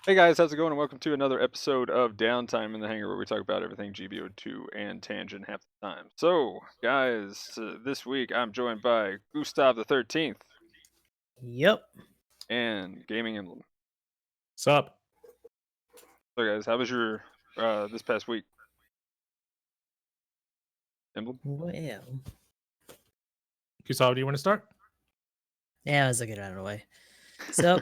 Hey guys, how's it going? And welcome to another episode of Downtime in the Hangar, where we talk about everything GBO2 and Tangent half the time. So, guys, this week I'm joined by Gustav the 13th Yep. and Gaming Emblem. Sup? So, guys, how was your this past week, Emblem? Well, Kusal, do you want to start? yeah, I was looking out of the way. So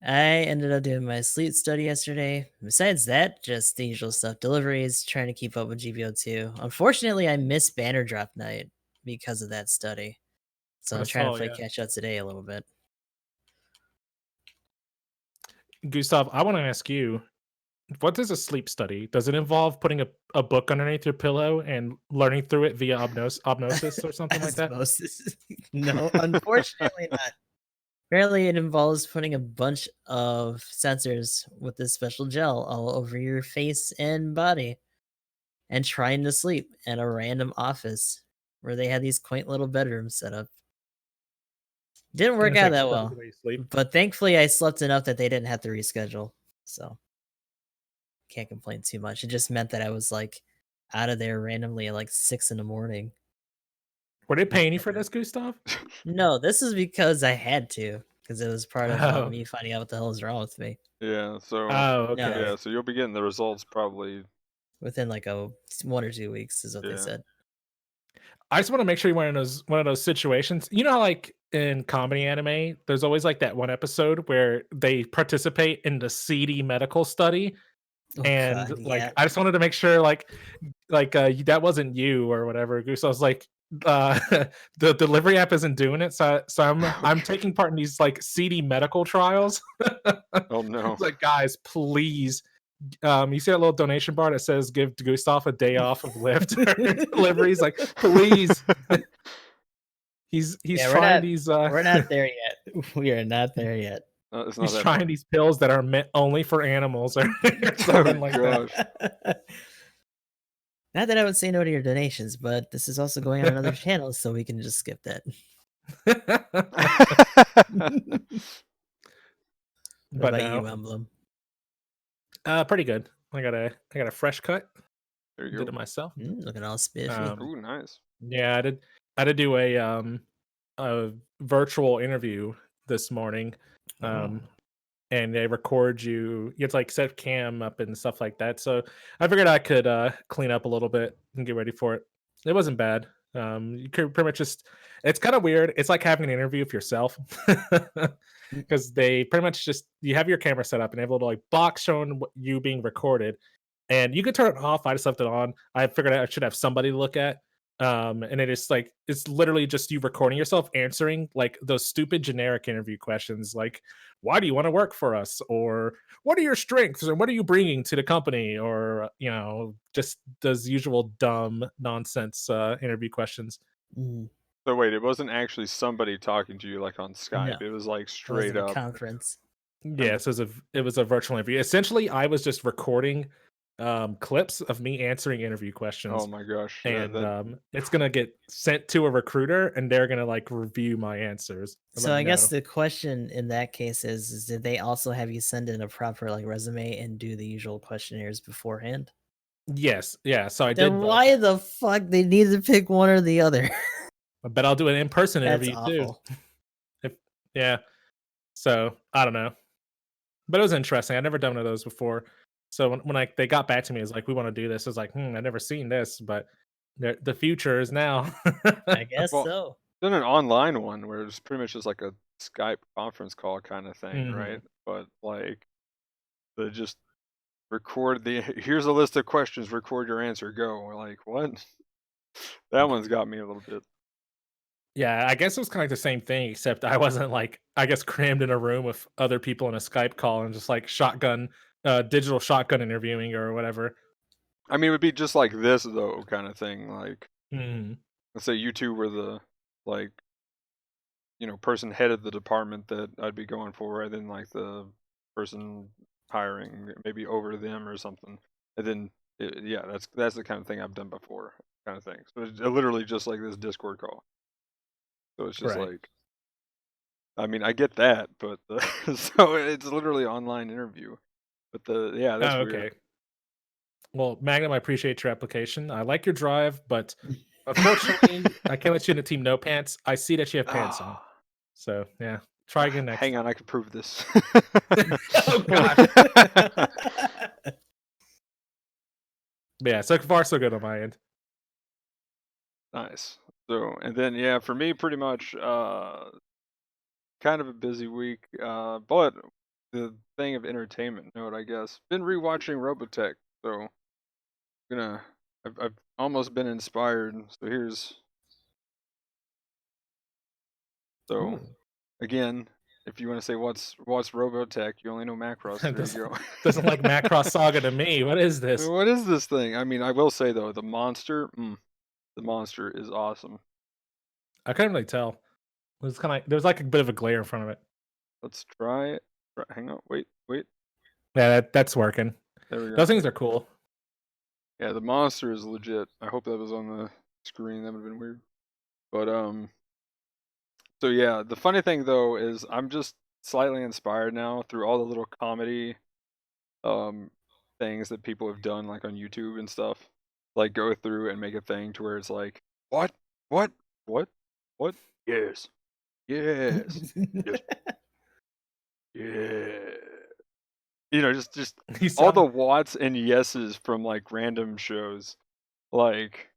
I ended up doing my sleep study yesterday. Besides that, just the usual stuff: deliveries, trying to keep up with GBO2. Unfortunately, I missed banner drop night because of that study, so I I'm trying to saw, play yeah. catch up today a little bit. Gustav, I want to ask you, what does a sleep study? Does it involve putting a book underneath your pillow and learning through it via obnosis or something like that? Osmosis. No, unfortunately not. Apparently, it involves putting a bunch of sensors with this special gel all over your face and body, and trying to sleep in a random office where they had these quaint little bedrooms set up. Didn't And work it's out like that study the well, way you sleep. but thankfully I slept enough that they didn't have to reschedule. So can't complain too much. It just meant that I was like out of there randomly at like 6 in the morning. Were they paying you for this, Gustav? No, this is because I had to, because it was part of Oh, me finding out what the hell is wrong with me. Yeah, so oh, No, okay. you'll be getting the results probably. within like 1 or 2 weeks is what they Yeah. said. I just want to make sure you're one of those situations. You know how like in comedy anime, there's always like that one episode where they participate in the seedy medical study. Oh And, god, like, yeah. I just wanted to make sure, that wasn't you or whatever, Goose. I was like, the delivery app isn't doing it, so I'm Okay. taking part in these, like, seedy medical trials. Oh no. It's like, "Guys, please," you see that little donation bar that says, "Give Gustav a day off of Lyft or deliveries?" Like, "Please." He's Yeah, trying these, we're not there yet. We are not there yet. It's not he's that far. trying these pills that are meant only for animals or Oh something like that. gosh. Not that I would say no to your donations, but this is also going on another channel, so we can just skip that. What But about no. you, Emblem? Pretty good. I got a fresh cut. There you Did go. it myself. Looking all spiffy. Um, Ooh, nice. yeah, I did do a virtual interview this morning. Oh. Um, and they record you. You have to like set cam up and stuff like that. So I figured I could clean up a little bit and get ready for it. It wasn't bad. You could pretty much just. It's kind of weird. It's like having an interview with yourself. Mm. Because they pretty much just you have your camera set up and able to like box showing you being recorded, and you could turn it off. I just left it on. I figured I should have somebody to look at. And it is like it's literally just you recording yourself answering like those stupid generic interview questions, like why do you want to work for us, or what are your strengths, and what are you bringing to the company, or just those usual dumb nonsense interview questions. Mm, So wait, it wasn't actually somebody talking to you like on no, Skype. It was like it wasn't straight a up. conference. And Yes, it was a virtual interview. Essentially, I was just recording clips of me answering interview oh questions, my gosh, and it's gonna get sent to a recruiter, and they're gonna like review my answers and So let me I guess know. the question in that case is did they also have you send in a proper like resume and do the usual questionnaires beforehand? Yes, yeah. So I did Then both. why the fuck they need to pick one or the other? I bet I'll do an in-person That's interview too. awful. If yeah. So I don't know, but it was interesting. I'd never done one of those before. So when like they got back to me, it's like we want to do this. I was like, I've never seen this, but the future is now. I guess well, so. then an online one where it's pretty much just like a Skype conference call kind of thing, right? Mhm. But like the just record the here's a list of questions, record your answer, go. We're like, what? That one's got me a little bit. Yeah, I guess it was kinda like the same thing, except I wasn't, like, I guess, crammed in a room with other people in a Skype call and just, like, digital shotgun interviewing or whatever. I mean, it would be just like this though, kind of thing. Like, Mhm. let's say you two were the like, person head of the department that I'd be going for, and then like the person hiring maybe over them or something, and then yeah, that's the kind of thing I've done before, kind of thing. So it's literally just like this Discord call. So it's just Right. like I mean, I get that, but so it's literally online interview. But that's Oh, weird. okay. Well, Magnum, I appreciate your application. I like your drive, but unfortunately, I can't let you in the team no pants. I see that you have pants on. Ah, So yeah, try again next hang time. on, I can prove this. Oh god. But yeah, so far so good on my end. Nice. So, and then yeah, for me, pretty much, kind of a busy week. But the thing of entertainment note, I guess, been rewatching Robotech. So, gonna, I've almost been inspired. So so Ooh. again, if you want to say what's Robotech, you only know Macross. There doesn't, you go. doesn't like Macross Saga to me. What is this? What is this thing? I mean, I will say though, the monster is awesome. I couldn't really tell. It was kind of there was like a bit of a glare in front of it. Let's try it. Hang on, wait. Yeah, that's working. There we go. Those things are cool. Yeah, the monster is legit. I hope that was on the screen. That would have been weird. But so yeah, the funny thing though is I'm just slightly inspired now through all the little comedy um things that people have done like on YouTube and stuff. Like go through and make a thing to where it's like, what? What? What? What? Yes. Yes. Yes. Yeah. Just You all the sound whats and yeses from like random shows. Like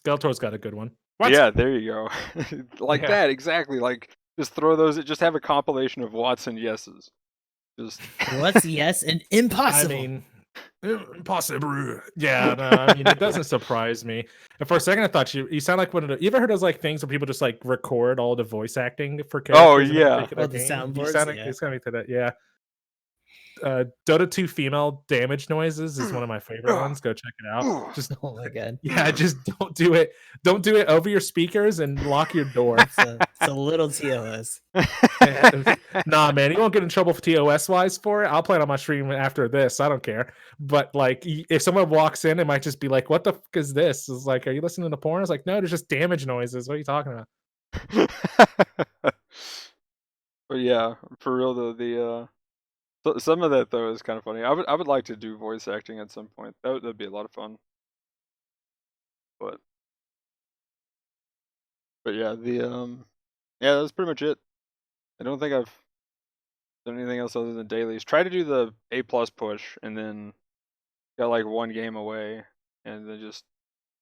Skeletor's got a good one. What? yeah, there you go. Like Yeah. that, exactly. Like just throw those. Just have a compilation of whats and yeses. Just What's yes and I impossible? mean, impossible. Yeah, no, I mean, it doesn't surprise me. And for a second, I thought you sound like one of the. You ever heard those like things where people just like record all the voice acting for oh characters in a yeah. particular Oh, the game? You soundboards? sound like Yeah. it's kind of to that. Yeah. Dota 2 female damage noises is one of my favorite ones. Go check it out. Just Oh my god. yeah, just don't do it. Don't do it over your speakers and lock your door. It's a little TOS. Nah, man, you won't get in trouble for TOS wise for it. I'll play it on my stream after this. I don't care. But like, if someone walks in, it might just be like, "What the fuck is this?" It's like, "Are you listening to porn?" It's like, "No, there's just damage noises." What are you talking about? But yeah, for real though, some of that though is kind of funny. I would like to do voice acting at some point. That'd be a lot of fun. But yeah, that's pretty much it. I don't think I've done anything else other than dailies. Try to do the A plus push and then got like one game away and then just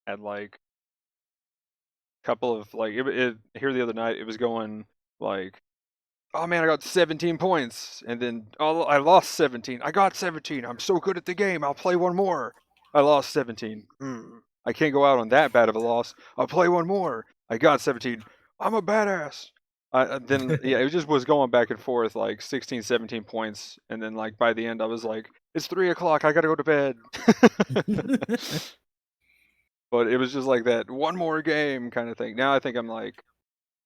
had like a couple of like here the other night it was going like, oh man, I got 17 points and then oh I lost 17. I got 17. I'm so good at the game. I'll play one more. I lost 17. I can't go out on that bad of a loss. I'll play one more. I got 17. I'm a badass. Then yeah, it just was going back and forth like 16, 17 points, and then like by the end I was like, it's 3 o'clock. I gotta go to bed. But it was just like that one more game kind of thing. Now I think I'm like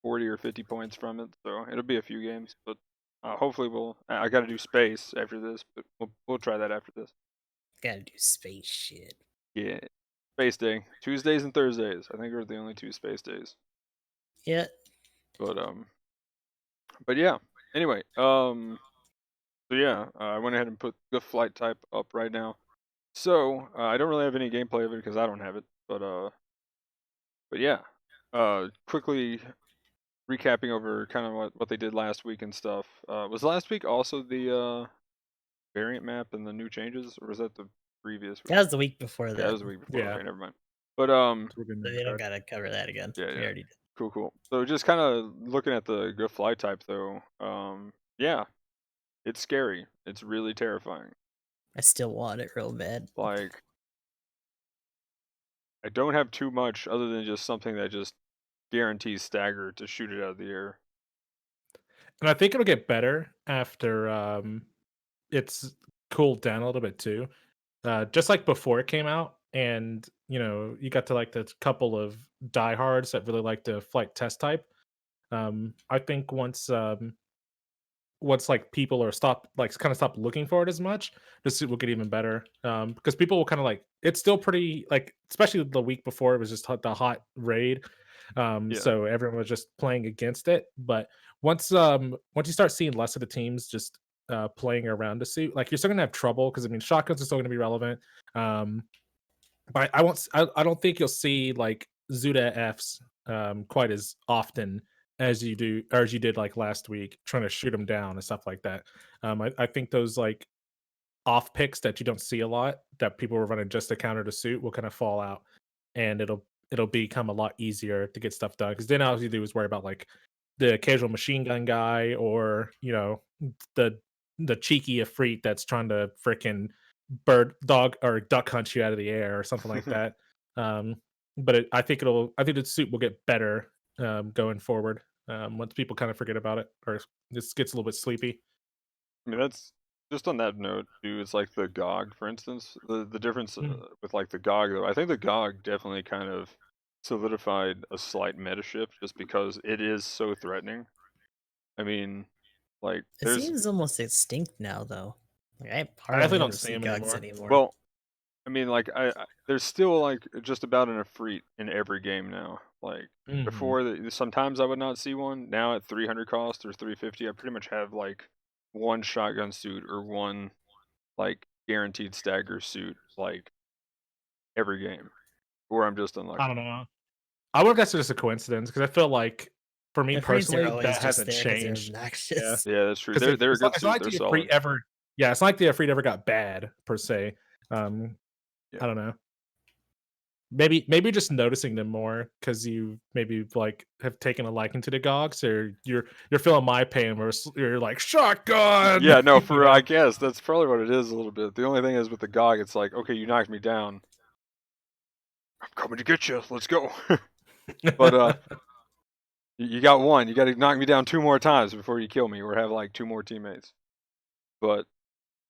40 or 50 points from it, so it'll be a few games. But hopefully I got to do space after this, but we'll try that after this. Gotta do space shit. Yeah, space day, Tuesdays and Thursdays. I think are the only two space days. Yeah. But yeah. Anyway, so yeah, I went ahead and put the flight type up right now. So I don't really have any gameplay of it because I don't have it. But yeah, quickly recapping over kind of what they did last week and stuff. Was last week also the variant map and the new changes, or was that the previous week? That was the week before Yeah, that. that was the week before. Yeah. Okay, never mind. But So we don't gotta cover that again. Yeah, We yeah. already did. Cool. So just kind of looking at the good fly type though. Yeah, it's scary. It's really terrifying. I still want it real bad. Like, I don't have too much other than just something that just guarantees stagger to shoot it out of the air. And I think it'll get better after it's cooled down a little bit too. Just like before it came out, and you got to like the couple of diehards that really like the flight test type. I think once like people are stop looking for it as much, this will get even better. Because people will kind of like it's still pretty like especially the week before it was just the hot raid. Yeah. So everyone was just playing against it. But once you start seeing less of the teams just playing around the suit, like you're still gonna have trouble because I mean shotguns are still gonna be relevant. Um, but I won't. I don't think you'll see like Zuda Fs quite as often as you do or as you did like last week, trying to shoot them down and stuff like that. I think those like off picks that you don't see a lot that people were running just to counter the suit will kind of fall out, and it'll become a lot easier to get stuff done because then all you do is worry about like the casual machine gun guy or the the cheeky Efreet that's trying to freaking bird dog or duck hunt you out of the air or something like that. Um, but I think the suit will get better going forward once people kind of forget about it or this gets a little bit sleepy. I mean, that's just on that note too. It's like the GOG, for instance. The difference Mm. with like the GOG though, I think the GOG definitely kind of solidified a slight meta shift just because it is so threatening. I mean, like It there's seems almost extinct now, though. Like I I definitely hardly don't ever see see him Gogs anymore. anymore. well, I mean, like there's still like just about an Efreet in every game now. Like Hmm. before, sometimes I would not see one. Now at 300 cost or 350, I pretty much have like one shotgun suit or one like guaranteed stagger suit like every game, or I'm just I unlucky. don't know. I wonder if that's just a coincidence because I feel like for me The Freeds are personally always that just hasn't there because they're changed. Yeah, obnoxious. Yeah, that's true. because They're a good it's not suit. like They're the Efreet solid. ever. Yeah, it's not like the Efreet ever got bad per se. Um, Yeah. I don't know. Maybe just noticing them more because you maybe like have taken a liking to the Gogs, or you're feeling my pain where you're like shotgun, Yeah, no, you for I know. guess that's probably what it is a little bit. The only thing is with the GOG, it's like, okay, you knocked me down. I'm coming to get you. Let's go. But you got one. You got to knock me down two more times before you kill me, or have like two more teammates. But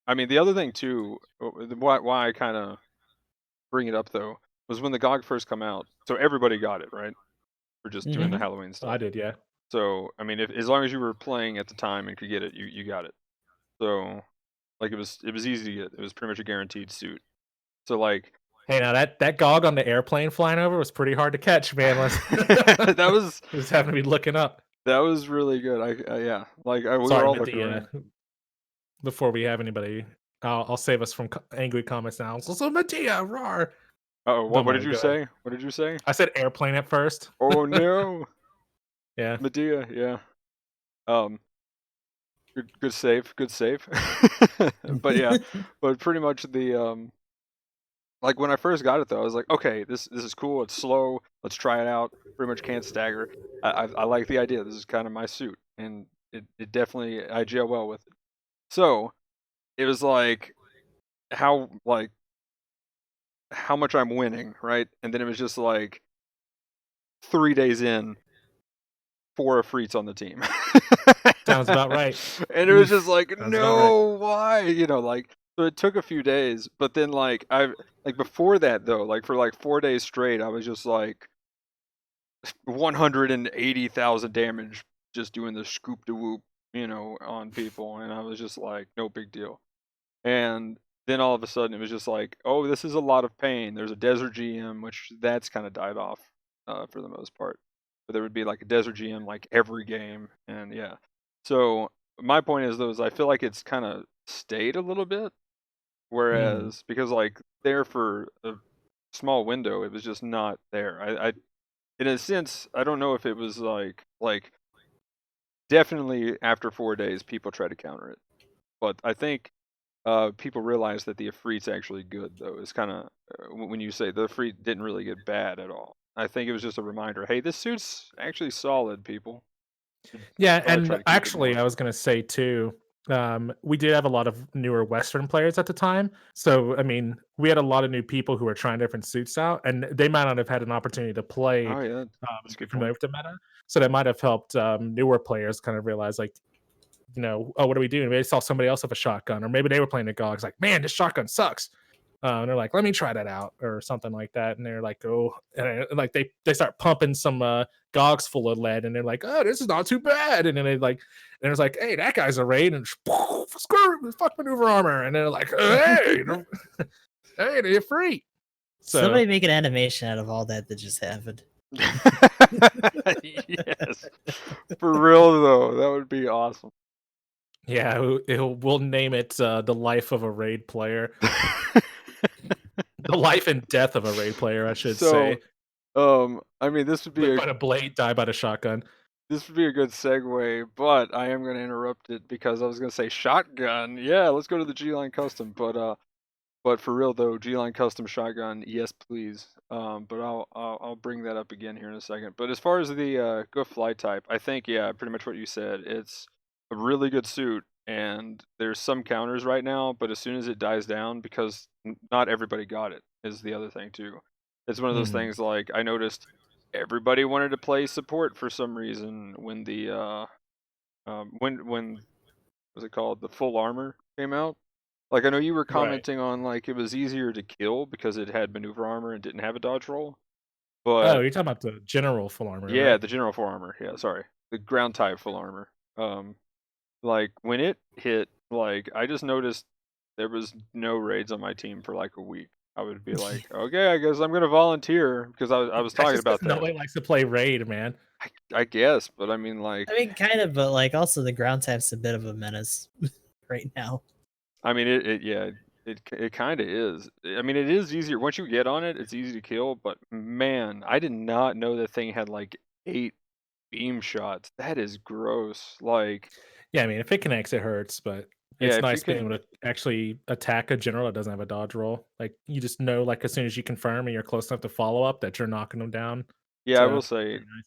I mean, the other thing too, why I kind of bring it up though, was when the GOG first come out. So everybody got it, right? For just doing the Hmm. Halloween I stuff. did, yeah. So I mean, if as long as you were playing at the time and could get it, you got it. So like it was easy to get. It was pretty much a guaranteed suit. So like Hey, now that Gog on the airplane flying over was pretty hard to catch, man. that was Just having to be looking up. really good. Yeah, like we were Sorry, all looking Medea. around. Before we have anybody, I'll save us from angry comments now. So Medea, roar. Oh, Don't what did mind. you Go ahead. say? What did you say? I said airplane at first. Oh no, Yeah. Medea. Yeah. Um, good save. Good save. But yeah, but pretty much like when I first got it though, I was like, okay, this is cool. It's slow. Let's try it out. Pretty much can't stagger. I like the idea. This is kind of my suit, and it definitely I gel well with it. So it was like like how much I'm winning, right? And then it was just like 3 days in, 4 Efreets on the team. Sounds about right. And it was just Oof. like, Sounds about right. no, why? Like so it took a few days, but then like I like before that though, like for like 4 days straight, I was just like 180,000 damage just doing the scoop de whoop, on people, and I was just like, no big deal. And then all of a sudden it was just like, oh, this is a lot of pain. There's a desert GM, which that's kind of died off for the most part. But there would be like a desert GM like every game, and yeah. So my point is though, is I feel like it's kind of stayed a little bit, Mm. whereas because like there for a small window, it was just not there. I in a sense, I don't know if it was like definitely after 4 days, people try to counter it, but I think people realize that the Efreet's actually good, though. It's kind of when you say the Efreet didn't really get bad at all. I think it was just a reminder. Hey, this suit's actually solid, people. Should Yeah, probably try and to keep it actually, more. I was gonna say too. We did have a lot of newer Western players at the time, so I mean, we had a lot of new people who were trying different suits out, and they might not have had an opportunity to play Oh yeah, and that's a be good familiar point. with the meta. So that might have helped newer players kind of realize, like, oh, what do we do? And maybe they saw somebody else with a shotgun, or maybe they were playing the GOGs, like, man, this shotgun sucks. And they're like, let me try that out, or something like that. And they're like, oh, and like they start pumping some GOGs full of lead, and they're like, oh, this is not too bad. And then they like, and it's like, hey, that guy's a raid, and screw fuck maneuver armor, and they're like, hey, hey, they're free. So Somebody make an animation out of all that just happened. Yes, for real though, that would be awesome. Yeah, we'll name it the life of a raid player, the life and death of a raid player, I should So, say. I mean, Live by the blade, die by the shotgun. this would be a good segue, but I am going to interrupt it because I was going to say shotgun. Yeah, let's go to the G-Line Custom, but for real though, G-Line Custom shotgun, yes please. But I'll bring that up again here in a second. But as far as the Go Fly type, I think yeah, pretty much what you said. It's a really good suit, and there's some counters right now, but as soon as it dies down, because not everybody got it, is the other thing too. It's one of those Mhm. things like I noticed everybody wanted to play support for some reason when the when was it called, the full armor came out. Like I know you were Right. commenting on like it was easier to kill because it had maneuver armor and didn't have a dodge roll. Oh, But you're talking about the general full armor, yeah, right? the general full armor. Yeah, sorry. The ground type full armor. Like when it hit, like I just noticed there was no raids on my team for like a week. I would be like, okay, I guess I'm gonna volunteer because I was That's talking just because about that. nobody likes to play raid, man. I guess, but I mean like I mean, kind of, but like also the ground type's a bit of a menace right now. I mean, it yeah, it kind of is. I mean, it is easier once you get on it. It's easy to kill, but man, I did not know that thing had like 8 beam shots. That is gross. Like, Yeah, I mean, if it connects, it hurts, but yeah, it's if you nice being can, able to actually attack a general that doesn't have a dodge roll. Like you just know, like as soon as you confirm and you're close enough to follow up, that you're knocking them down. yeah, I will So say, very nice.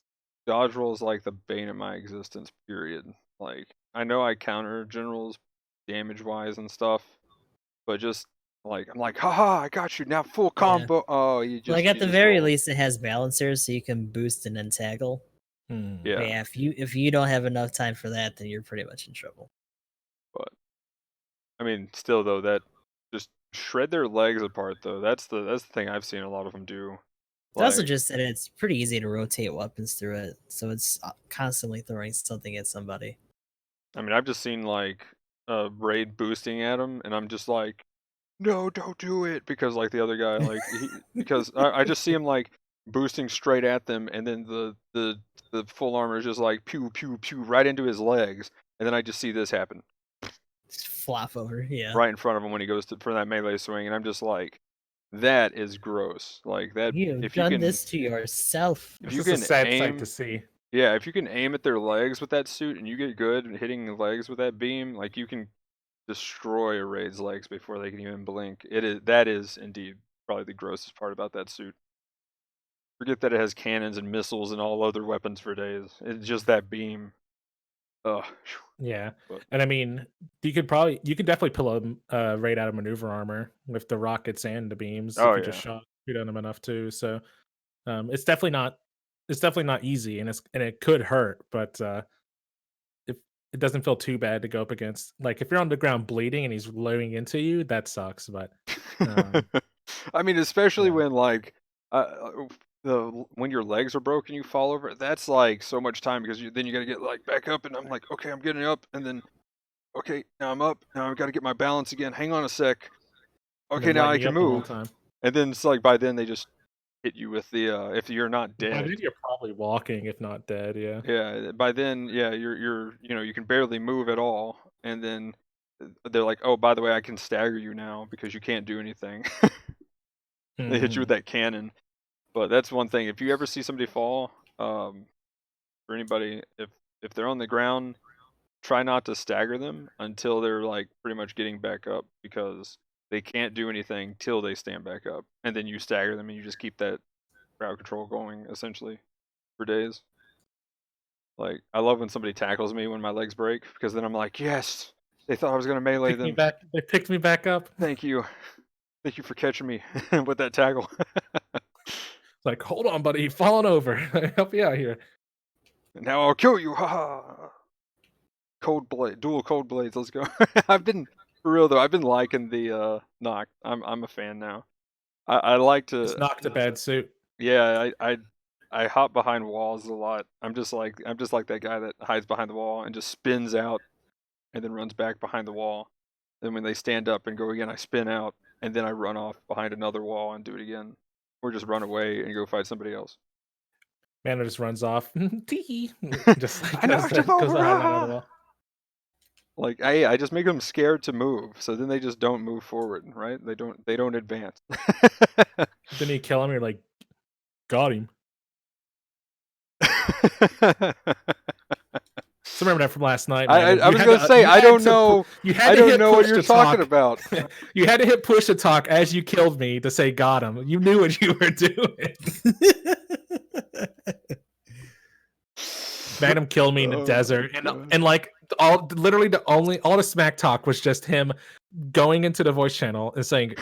dodge roll is like the bane of my existence. Period. Like, I know I counter generals damage wise and stuff, but just like I'm like, haha, I got you now, full Yeah. combo. Oh, Like you at the just very rolled. least, it has balancers, so you can boost and then tackle. Hmm. But Yeah, yeah, if you don't have enough time for that, then you're pretty much in trouble. but I mean, still though, that just shred their legs apart though. That's the thing I've seen a lot of them do. It's also Like, just that it's pretty easy to rotate weapons through it, so it's constantly throwing something at somebody. I mean, I've just seen like a raid boosting at him, and I'm just like, no, don't do it, because like the other guy, like because I just see him like boosting straight at them, and then the full armor is just like pew pew pew right into his legs, and then I just see this happen Just flop over, yeah. right in front of him when he goes to for that melee swing, and I'm just like, that is gross. Like that, You've if you done can this to yourself. if It's you just a can sad sight to aim see. Yeah, if you can aim at their legs with that suit and you get good at hitting the legs with that beam, like you can destroy a raid's legs before they can even blink. That is indeed probably the grossest part about that suit. Forget that it has cannons and missiles and all other weapons for days. It's just that beam. Ugh. Yeah, But and I mean, you could definitely pull a raid out of maneuver armor with the rockets and the beams oh if you just yeah. shoot at them enough too. So it's definitely not easy, and it could hurt, but if it doesn't feel too bad to go up against. Like if you're on the ground bleeding and he's loading into you, that sucks. But um, I mean, especially yeah, when like when your legs are broken, you fall over. That's like so much time because then you got to get like back up, and I'm like, okay, I'm getting up, and then okay, now I'm up. Now I've got to get my balance again. Hang on a sec. and Okay, then now lighten I you can up the whole move. time. And then it's like by then they just hit you with the if you're not By then dead. you're probably walking, if not dead. Yeah. Yeah, by then yeah, you're you can barely move at all. And then they're like, "Oh, by the way, I can stagger you now because you can't do anything." They hit you with Hmm. that cannon. But that's one thing. If you ever see somebody fall, for anybody, if they're on the ground, try not to stagger them until they're like pretty much getting back up because they can't do anything till they stand back up. And then you stagger them and you just keep that crowd control going essentially for days. Like I love when somebody tackles me when my legs break because then I'm like, yes, they thought I was gonna melee Pick me them. back. They picked me back up. Thank you, thank you for catching me with that tackle. It's like, hold on, buddy, you're falling over. Help you out here. Now I'll kill you, haha. Cold blade, dual cold blades. Let's go. I've been for real though. I've been liking the knock. I'm a fan now. I like It's to. knocked a bad suit. Yeah, I hop behind walls a lot. I'm just like that guy that hides behind the wall and just spins out and then runs back behind the wall. Then when they stand up and go again, I spin out and then I run off behind another wall and do it again, or just run away and go fight somebody else. Mana just runs off. Tee. Just like I knocked him goes over. to highlight on the wall. Like I just make them scared to move, so then they just don't move forward, right? They don't advance. Then you kill him. You're like, got him. So remember that from last night, man. I was gonna say I don't know. I don't know what you're talking about. You had to hit push to talk as you killed me to say got him. You knew what you were doing. Magnum killed me in the desert, and like all the smack talk was just him going into the voice channel and saying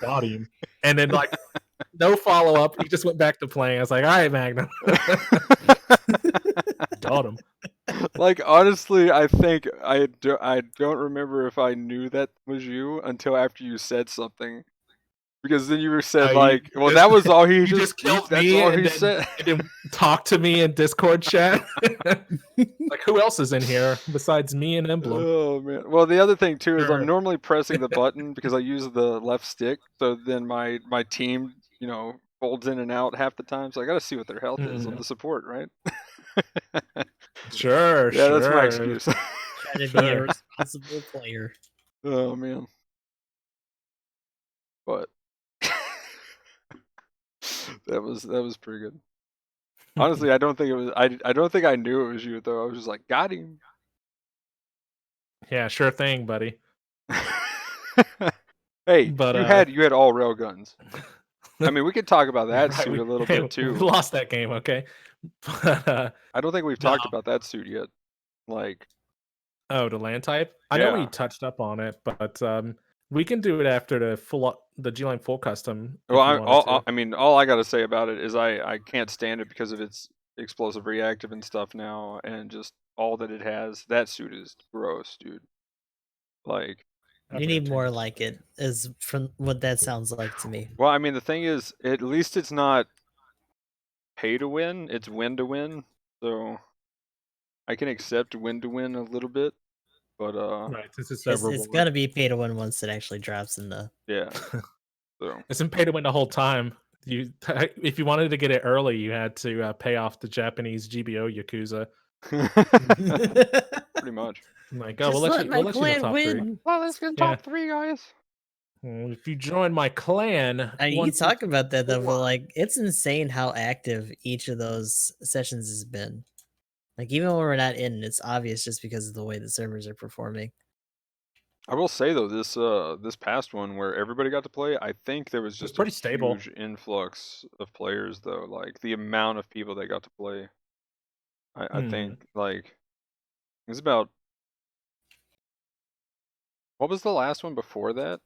got him, and then like no follow up. He just went back to playing. I was like, all right, Magnum, got him. Like honestly, I think I don't remember if I knew that was you until after you said something. Because then you were said like, well, that was all he just killed that's me all and he then, said. and then talk to me in Discord chat. Like, who else is in here besides me and Emblem? Oh man. Well, the other thing too is Sure. I'm normally pressing the button because I use the left stick. So then my team, folds in and out half the time. So I got to see what their health is on the support, right? Sure. Yeah, that's my excuse. Try to be a responsible player. Oh man. But that was pretty good. Honestly, I don't think it was. I don't think I knew it was you though. I was just like, got him. Yeah, sure thing, buddy. Hey, But you had all rail guns. I mean, we could talk about that right, suit a little bit too. We lost that game, okay? But I don't think we've talked about that suit yet. Like, the land type. I know we touched up on it, but we can do it after the G-Line full custom. Well, all I gotta say about it is I can't stand it because of its explosive reactive and stuff now, and just all that it has. That suit is gross, dude. Like, you need more like it, is from what that sounds like to me. Well, I mean, the thing is, at least it's not pay to win; it's win to win. So I can accept win to win a little bit, but right, this is it's gonna be pay to win once it actually drops in the So it's been pay to win the whole time. If you wanted to get it early, you had to pay off the Japanese GBO Yakuza. Pretty much. Like, oh, we'll let you know top win. 3. Well, let's get top 3, guys. If you join my clan, you talk about that though, but like, it's insane how active each of those sessions has been. Like, even when we're not in, it's obvious just because of the way the servers are performing. I will say though, this past one where everybody got to play, I think there was just pretty stable. Huge influx of players though. Like the amount of people that got to play. I think like it was about. What was the last one before that?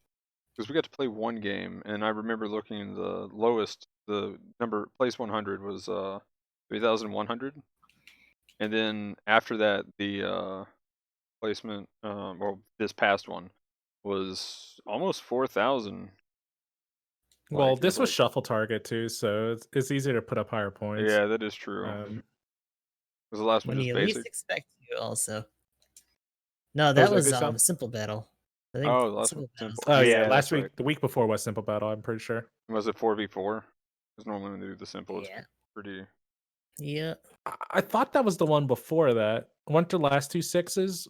Because we got to play one game, and I remember looking the lowest, the number place 100 was 3,100, and then after that the placement, well, this past one was almost 4,000. Well, Like, this was shuffle target too, so it's easier to put up higher points. Yeah, that is true. Was the last one just you basic? least expect you also. No, that was simple battle. I think the last one simple. Oh yeah, last week, the week before was simple battle. I'm pretty sure. Was it 4v4? Because normally when they do the simple, it's pretty. Yeah. I thought that was the one before that. Weren't the last 2 6s?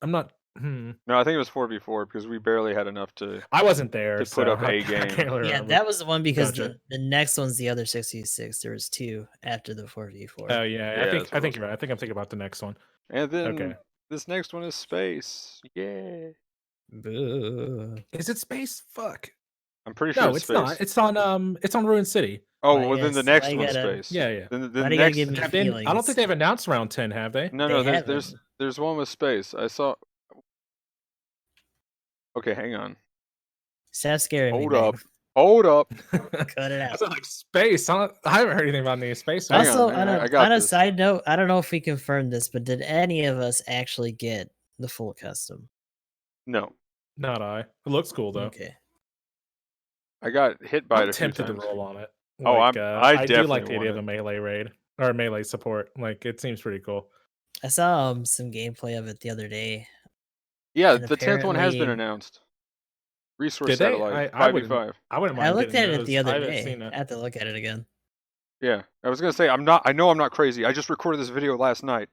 I'm not. No, I think it was 4v4 because we barely had enough to. I wasn't there to put up a game. Yeah, that was the one because the next one's the other 6v6. There was 2 after the 4v4. Oh yeah, I think you're right. I think I'm thinking about the next one. And then this next one is space. Yeah. Is it space? Fuck. I'm pretty sure it's space. It's on Ruin City. Oh, well, then the next one's space. Yeah. Then the next. I don't think they've announced round 10, have they? No. There's one with space. I saw. Okay, hang on. Stop scaring me. Hold up. Cut it out. I like space. I haven't heard anything about any space. Also, on a side note, I don't know if we confirmed this, but did any of us actually get the full custom? No. Not I. It looks cool though. Okay. I got hit by it a few tempted times. to roll on it. Like, I do like the idea of a melee raid or melee support. Like, it seems pretty cool. I saw some gameplay of it the other day. Yeah, the 10th one has been announced. Resource satellite 5v5. I wouldn't mind. I looked at it the other I haven't day. seen it. I have to look at it again. Yeah, I was gonna say I know I'm not crazy. I just recorded this video last night.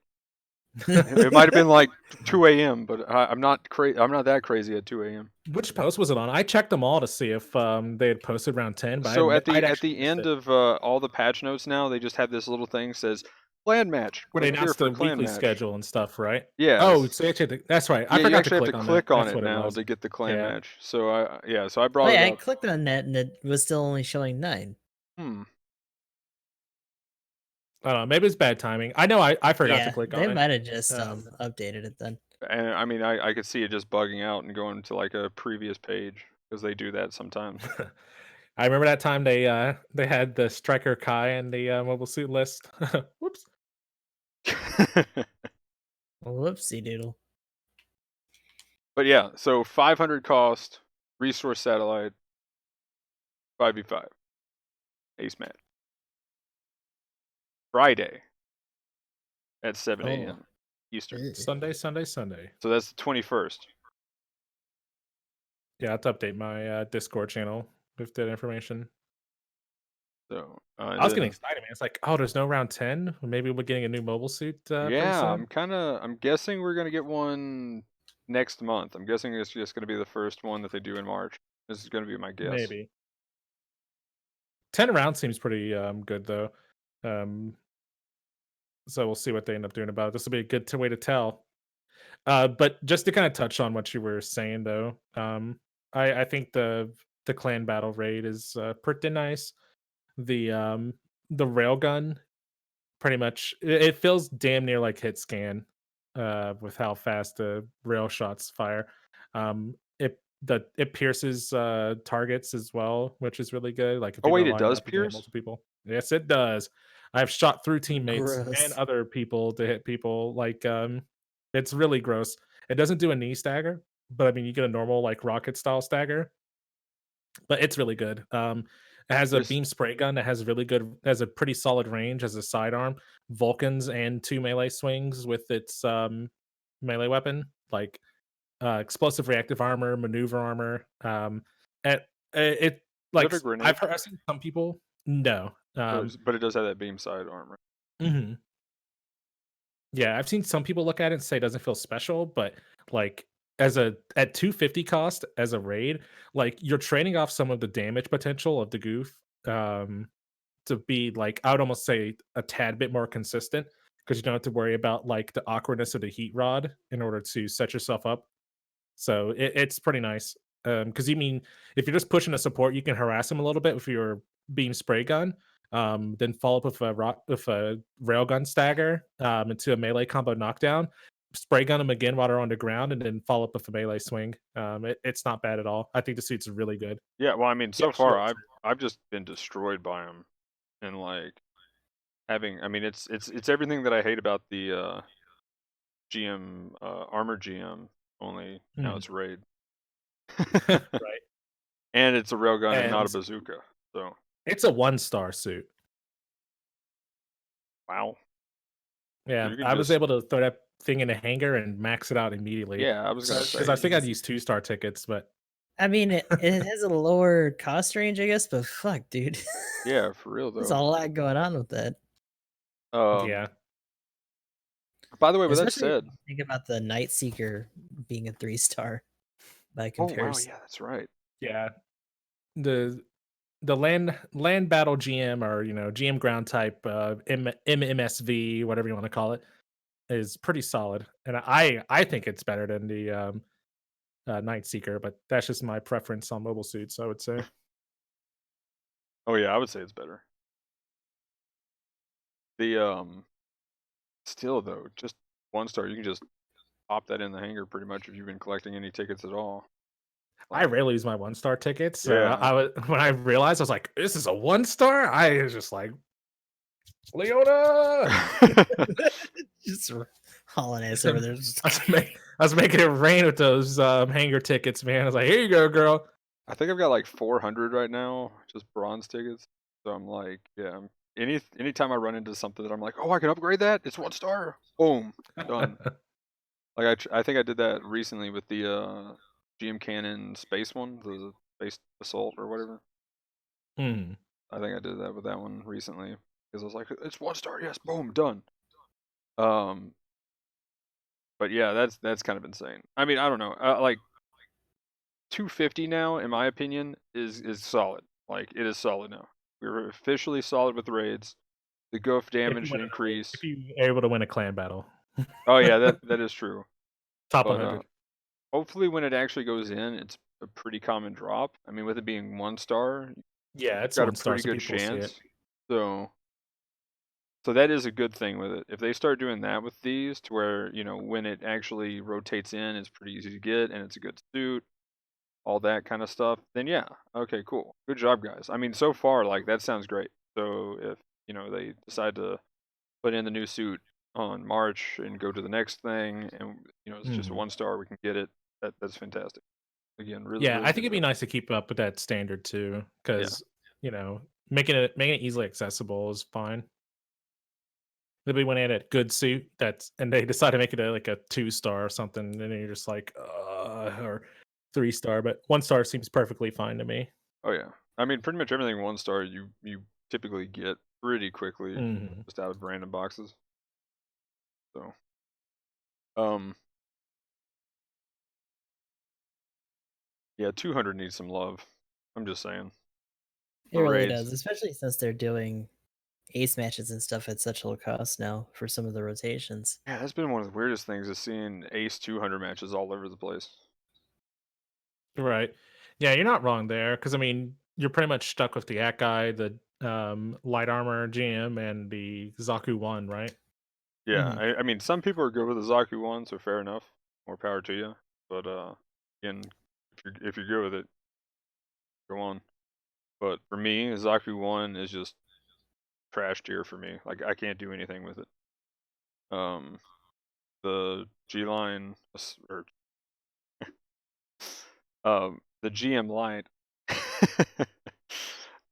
It might have been like 2 a.m., but I'm not I'm not that crazy at 2 a.m. Which post was it on? I checked them all to see if they had posted round 10, but So I'd at actually the missed end it. of all the patch notes now, they just have this little thing says clan match. Where they Click here announced for the clan weekly match. schedule and stuff, right? Oh, Yes. so you actually that's right. I Yeah, you forgot to actually have to click on that. click on That's it what it now was. to get the clan Yeah. match. So I Oh brought it yeah, I up. clicked on that and it was still only showing 9. Hmm. I don't know. Maybe it's bad timing. I know I forgot to Yeah, click they on it. might have just Um, updated it then. And I mean, I could see it just bugging out and going to like a previous page because they do that sometimes. I remember that time they had the Striker Kai and the mobile suit list. Whoops. Whoopsie doodle. But yeah, so 500 cost, resource satellite, 5v5, ace match. Friday at 7 Oh. a.m. Eastern. Ugh. Sunday. So that's the 21st. Yeah, I have to update my Discord channel with that information. So I was getting excited, man. It's like, oh, there's no round 10. Maybe we're getting a new mobile suit pretty yeah, soon. I'm guessing we're gonna get one next month. I'm guessing it's just gonna be the first one that they do in March. This is gonna be my guess. Maybe 10 rounds seems pretty good though. Um, so we'll see what they end up doing about it. This will be a good way to tell. But just to kind of touch on what you were saying though, I think the clan battle raid is pretty nice. The railgun pretty much it feels damn near like hit scan with how fast the rail shots fire. It pierces targets as well, which is really good. Like if Oh people wait, are it lining does up, you can hit pierce? multiple people. Yes, it does. I've shot through teammates and Gross. other people to hit people. Like it's really gross. It doesn't do a knee stagger, but I mean you get a normal like rocket style stagger, but it's really good. It has a This beam spray gun that has a pretty solid range as a sidearm, Vulcans and 2 melee swings with its melee weapon, like explosive reactive armor, maneuver armor. And it does it like have a grenade? I've seen some people no. But it does have that beam side armor. Mhm. Yeah, I've seen some people look at it and say it doesn't feel special, but like at 250 cost as a raid, like you're trading off some of the damage potential of the goof um to be like I would almost say a tad bit more consistent because you don't have to worry about like the awkwardness of the heat rod in order to set yourself up. So it's pretty nice. Because you mean if you're just pushing a support, you can harass him a little bit with your beam spray gun. Then follow up with a railgun stagger into a melee combo knockdown. Spray gun him again while they're on the ground, and then follow up with a melee swing. It's not bad at all. I think the suit's really good. Yeah, well, I mean, Yeah, so sure. far I've just been destroyed by them, and like having. I mean, it's everything that I hate about the GM armor GM. Only now Mhm. it's raid, Right, and it's a railgun and not a and bazooka. So it's a 1-star suit. wow, so Yeah, you can I was just able to throw that thing in a hangar and max it out immediately. yeah. I was gonna Because say I think I'd Jeez. use 2-star tickets, but I mean, it has a lower cost range, I guess, but fuck, dude. yeah, for real There's a though. lot going on with that. Um, yeah. by the way, with that Especially if said, you think about the Night Seeker being a 3-star by oh wow, comparison. yeah, that's right. Yeah. The land battle GM or GM ground type MMSV, whatever you want to call it, is pretty solid. And I think it's better than the Night Seeker, but that's just my preference on mobile suits, I would say. Oh yeah, I would say it's better. The still though, just 1 star. You can just pop that in the hangar pretty much if you've been collecting any tickets at all. I Like, rarely use my 1-star tickets. So yeah. I was when I realized I was like, this is a 1-star. I was just like, Leona. Just hauling ass over there. Just- I was making it rain with those hangar tickets, man. I was like, here you go, girl. I think I've got like 400 right now, just bronze tickets. So I'm like, yeah. Anytime I run into something that I'm like, oh, I can upgrade that. It's 1 star. Boom, done. Like I think I did that recently with the GM Cannon Space one, the Space Assault or whatever. Hmm. I think I did that with that one recently. because I was like, it's 1 star, yes, boom, done. Um, but yeah, that's kind of insane. I mean, I don't know, like 250 now, in my opinion, is solid. Like it is solid now. We're officially solid with raids. The goof If you damage win a raid, if increase. you are able to win a clan battle. Oh yeah, that is true. Top But 100. hopefully, when it actually goes in, it's a pretty common drop. I mean, with it being 1 star, Yeah, it's got a 1 star, pretty so good people will see it. chance. So that is a good thing with it. If they start doing that with these, to where when it actually rotates in, it's pretty easy to get, and it's a good suit, all that kind of stuff. Then yeah, okay, cool, good job, guys. I mean, so far, like that sounds great. So if they decide to put in the new suit on March and go to the next thing, and it's just a Mhm. 1 star, we can get it. That's fantastic. Again, really, Yeah, really I good think it'd be job. nice to keep up with that standard too, Yeah. because making it easily accessible is fine. Maybe when they had a good suit and they decide to make it like a 2 star or something, and then you're just like, or 3 star, but 1 star seems perfectly fine to me. Oh yeah. I mean, pretty much everything 1 star you typically get pretty quickly, Mhm. just out of random boxes. So, um, yeah, 200 needs some love. I'm just saying. It For really raids. does, especially since they're doing ace matches and stuff at such low cost now for some of the rotations. Yeah, that's been one of the weirdest things, is seeing ace 200 matches all over the place. Right. Yeah, you're not wrong there, because I mean, you're pretty much stuck with the Akai, the light armor GM, and the Zaku one, right? Yeah, Mhm. I mean, some people are good with the Zaku one, so fair enough. More power to you. But again, if you're good with it, go on. But for me, Zaku one is just trash tier for me. Like I can't do anything with it. Um, the G line or the GM light,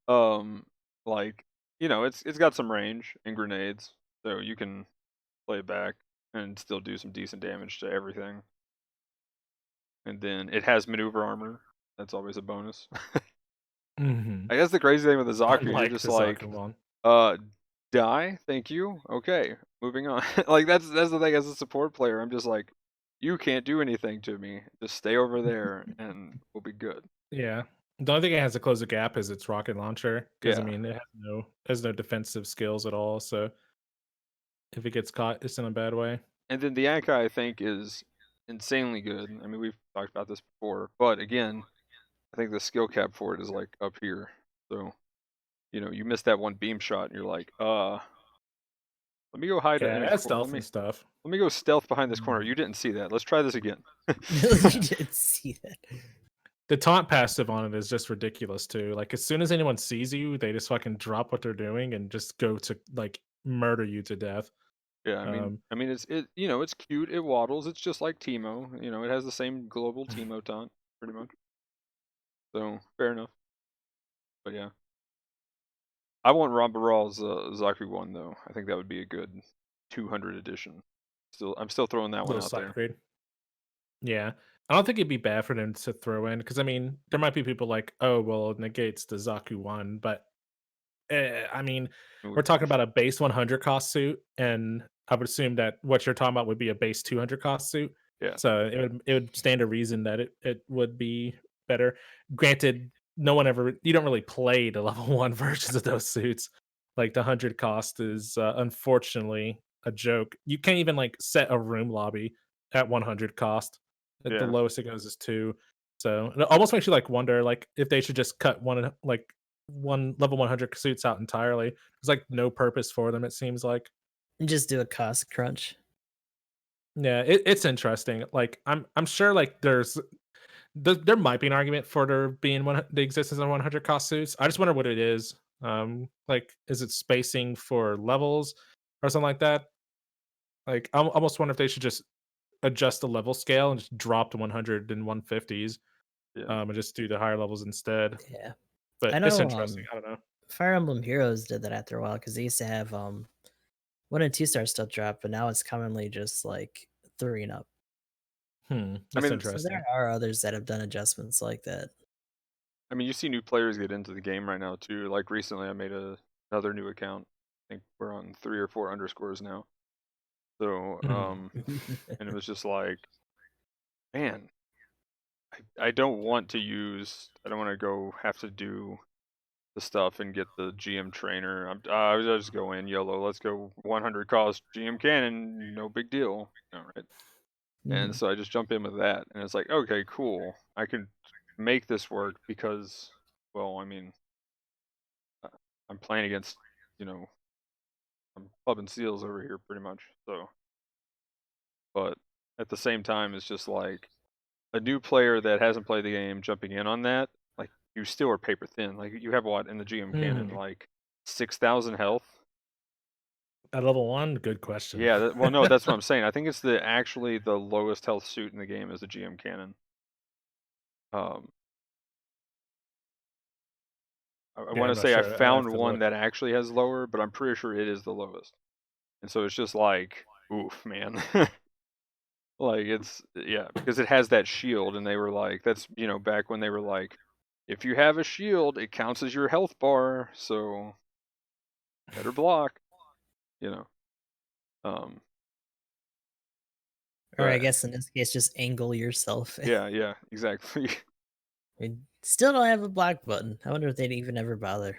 um, like it's got some range and grenades, so you can play it back and still do some decent damage to everything. And then it has maneuver armor. That's always a bonus. Mhm. I guess the crazy thing with the Zaku, you're Unlike just the Zaku like, one. uh, die, thank you. Okay, moving on. Like that's the thing, as a support player, I'm just like, you can't do anything to me. Just stay over there and we'll be good. Yeah. The only thing it has to close the gap is its rocket launcher, because I Yeah. mean, it has no defensive skills at all, so if it gets caught, it's in a bad way. And then the Akai, I think, is insanely good. I mean, we've talked about this before, but again, I think the skill cap for it is like up here. So, you miss that one beam shot and you're like, let me go hide in Yeah, it a has corner. stealth and stuff. Let me go stealth behind this corner. Mhm. You didn't see that. Let's try this again. You didn't see that. The taunt passive on it is just ridiculous too. Like as soon as anyone sees you, they just fucking drop what they're doing and just go to like murder you to death. Yeah, Um, it's cute. It waddles. It's just like Teemo. It has the same global Teemo taunt, pretty much. So fair enough. But yeah, I want Rambaral's Zaku one though. I think that would be a good 200 edition. I'm still throwing that one little out side there. grade. Yeah. I don't think it'd be bad for them to throw in, because I mean, there might be people like, oh, well, it negates the Zaku one, but I mean, It we're would talking push about it. a base 100 cost suit, and I would assume that what you're talking about would be a base 200 cost suit. Yeah, So it would stand to reason that it would be better. Granted, you don't really play the level 1 versions of those suits. Like the 100 cost is unfortunately a joke. You can't even like set a room lobby at 100 cost. The yeah, lowest it goes is 2. So it almost makes you like wonder like if they should just cut one level 100 suits out entirely. There's like no purpose for them, it seems like. And just do a cost crunch. Yeah, it's interesting. Like I'm sure like there might be an argument for there being the existence of 100 cost suits. I just wonder what it is. Like is it spacing for levels or something like that? Like I almost wonder if they should just adjust the level scale and just drop to 100 and 150s, yeah, and just do the higher levels instead. Yeah. I But it's know interesting. I don't know. Fire Emblem Heroes did that after a while because they used to have 1 and 2 star stuff drop, but now it's commonly just like 3 and up. I That's mean, So there interesting. are others that have done adjustments like that. you see new players get into the game right now too. Like recently, I made another new account. think we're on 3 or 4 underscores now. So, and it was just like, man, I don't want to use. I don't want to go have to do the stuff and get the GM trainer. I just go in YOLO. Let's go 100 cost GM cannon. No big deal. All right. And so I just jump in with that, and it's like, okay, cool. I can make this work because, well, I mean, I'm playing against, you know, I'm clubbing seals over here pretty much. So, but at the same time, it's just like a new player that hasn't played the game jumping in on that. Like, you still are paper thin. Like, you have what in the GM cannon, like 6,000 health. At level 1, good question. Yeah, well, no, that's what I'm saying. I think it's actually the lowest health suit in the game is the GM cannon. I Yeah, want I'm to not say I sure. I'd have found to one look. that actually has lower, but I'm pretty sure it is the lowest. And so it's just like, oof, man. Like, it's, yeah, because it has that shield, and they were like, that's, back when they were like, if you have a shield, it counts as your health bar, so better block, you know. Or I But guess in this case, just angle yourself. yeah, exactly. We still don't have a block button. I wonder if they'd even ever bother.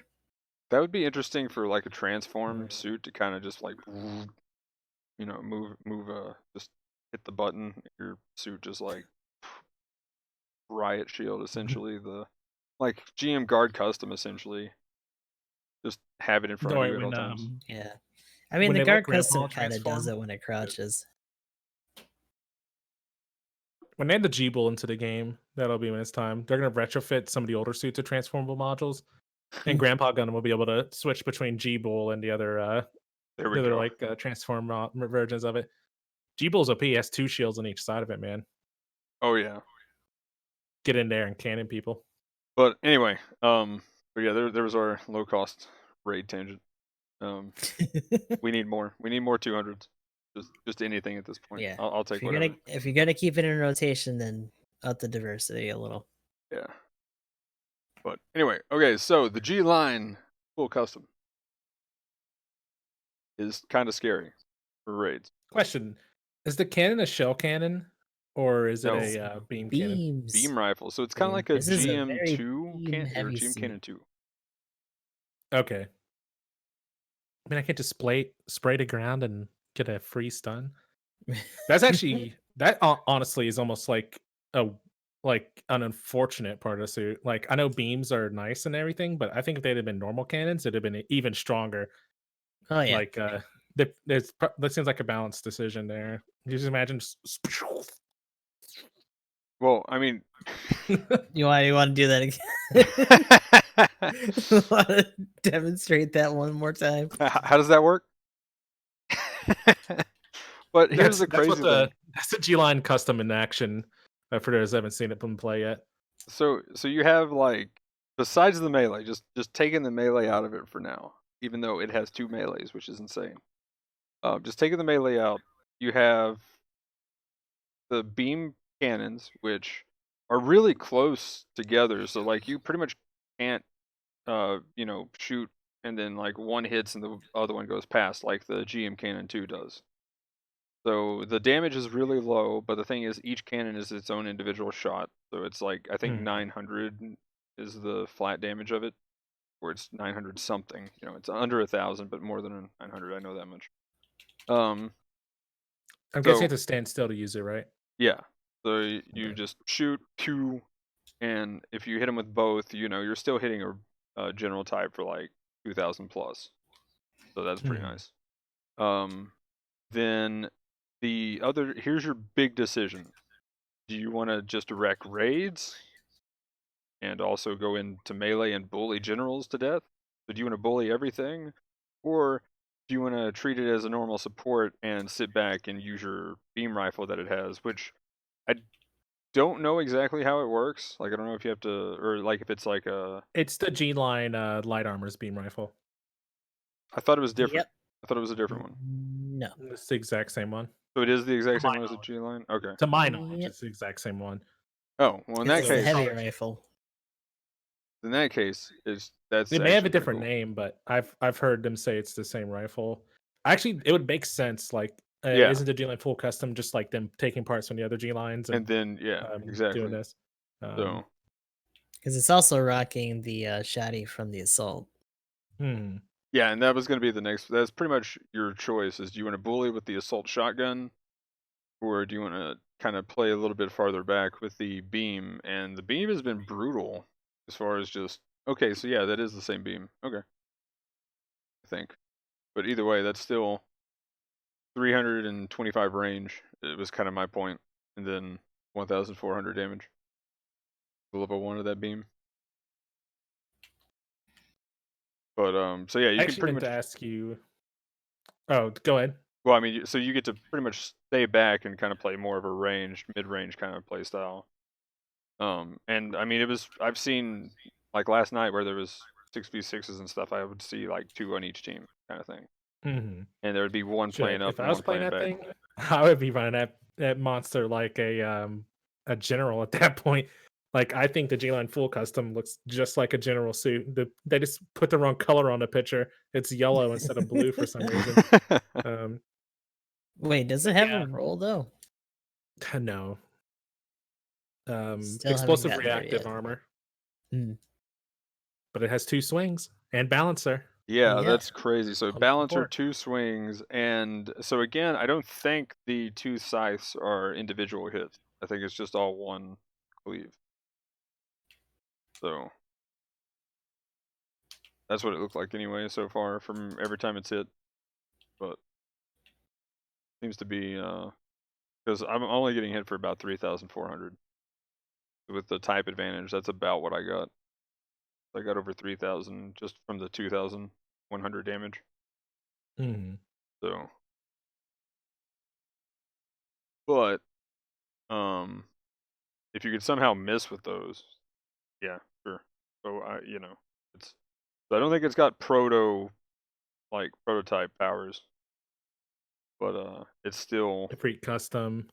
That would be interesting for like a transform suit to kind of just like, just hit the button, your suit just like riot shield essentially, the like GM guard custom essentially. Just have it in front Don't of worry, you at all times. Yeah. I mean, when the they let guard custom Grandpa kind of does transform, it when it crouches. when they add the G-Bull into the game, that'll be when it's time. They're gonna retrofit some of the older suits to transformable modules, and Grandpa Gun will be able to switch between G-Bull and There we go. transform versions of it. G-Bull's OP, has 2 shields on each side of it, man. Oh yeah. Get in there and cannon people. But anyway, but yeah, there was our low cost raid tangent. We need more. We need more 200s. Just anything at this point. Yeah. I'll take whatever. If you're gonna keep it in rotation, then up the diversity a little. Yeah. But anyway, okay, so the G line full custom is kind of scary for raids. Question: is the cannon a shell cannon, or is it No. a beam cannon? Beams. Beam rifle. So it's kind of like a This is a very GM2 beam or heavy GM suit. Cannon 2. Okay. I mean, I can't just spray the ground and get a free stun. That's actually honestly is almost like an unfortunate part of the suit. Like, I know beams are nice and everything, but I think if they'd have been normal cannons, it'd have been even stronger. Oh yeah. Like, that seems like a balanced decision there. You just imagine. Well, I mean, You want to do that again? Want to demonstrate that one more time? how does that work? But here's the crazy thing. That's the G line custom in action. For those who haven't seen it in play yet. So you have like, besides the melee, just taking the melee out of it for now, even though it has 2 melees, which is insane. Just taking the melee out, you have the beam cannons, which are really close together. So like you pretty much can't, shoot and then like one hits and the other one goes past like the GM Cannon 2 does. So the damage is really low, but the thing is each cannon is its own individual shot. So it's like, I think 900 is the flat damage of it, or it's 900 something. It's under 1,000, but more than 900. I know that much. I'm guessing you have to stand still to use it, right? Yeah. So you just shoot 2, and if you hit them with both, you're still hitting a general type for like 2,000 plus. So that's pretty nice. Then here's your big decision. Do you want to just wreck raids and also go into melee and bully generals to death? So do you want to bully everything? Or do you want to treat it as a normal support and sit back and use your beam rifle that it has, which I don't know exactly how it works. Like, I don't know if you have to, or like if it's like a. It's the G line light armor's beam rifle. I thought it was different. Yep. I thought it was a different one. No. It's the exact same one. So it is the exact same my one as the knowledge. G line? Okay. To my knowledge, Yep. it's the exact same one. Oh, well, in that It's the case. heavy rifle. in that case, that's They may have a actually pretty different cool. name, but I've heard them say it's the same rifle. Actually, it would make sense. Like, Yeah, isn't the G line full custom just like them taking parts from the other G lines and and then yeah, doing exactly. this? Um, So Because it's also rocking the shotty from the assault. hmm. yeah, and that was gonna be the next. That's pretty much your choice. Is do you want to bully with the assault shotgun, or do you want to kind of play a little bit farther back with the beam? And the beam has been brutal as far as just okay. So yeah, that is the same beam. Okay, I think. But either way, that's still 325 range. It was kind of my point, and then 1,400 damage. The level 1 of that beam. But so yeah, I you can actually pretty meant to much. ask you. Oh, go ahead. Well, I mean, so you get to pretty much stay back and kind of play more of a range, mid-range kind of play style. And I mean, I've seen like last night where there was 6v6s and stuff. I would see like 2 on each team kind of thing, Hmm. and there would be one playing Shit, up if I and was one playing playing that back. thing, I would be running that monster like a general at that point. Like I think the G line full custom looks just like a general suit. They just put the wrong color on the picture. It's yellow instead of blue for some reason. Um, Wait, does it but have a yeah, roll though? no. Still haven't Explosive gotten there reactive yet. armor, Hmm. but it has 2 swings and balancer Yeah, Yeah. that's crazy. So on balancer, support. 2 swings, and so again, I don't think the 2 scythes are individual hits. I think it's just all one cleave. So that's what it looked like anyway so far from every time it's hit. But seems to be because I'm only getting hit for about 3,400 with the type advantage. That's about what I got. I got over 3,000 just from the 2,100 damage. Mhm. So, but um, if you could somehow miss with those, yeah, sure. So I, it's. So I don't think it's got prototype powers, but it's still. The Freak custom.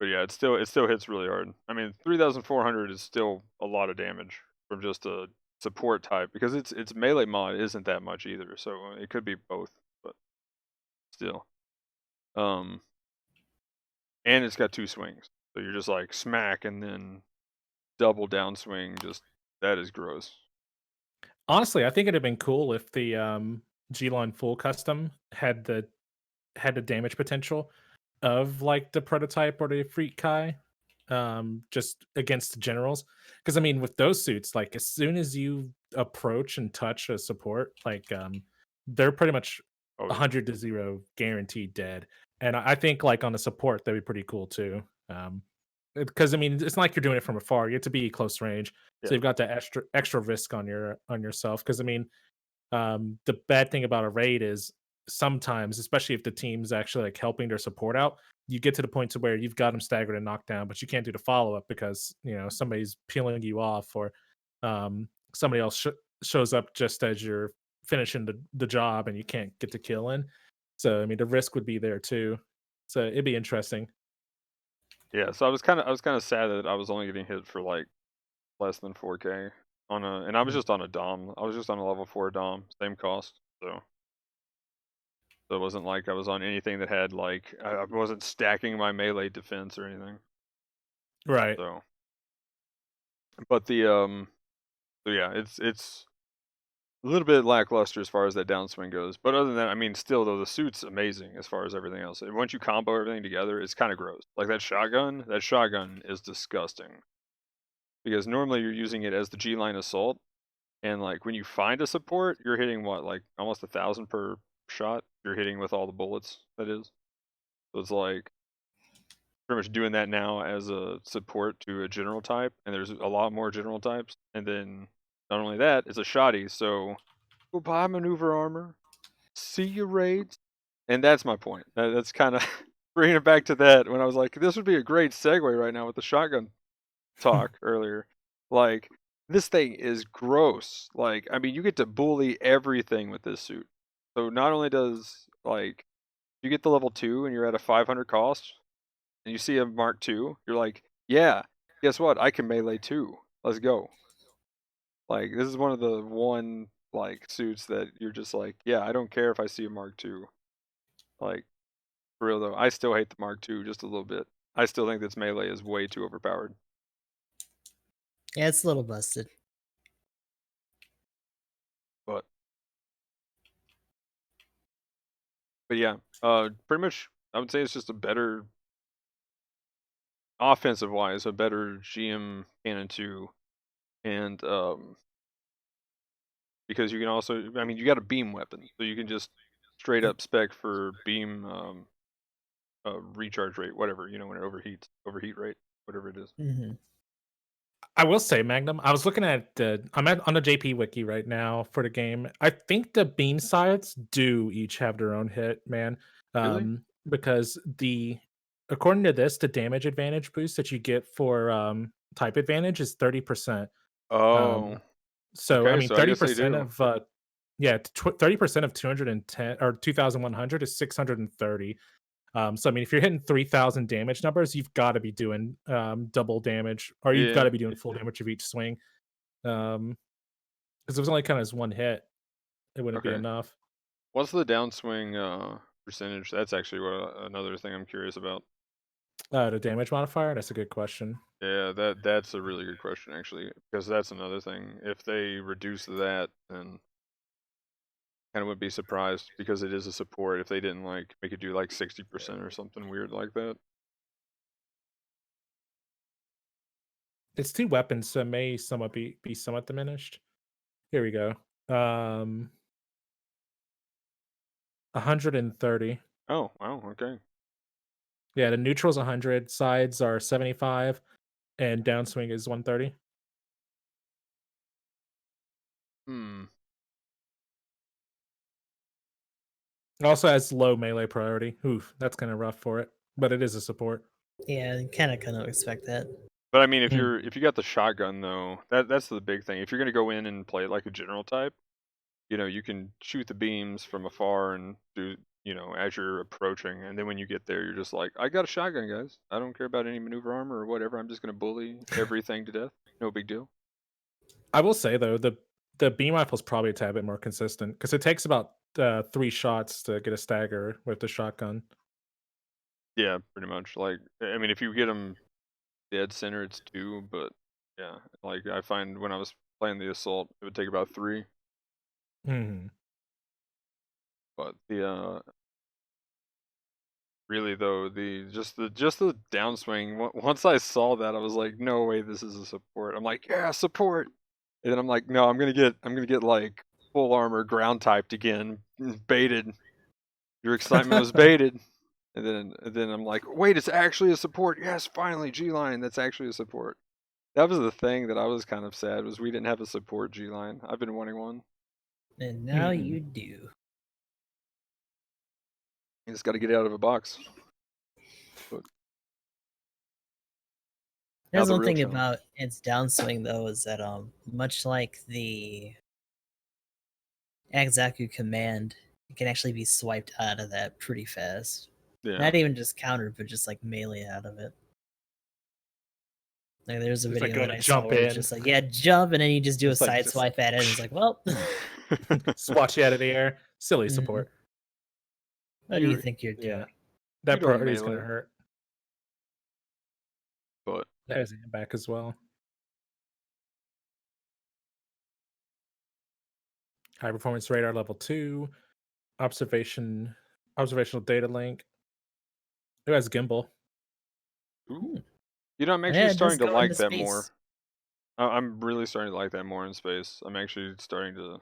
But yeah, it still hits really hard. I mean, 3,400 is still a lot of damage from just a support type because its melee mod isn't that much either. So it could be both, but still. Um, and it's got 2 swings, so you're just like smack and then double downswing. Just that is gross. Honestly, I think it'd have been cool if the G-Line full custom had the damage potential of like the prototype or the Freak Kai, just against the generals. Because I mean, with those suits, like as soon as you approach and touch a support, like they're pretty much Oh yeah, 100-0 guaranteed dead. And I think like on the support, that'd be pretty cool too. Because I mean, it's not like you're doing it from afar. You have to be close range, so yeah, you've got that extra risk on yourself. Because I mean, the bad thing about a raid is sometimes, especially if the team's actually like helping their support out, you get to the point to where you've got them staggered and knocked down, but you can't do the follow up because somebody's peeling you off, or somebody else shows up just as you're finishing the job and you can't get the kill in. So I mean, the risk would be there too. So it'd be interesting. yeah. So I was kind of sad that I was only getting hit for like less than 4K and I was Mm. just on a Dom. I was just on a level 4 Dom, same cost. So it wasn't like I was on anything that had like I wasn't stacking my melee defense or anything. Right. So, but so yeah, it's a little bit lackluster as far as that downswing goes. But other than that, I mean, still though the suit's amazing as far as everything else. And once you combo everything together, it's kind of gross. Like that shotgun is disgusting because normally you're using it as the G line assault, and like when you find a support, you're hitting what like almost 1,000 per shot. You're hitting with all the bullets. That is. So it's like pretty much doing that now as a support to a general type, and there's a lot more general types. And then not only that, it's a shoddy, so go buy maneuver armor, see your raids, and that's my point. That's kind of bringing it back to that when I was like, this would be a great segue right now with the shotgun talk earlier. Like this thing is gross. Like I mean, you get to bully everything with this suit. So not only does like you get the level 2 and you're at a 500 cost, and you see a Mark II, you're like, yeah, guess what? I can melee too. Let's go. Like this is one of the like suits that you're just like, yeah, I don't care if I see a Mark II. Like for real though, I still hate the Mark II just a little bit. I still think this melee is way too overpowered. Yeah, it's a little busted. But yeah, pretty much I would say it's just a better offensive wise, a better GM Cannon 2, and because you can also, I mean, you got a beam weapon, so you can just straight up spec for beam recharge rate, whatever, you know, when it overheats, overheat rate, whatever it is. Hmm. I will say, Magnum, I was looking at on the JP wiki right now for the game. I think the beam sides do each have their own hit, man. Really? Because according to this, the damage advantage boost that you get for type advantage is 30%. Um, Oh, so I okay. mean, So I guess they 30% do. of 30% of 210 or 2,100 is 630. So I mean, if you're hitting 3,000 damage numbers, you've got to be doing double damage, or you've got Yeah. to be doing full damage of each swing. Because it was only kind of as one hit, it wouldn't be Okay. enough. What's the downswing percentage? That's actually what another thing I'm curious about. The damage modifier. That's a good question. Yeah, that's a really good question actually, because that's another thing. If they reduce that, then kind of would be surprised because it is a support. If they didn't like make it do like 60% or something weird like that. It's two weapons, so it may somewhat be somewhat diminished. Here we go. 130. Oh, wow, okay. Yeah, the neutral's 100, sides are 75, and downswing is 130. Hmm. It also has low melee priority. Oof, that's kind of rough for it, but it is a support. Yeah, kind of expect that. But I mean, Hmm. if you got the shotgun though, that's the big thing. If you're gonna go in and play like a general type, you know, you can shoot the beams from afar and do, you know, as you're approaching, and then when you get there, you're just like, I got a shotgun, guys. I don't care about any maneuver armor or whatever. I'm just gonna bully everything to death. No big deal. I will say though, the beam rifle is probably a tad bit more consistent because it takes about 3 shots to get a stagger with the shotgun. Yeah, pretty much. Like, I mean, if you get them dead center, it's 2, but yeah, like I find when I was playing the assault, it would take about 3. Hmm. But the really though, just the downswing. Once I saw that, I was like, no way, this is a support. I'm like, yeah, support. And then I'm like, no, I'm gonna get like full armor ground typed again, baited. Your excitement was baited. And then I'm like, wait, it's actually a support. Yes, finally, G line. That's actually a support. That was the thing that I was kind of sad was we didn't have a support G line. I've been wanting one. And now Hmm. you do. You just got to get it out of a box. But now There's the one real thing challenge. about its downswing though is that much like the Axaku command, it can actually be swiped out of that pretty fast. Yeah. Not even just countered, but just like melee out of it. Like there's a It's like video going that to I saw jump where it's in. just like, yeah, jump, and then you just do a It's like side just swipe at it, and it's like, well, swat you out of the air. Silly mhm. support. What do you you think you're Yeah, doing? you that don't priority is going melee, to hurt. but There's it back as well. High performance radar level 2. Observational data link. Who has gimbal? ooh. Hmm. You know, I'm Yeah, actually it does starting to go into like that more. space. I'm really starting to like that more in space. I'm actually starting to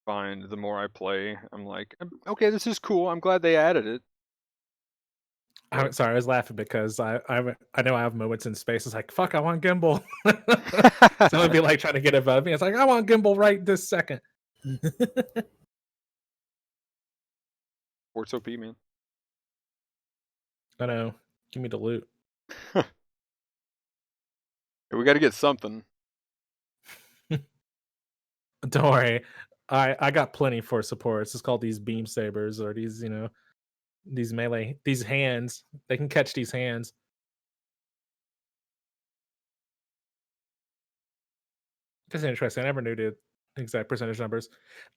find the more I play, I'm like, okay, this is cool. I'm glad they added it. I'm But sorry, I was laughing because I know I have moments in space. It's like fuck, I want gimbal. So it'd be like trying to get above me. It's like I want gimbal right this second. Sports OP, man. I know. Give me the loot. We got to get something. Don't worry. I got plenty for support. It's just called these beam sabers or these, these melee, these hands. They can catch these hands. That's interesting. I never knew the exact percentage numbers.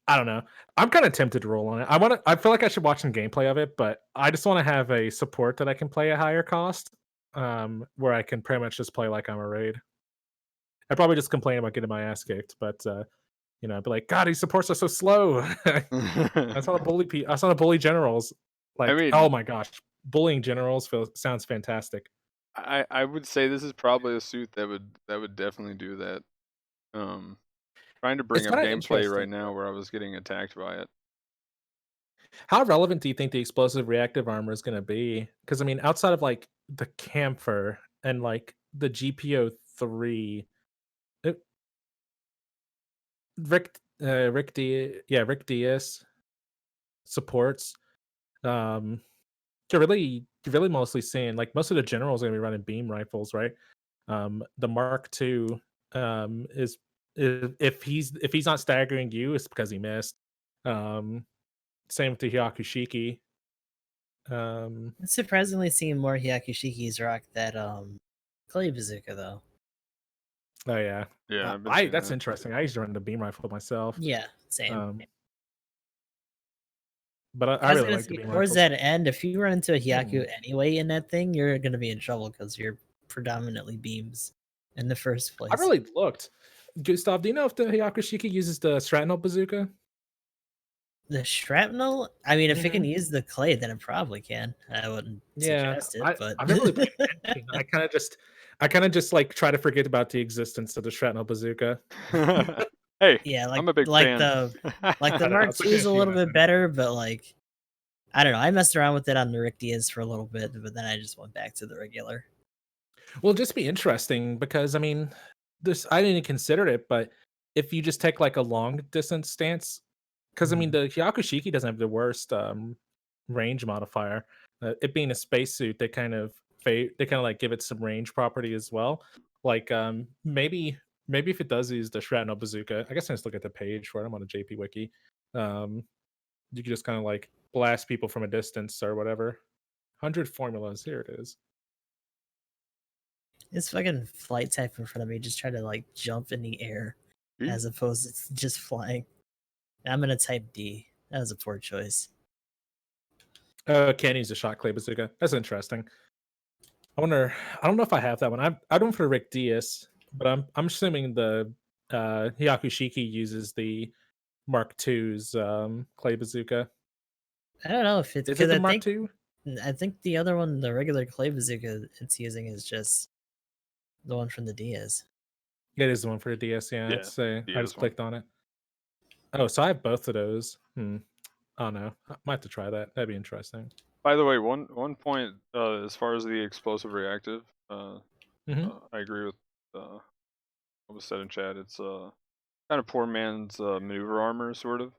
I don't know. I'm kind of tempted to roll on it. I feel like I should watch some gameplay of it, but I just want to have a support that I can play at higher cost, where I can pretty much just play like I'm a raid. I probably just complain about getting my ass kicked, but I'd be like, God, these supports are so slow. I just want to bully I just want to bully generals. I Like, oh mean, my gosh, bullying generals sounds fantastic. I would say this is probably a suit that would definitely do that. Um, Trying to It's bring up kind of gameplay interesting. right now where I was getting attacked by it. How relevant do you think the explosive reactive armor is going to be? Because I mean, outside of like the camphor and like the GPO3, it, Rick Diaz supports. Um, you're really mostly seeing like most of the generals are going to be running beam rifles, right? The Mark II is if he's not staggering you, it's because he missed. Um, Same with the Hyakushiki. I'm surprisingly seeing more Hyakushikis rock that clay bazooka though. Oh yeah, Yeah, I've been I seeing that's that. interesting. I used to run the beam rifle myself, Yeah, same. um, but I I was really gonna like the say beam towards rifles. that end, if you run into a Hmm. Hyaku anyway in that thing, you're gonna be in trouble because you're predominantly beams in the first I place. really looked. Gustav, do you know if the Hyakushiki uses the shrapnel bazooka? The shrapnel? I mean, if it can Hmm. use the clay, then it probably can. I wouldn't Yeah, suggest it, but I've never really paid attention. I kind of just like try to forget about the existence of the shrapnel bazooka. Hey, yeah, I'm a big like fan. the like I the don't know. Mark It's like II is a a little bit thing. better, but like I don't know. I messed around with it on the Rick Diaz for a little bit, but then I just went back to the regular. Well, just be interesting because I mean, this I didn't consider it, but if you just take like a long distance stance, because I mean Mhm. the Hyakushiki doesn't have the worst range modifier. It being a spacesuit, they kind of like give it some range property as well. Like maybe if it does use the shrapnel bazooka, I guess I just look at the page for it. I'm on a JP wiki. Um, you can just kind of like blast people from a distance or whatever. 100 formulas. Here it is. This fucking flight type in front of me just try to like jump in the air as opposed to just flying. I'm gonna type D. That was a poor choice. Can't use a shot clay bazooka. That's interesting. I wonder. I don't know if I have that one. I don't for Rick Diaz, but I'm assuming the Hyakushiki uses the Mark II's clay bazooka. I don't know if it's Is it because the Mark II? I think the other one, the regular clay bazooka it's using is just the one from the Diaz. It is the one for the DS. Yeah, Yeah, it's the I is just one. clicked on it. Oh, so I have both of those. Oh no, I might have to try that. That'd be interesting. By the way, one point as far as the explosive reactive, Hmm. I agree with what was said in chat. It's kind of poor man's maneuver armor, sort of.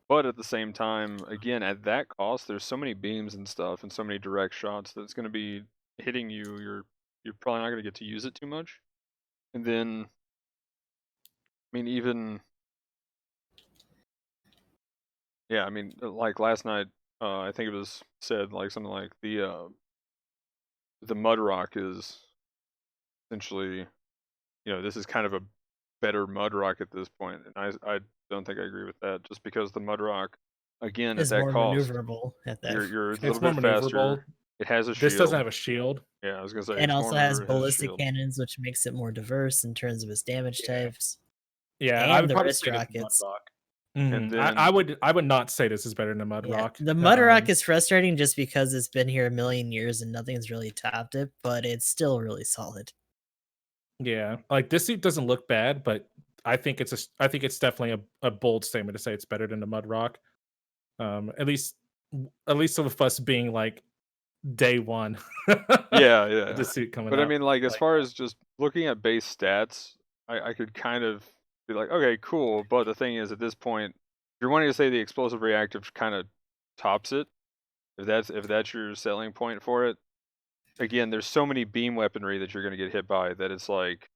But at the same time, again, at that cost, there's so many beams and stuff, and so many direct shots that it's going to be hitting you. You're probably not going to get to use it too much. And then, I mean, even yeah, I mean, like last night, I think it was said like something like the mud rock is essentially, this is kind of a better mud rock at this point, and I don't think I agree with that. Just because the mud rock, again, at Is that more cost, maneuverable at that you're a little It's more bit maneuverable. faster. It has a This doesn't shield. have a shield. Yeah, I was gonna say and it's more also has maneuver. It has a ballistic shield. cannons, which makes it more diverse in terms of its damage Yeah, types. yeah. I And would the probably wrist say this is Mud rockets. Rock. And I then would not say this is better than Mud Yeah, Rock. the Mud Rock is frustrating just because it's been here a million years and nothing's really topped it, but it's still really solid. Yeah, like this suit doesn't look bad, but I think it's definitely a bold statement to say it's better than the Mud Rock. At least with us being like day one yeah, of yeah. the suit coming But I out. mean, like as Like far as just looking at base stats, I could kind of be like, okay, cool. But the thing is, at this point, if you're wanting to say the explosive reactive kind of tops it, if that's your selling point for it, again, there's so many beam weaponry that you're going to get hit by that it's like,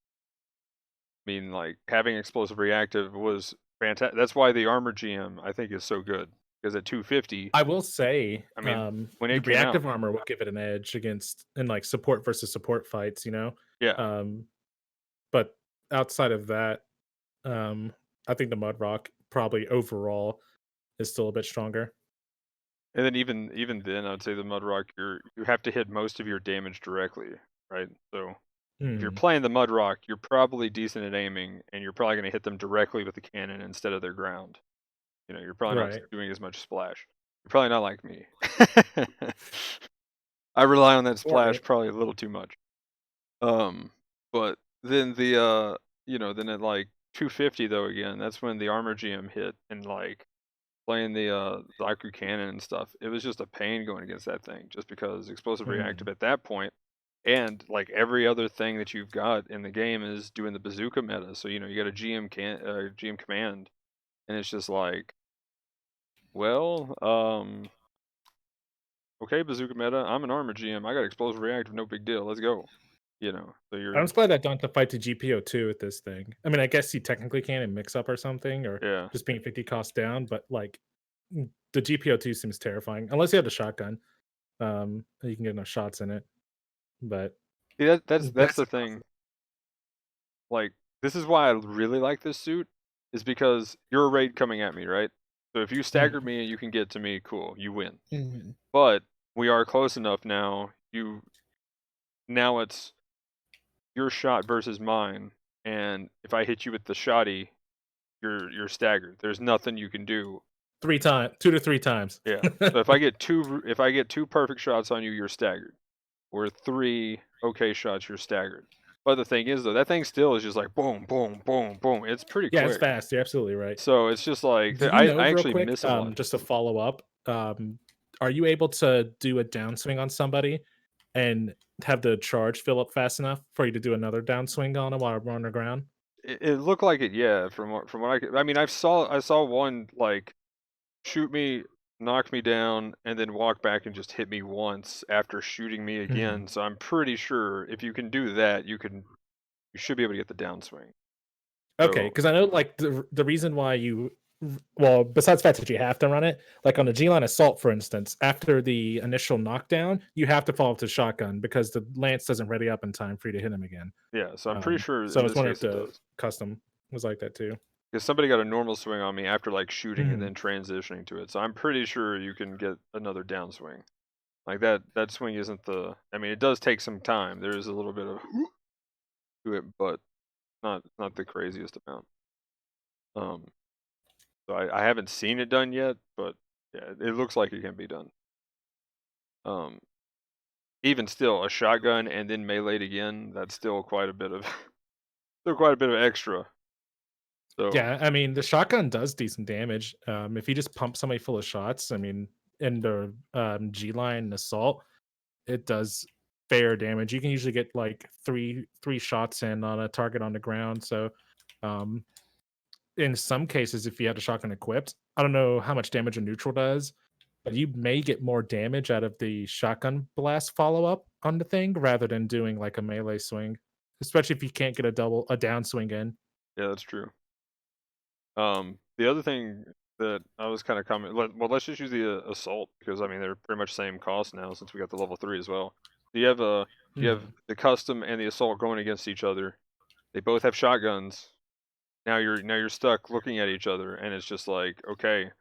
I mean, like having explosive reactive was fantastic. That's why the armor GM I think is so good because at 250, I will say, I mean, when the it came out, reactive armor will give it an edge against in like support versus support fights. yeah, Um, but outside of that, I think the Mud Rock probably overall is still a bit stronger. And then even then, I'd say the Mud Rock, you have to hit most of your damage directly, right? So if you're Mm, playing the Mud Rock, you're probably decent at aiming, and you're probably going to hit them directly with the cannon instead of their ground. You're probably not right. doing as much splash. You're probably not like me. I rely on that splash Right. probably a little too much. Um, but then then at like 250 though again, that's when the armor GM hit and like playing the Aiku cannon and stuff. It was just a pain going against that thing, just because explosive reactive Mm, at that point, and like every other thing that you've got in the game is doing the bazooka meta. So you got a GM command, and it's just like, well, okay, bazooka meta. I'm an armor GM. I got explosive reactive. No big deal. Let's go. So I'm you're just glad that don't have to fight the GPO2 with this thing. I mean, I guess you technically can in mix up or something, or yeah. just being 50 costs down, but like the GPO2 seems terrifying unless you have the shotgun. You can get enough shots in it, but See, that's that's the thing. Like, this is why I really like this suit, is because you're a raid coming at me, right? So if you stagger Mhm. me and you can get to me, cool, you win. Mhm. But we are close enough now. Now it's your shot versus mine, and if I hit you with the shotty, you're staggered. There's nothing you can do. 3 times, 2 to 3 times. Yeah. So if I get two perfect shots on you, you're staggered. Or three okay shots, you're staggered. But the thing is though, that thing still is just like boom, boom, boom, boom. It's pretty Yeah, it's quick. fast. You're absolutely right. So it's just like Do you I know, I real actually quick, miss it a lot. just to follow up, are you able to do a downswing on somebody and have the charge fill up fast enough for you to do another downswing on them while we're on the ground? It looked like it, yeah. From what I mean, I saw one like shoot me, knock me down, and then walk back and just hit me once after shooting me Mhm. again. So I'm pretty sure if you can do that, you should be able to get the downswing. Okay, So because I know like the reason why well, besides the fact that you have to run it, like on the G line assault, for instance, after the initial knockdown, you have to fall up to shotgun because the lance doesn't ready up in time for you to hit him again. yeah, so I'm pretty sure So I in was this wondering if case it the does. custom was like that too. Because somebody got a normal swing on me after like shooting and Mhm. then transitioning to it. So I'm pretty sure you can get another downswing. Like that swing isn't I mean, it does take some time. There is a little bit of to it, but not the craziest amount. Um, so I haven't seen it done yet, but yeah, it looks like it can be done. Um, even still, a shotgun and then meleeed again, that's still quite a bit of still quite a bit of extra. So Yeah, I mean the shotgun does decent damage. If you just pump somebody full of shots, I mean, in the G line assault, it does fair damage. You can usually get like three shots in on a target on the ground. So, um, in some cases, if you had a shotgun equipped, I don't know how much damage a neutral does, but you may get more damage out of the shotgun blast follow up on the thing rather than doing like a melee swing, especially if you can't get a down swing in. yeah, that's true. The other thing that I was kind of well, let's just use the assault because I mean they're pretty much same cost now since we got the level 3 as well. You have Mhm. the custom and the assault going against each other. They both have shotguns. Now you're stuck looking at each other, and it's just like, okay,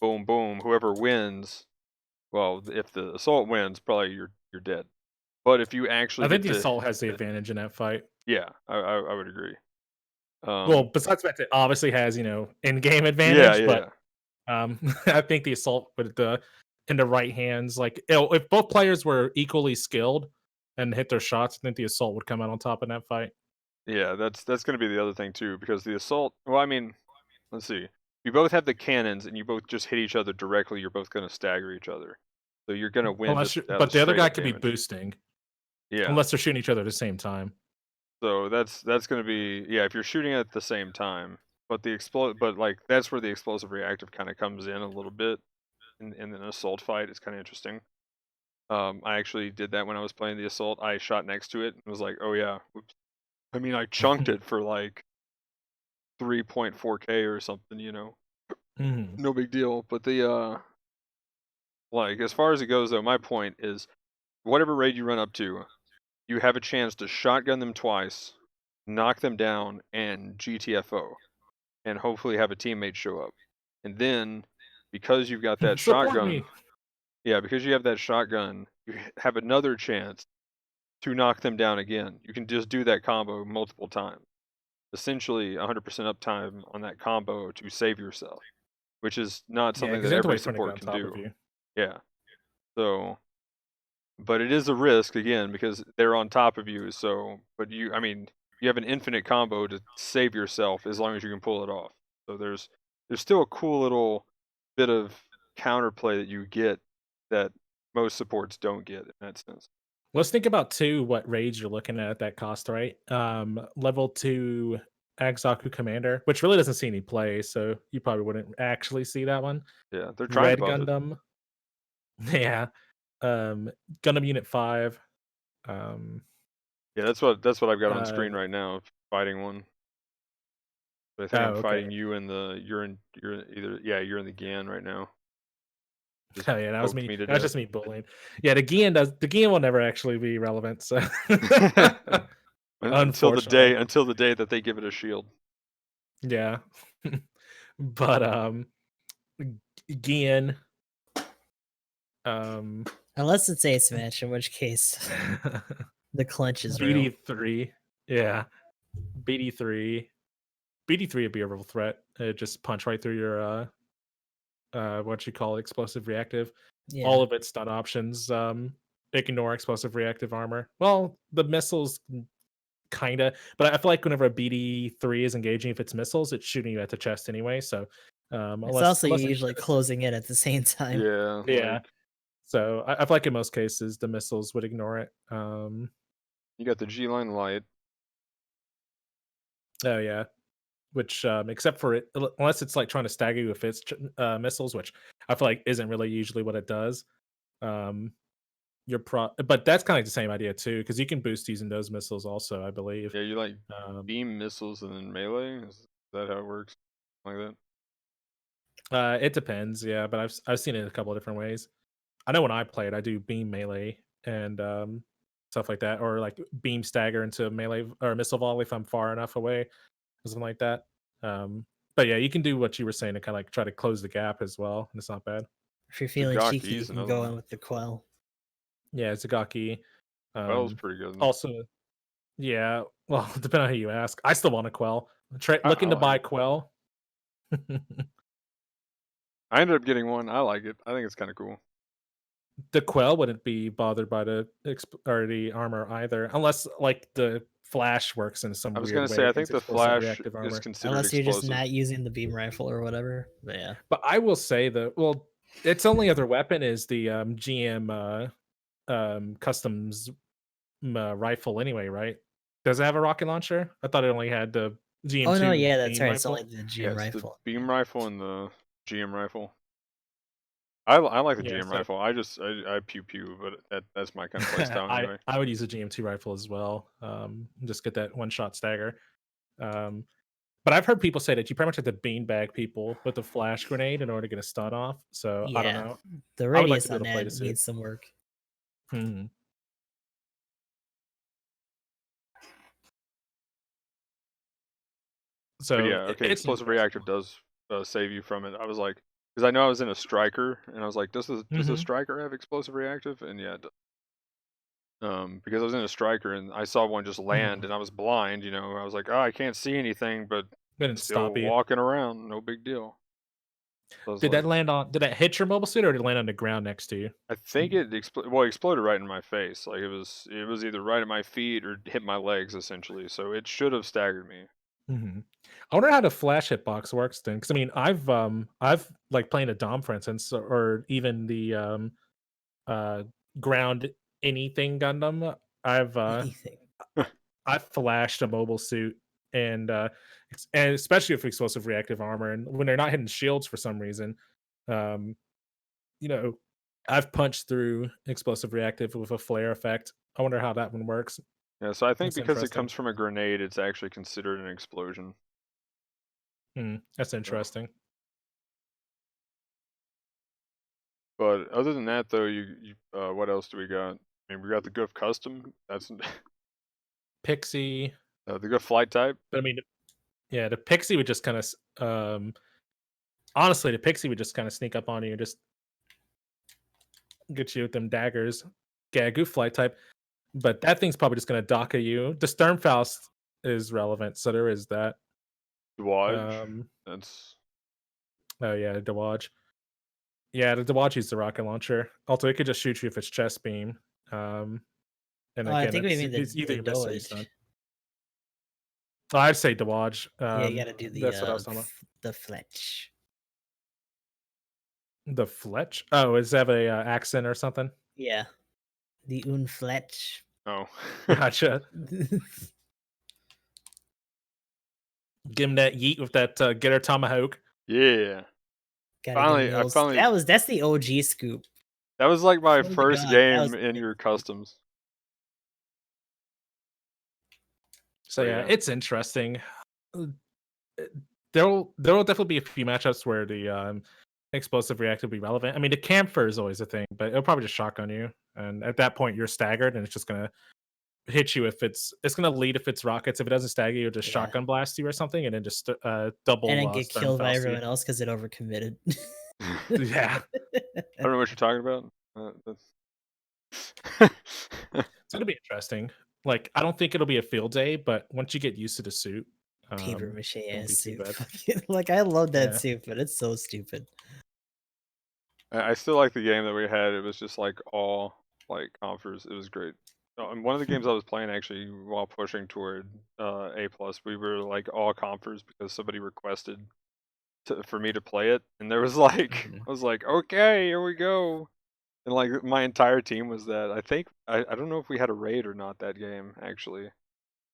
boom, boom. Whoever wins, well, if the assault wins, probably you're dead. But if you actually I think get the to, assault has the advantage in that fight. yeah, I would agree. Well, Um, besides that, it obviously has in-game yeah, advantage, yeah, but yeah. I think the assault with the in the right hands, like if both players were equally skilled and hit their shots, I think the assault would come out on top in that fight. Yeah, that's gonna be the other thing too, because the assault. Well, I mean, let's see. You both have the cannons, and you both just hit each other directly. You're both gonna stagger each other, so you're gonna win just out of But the other straight guy up could be damage. boosting Yeah. unless they're shooting each other at the same time. So that's gonna be, yeah, if you're shooting at the same time, but like that's where the explosive reactive kind of comes in a little bit in an assault fight. It's kind of interesting. I actually did that when I was playing the assault. I shot next to it and was like, oh yeah, whoops. I mean, I chunked it for like 3.4K or something. Mhm. No big deal. But like as far as it goes though, my point is whatever raid you run up to, you have a chance to shotgun them twice, knock them down, and GTFO. and hopefully have a teammate show up. And then, because you've got that Support me. shotgun, yeah, because you have that shotgun, you have another chance to knock them down again. You can just do that combo multiple times. Essentially, 100% uptime on that combo to save yourself, which is not Yeah, something because that you have to every wait for it to get support on can top of do. you. Yeah. So, but it is a risk again because they're on top of you. So, but I mean, you have an infinite combo to save yourself as long as you can pull it off. So there's still a cool little bit of counterplay that you get that most supports don't get in that sense. Let's think about too what raids you're looking at that cost, right? Level 2 Agzaku Commander, which really doesn't see any play, so you probably wouldn't actually see that one. Yeah, they're trying to Red buff it. Gundam, yeah. Gundam Unit 5. Um, Yeah, that's what I've got on uh, screen right now, fighting one. But I think oh, I'm fighting okay. you in the you're either you're in the GAN right now. Just Oh yeah, that was poked me. me to That was death. just me bullying. Yeah, the Gian will never actually be relevant. So unfortunately, Until the day that they give it a shield. yeah. But Gian, um, Unless it's Ace Match, in which case the clench is real. BD3, yeah, BD3, BD3 would be a real threat. It just punch right through your what you call explosive reactive. Yeah. All of its stun options ignore explosive reactive armor. Well, the missiles kinda, but I feel like whenever a BD3 is engaging, if it's missiles, it's shooting you at the chest anyway. So It's also usually closing in at the same time. Yeah, yeah. like So I feel like in most cases the missiles would ignore it. you got the G line light. Oh yeah, which except for it, unless it's like trying to stagger you with its missiles, which I feel like isn't really usually what it does. Um, but that's kind of like the same idea too, because you can boost using those missiles also, I believe. Yeah, you like Um, beam missiles and then melee. Is that how it works? Like that? it depends, yeah, but I've seen it a couple of different ways. I know when I play it, I do beam melee and stuff like that, or like beam stagger into melee or missile volley if I'm far enough away, or something like that. But yeah, you can do what you were saying to kind of like try to close the gap as well, and it's not bad. If you're The feeling cheeky, Gaki you is can another go one. in with the Quell. Yeah, Zagaki. Quell's pretty good. Also, yeah. Well, depending on who you ask, I still want a Quell. I Looking to like buy it. Quell. I ended up getting one. I like it. I think it's kind of cool. The Quell wouldn't be bothered by or the armor either, unless like the flash works in some I was weird gonna say way I against think the explosive flash reactive is armor. considered Unless you're just explosive. not using the beam rifle or whatever. But yeah. But I will say that, well, its only other weapon is the GM customs rifle anyway, right? Does it have a rocket launcher? I thought it only had the Oh no, GM2 yeah, that's beam right. It's only rifle. the Yeah, GM it's the rifle. beam rifle and the GM rifle. I like the Yeah, GM so rifle. I pew pew, but that's my kind of play style anyway. I would use a GM2 rifle as well. Just get that one shot stagger. Um, but I've heard people say that you pretty much have to beanbag people with a flash grenade in order to get a stun off. So I don't Yeah. know. The I would like to radius be on able to play that to see. needs some work. Mhm. But So yeah, okay, it's explosive interesting. reactive does save you from it. I was like, because I know I was in a striker, and I was like, does the Hmm. striker have explosive reactive? And yeah, because I was in a striker and I saw one just land, Hmm. and I was blind. I was like, oh, I can't see anything, but Didn't still stop you. walking around, no big deal. So I was Did that like, land on? Did that hit your mobile suit, or did it land on the ground next to you? I think it exploded right in my face. Like it was either right at my feet or hit my legs essentially. So it should have staggered me. Hmm. I wonder how the flash hitbox works then, because I mean, I've like playing a Dom, for instance, or even the uh ground anything Gundam. I've Anything. I've flashed a mobile suit, and and especially with explosive reactive armor, and when they're not hitting shields for some reason, um, you know, I've punched through explosive reactive with a flare effect. I wonder how that one works. Yeah, so I think That's because it interesting. comes from a grenade, it's actually considered an explosion. That's So, interesting. but other than that, though, what else do we got? I mean, we got the Goof Custom. That's Pixie, the Goof Flight Type. but I mean, Yeah, the Pixie would just kind of honestly, the Pixie would just kind of sneak up on you and just get you with them daggers. Yeah, goof flight type. But that thing's probably just gonna dock at you. The Sternfaust is relevant, so there is that. Dodge. Um That's oh yeah, Dewaj. Yeah, the Dewaj uses the rocket launcher. Also, it could just shoot you if it's chest beam. Um and Oh, I again, think we mean it's either the you miss or you Doge. stun. So I'd say Dewaj. Yeah, you gotta do That's what I was talking about. the Fletch. The Fletch? Oh, is that a accent or something? Yeah, the Fletch. oh. Gotcha. Give him that yeet with that Getter Tomahawk. Yeah. Gotta give Finally, him I those. finally. That's the OG scoop. That was like my Swear to first God, that was game the in big your scoop. customs. So But yeah, yeah. it's interesting. There'll definitely be a few matchups where the explosive react will be relevant. I mean, the camphor is always a thing, but it'll probably just shotgun you, and at that point you're staggered, and it's just gonna hit you if it's gonna lead if it's rockets. If it doesn't stagger you, it'll just Yeah. shotgun blast you or something, and then just And double then get killed by Sternfaust you. everyone else because it overcommitted. Yeah, I don't know what you're talking about. it's gonna be interesting. Like, I don't think it'll be a field day, but once you get used to the suit, Paper mache won't ass be too suit. bad. Like I love that Yeah. suit, but it's so stupid. I still like the game that we had. It was just like all like offers. It was great. Oh, and one of the games I was playing actually while pushing toward A plus, we were like all confers because somebody requested for me to play it, and there was like Mhm. I was like, okay, here we go, and like my entire team was that. I think I don't know if we had a raid or not that game actually,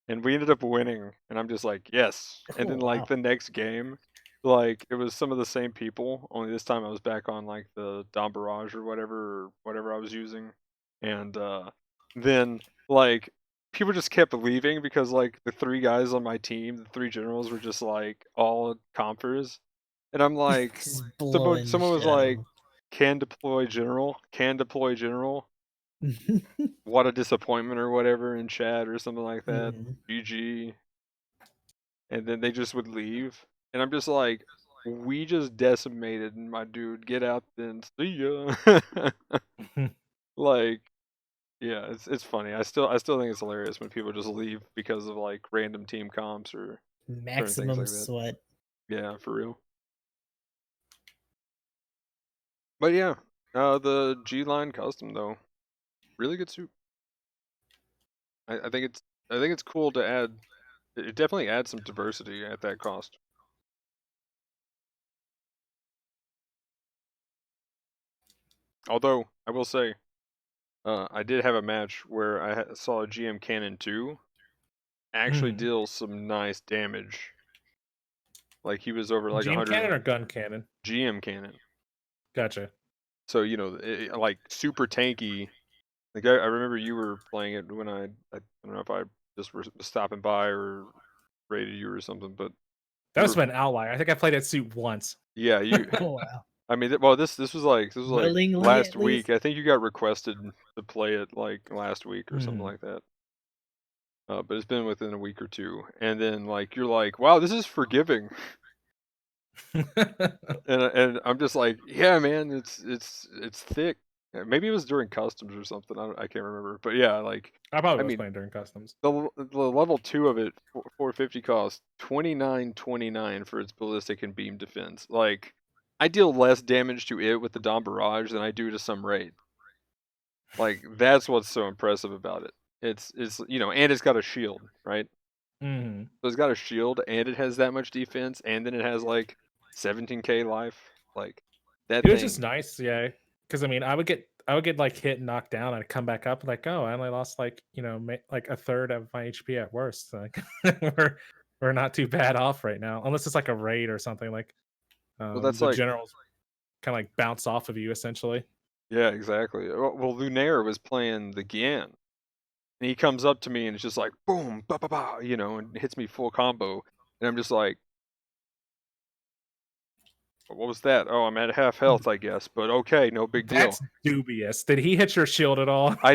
and we ended up winning, and I'm just like yes, and Oh then like wow. the next game. Like it was some of the same people, only this time I was back on like the Dom Barrage or whatever I was using, and then like people just kept leaving because like the three guys on my team, the three generals were just like all compers, and I'm like, Just blowing the someone was shit out like, of can deploy general, can deploy general, them. what a disappointment or whatever in chat or something like that, Mhm. GG, and then they just would leave, and I'm just like, we just decimated my dude. Get out then. See ya. Like, yeah, it's funny. I still think it's hilarious when people just leave because of like random team comps or certain things Maximum like that. sweat. Yeah, for real. But yeah, the G line custom though, really good suit. I think it's cool to add. It definitely adds some diversity at that cost. Although I will say, I did have a match where I saw a GM Cannon 2 actually Mhm. deal some nice damage. Like he was over like GM 100 cannon or gun cannon? GM Cannon. Gotcha. So you know, like super tanky. Like I remember you were playing it when I don't know if I just was stopping by or raided you or something, but That you was were an outlier. I think I played that suit once. yeah you. Oh wow. I mean, well, this was like Willingly last at least. week. I think you got requested to play it like last week or something Mhm. like that. But it's been within a week or two, and then like you're like, wow, this is forgiving, and I'm just like, yeah, man, it's thick. Maybe it was during customs or something. I can't remember, but yeah, like I probably I was mean, playing during customs. the level 2 of it, 450 costs 29.29 for its ballistic and beam defense. Like I deal less damage to it with the Dom Barrage than I do to some raid. Like that's what's so impressive about it. It's and it's got a shield, right? Mhm. So it's got a shield and it has that much defense, and then it has like 17k life. Like that It was just thing. nice, yeah. Because I mean, I would get like hit and knocked down, and I'd come back up like, oh, I only lost like like a third of my HP at worst. Like we're we're not too bad off right now, unless it's like a raid or something. Like Well, that's the like generals kind of like bounce off of you essentially. yeah, exactly. Well, Lunaire was playing the Gian, and he comes up to me and it's just like boom, ba ba ba, and hits me full combo, and I'm just like, What was that? Oh, I'm at half health, I guess. But okay, no big deal. That's dubious. Did he hit your shield at all? I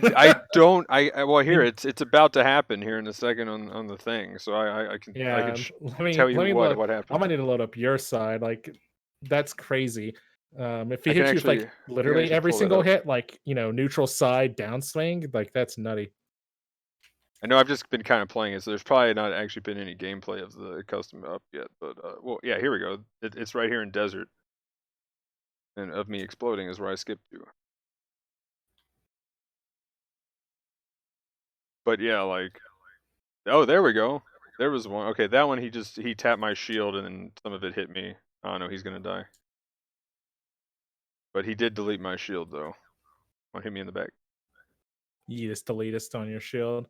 don't. Well, here mean- it's about to happen here in a second on the thing. So I can Yeah, tell you let me what look. I happened. might need to load up your side. Like, that's crazy. If he I can hits you with, actually like literally every pull that single up. hit, like neutral side downswing, like that's nutty. I know I've just been kind of playing it, so there's probably not actually been any gameplay of the custom up yet. But well, yeah, here we go. It's right here in desert, and of me exploding is where I skipped to. But yeah, like, oh, there we go. There was one. Okay, that one he tapped my shield and then some of it hit me. Oh no, he's gonna die. But he did delete my shield though. One hit me in the back. You just deletest on your shield.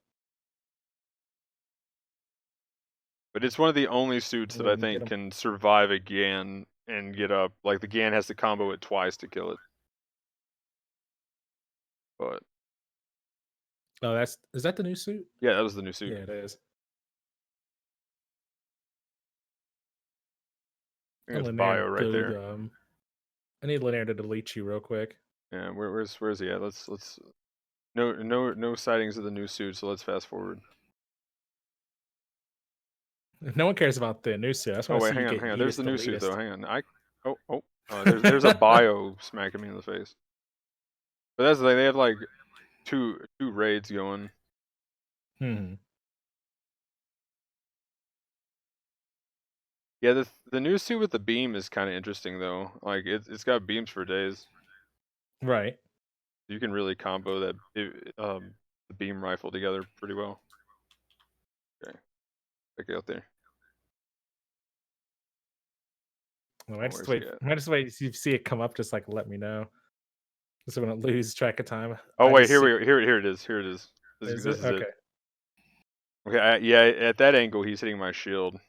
But it's one of the only suits that I Wouldn't get think him. can survive a Gan and get up. Like the Gan has to combo it twice to kill it. But Oh, is that the new suit? yeah, that was the new suit. Yeah, it is. I think it's Linear bio right there. I need Linear to delete you real quick. Yeah, where's he at? Let's no sightings of the new suit, so let's fast forward. No one cares about the new suit. I just Oh want to wait, see you hang get on. There's Yeetus the the new suit though. latest. Hang on. There's a bio smacking me in the face. But that's like they have like two raids going. Hmm. Yeah, the new suit with the beam is kind of interesting though. Like it's got beams for days. Right. You can really combo the beam rifle together pretty well. Okay, check it out there. Well, Oh, where's he at? I just wait. If you see it come up, just like let me know. Just so we don't lose track of time. Oh I wait, just see, here it is. Here it is. is This it is it. okay? Okay, yeah, at that angle he's hitting my shield.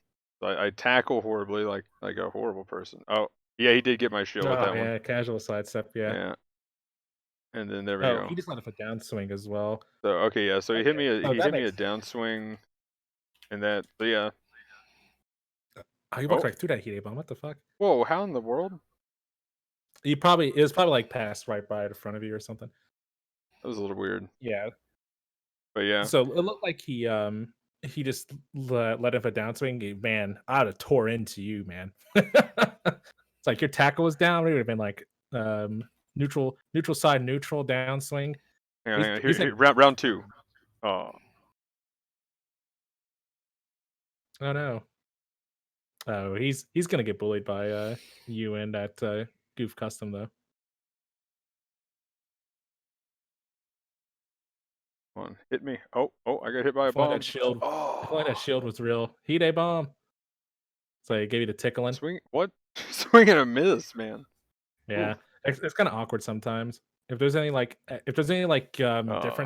So I tackle horribly like a horrible person. Oh, yeah, he did get my shield with Oh that one. yeah, casual sidestep. Yeah. Yeah. And then there we Oh, go. he just let off a downswing as well. So okay, yeah, so he hit Okay. me Oh, he that hit me a makes. downswing and that so yeah. Oh, you walked Oh. right through that heat bomb. What the fuck? Whoa, how in the world? It was probably like passed right by the front of you or something. That was a little weird. Yeah. But yeah. So it looked like he just let off a downswing. Man, I'd have tore into you, man. It's like your tackle was down. We would have been like neutral side, neutral downswing. Hang on. He's Here, like, round two. Oh. oh no. Oh, he's gonna get bullied by you and that Goof Custom though. Come on, hit me. Oh, I got hit by a If only bomb. that shield, if only that Oh. shield was real. Heat a bomb. So it gave you the tickling. Swing what? Swing and a miss, man. Yeah, Oof. it's kind of awkward sometimes. If there's any difference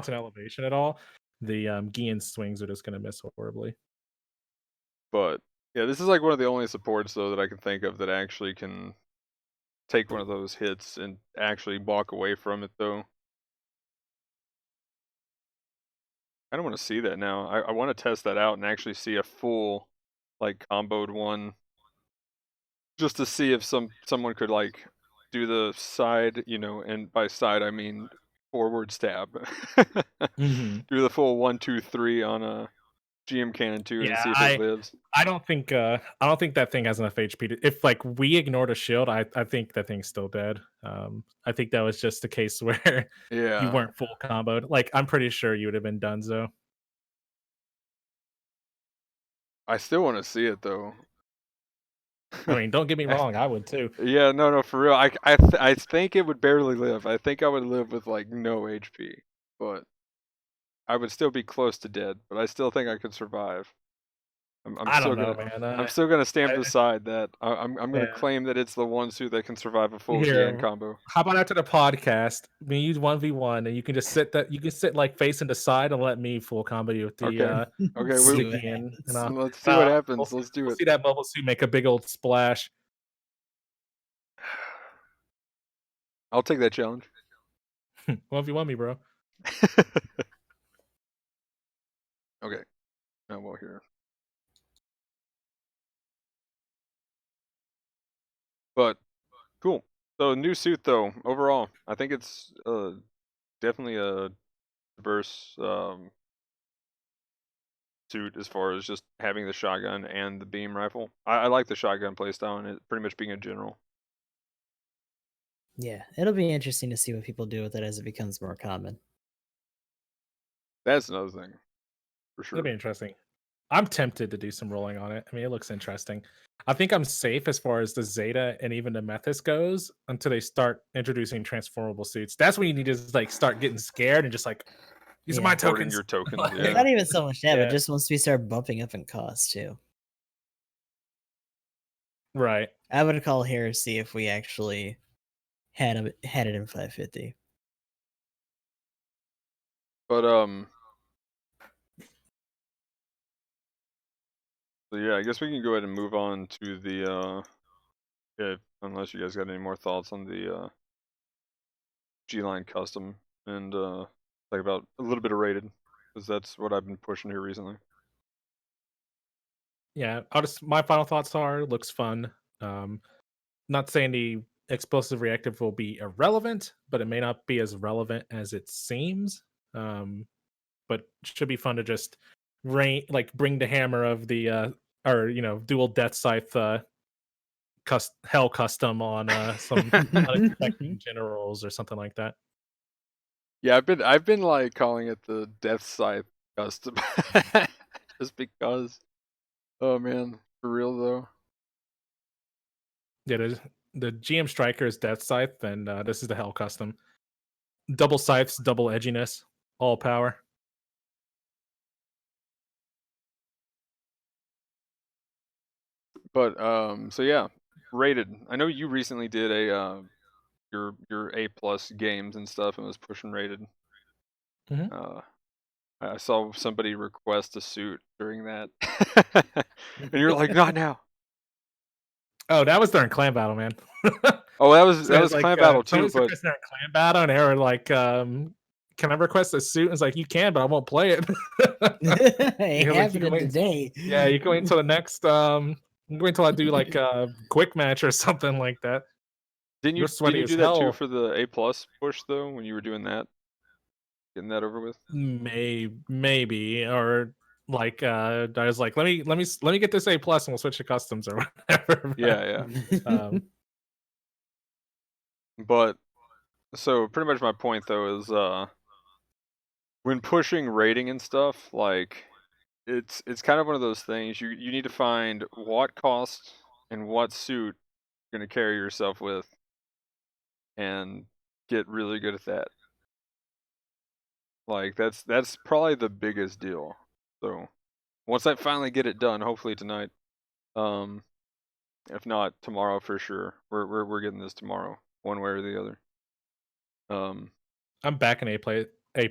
in elevation at all, the Gian swings are just gonna miss horribly. But yeah, this is like one of the only supports though that I can think of that actually can take one of those hits and actually walk away from it though. I don't want to see that now. I want to test that out and actually see a full like comboed one just to see if someone could like do the side, and by side I mean forward stab. Mm-hmm. Do the full 1-2-3 on a GM Cannon 2 and Yeah, see if it lives. I don't think that thing has enough HP. If like we ignored a shield, I think that thing's still dead. I think that was just a case where you Yeah. weren't full comboed. Like I'm pretty sure you would have been donezo. I still want to see it though. I mean, don't get me wrong, I would too. Yeah, no, for real. I think it would barely live. I think I would live with like no HP, but I would still be close to dead. But I still think I could survive. I'm I still don't know, gonna man. I'm still gonna stand I- beside that. I'm gonna yeah. claim that it's the one suit that can survive a full Here, Gian combo. how about after the podcast, me use 1v1, and you can just sit like facing the side and let me full combo you with the Okay. Okay, See we, what Gian, happens. and let's see what happens. we'll Let's do it. see that bubble suit make a big old splash. I'll take that challenge. 1v1 me, bro. Okay. Now we'll hear. But Cool. So new suit though. Overall, I think it's definitely a diverse suit as far as just having the shotgun and the beam rifle. I like the shotgun playstyle and it pretty much being a general. Yeah, it'll be interesting to see what people do with it as it becomes more common. That's another thing for It'll be sure. interesting. I'm tempted to do some rolling on it. I mean, it looks interesting. I think I'm safe as far as the Zeta and even the Methus goes until they start introducing transformable suits. That's when you need to like start getting scared and just like these are my Yeah. Hoarding tokens. your tokens, Like, It's yeah. not even so much that, but yeah, just once we start bumping up in cost too. right. I would call heresy if we actually had it in 550. But so yeah, I guess we can go ahead and move on to the yeah, unless you guys got any more thoughts on the G-Line custom and like about a little bit of rated, because that's what I've been pushing here recently. Yeah. I'll just my final thoughts are looks fun. Not saying the explosive reactive will be irrelevant, but it may not be as relevant as it seems. But should be fun to just bring the hammer of the or dual death scythe hell custom on some unexpected generals or something like that. Yeah, I've been like calling it the Death Scythe custom, just because. Oh man, for real though. Yeah, the GM striker is death scythe, and this is the hell custom. Double scythes, double edginess, all power. But so yeah, rated. I know you recently did a your A plus games and stuff and was pushing rated. Mhm. Uh, I saw somebody request a suit during that, and you're like, not now. Oh, that was during clan battle, man. Oh, that was So it's like clan battle too, somebody's but requesting during clan battle, and they were like, "Can I request a suit?" And it's like, "You can, but I won't play it." It You're like, "You can happened wait." today. Yeah, you can wait until the next. You can wait until I do like a quick match or something like that. You're didn't sweaty you as do that too hell. for the A plus push though when you were doing that, getting that over with? Maybe or like I was like, let me get this A plus and we'll switch to customs or whatever. Yeah, yeah. But so pretty much my point though is when pushing rating and stuff, like it's kind of one of those things you need to find what cost and what suit you're gonna carry yourself with and get really good at that. Like that's probably the biggest deal. So once I finally get it done, hopefully tonight, um, if not tomorrow for sure. We're getting this tomorrow, one way or the other. Um, I'm back in A place, A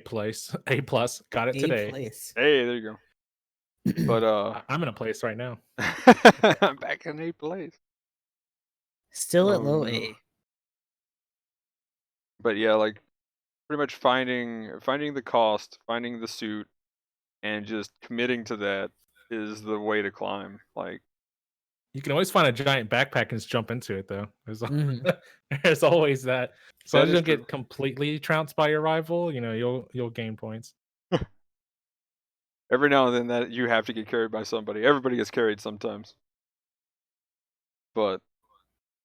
plus. Got it A today. place. hey, there you go. But I'm in a place right now. I'm back in A place. Still at Oh low no. A. But yeah, like pretty much finding the cost, finding the suit, and just committing to that is the way to climb. Like You can always find a giant backpack and just jump into it, though. Mhm. There's always that. As long that as you is don't true. get completely trounced by your rival, you'll gain points. Every now and then that you have to get carried by somebody. Everybody gets carried sometimes. But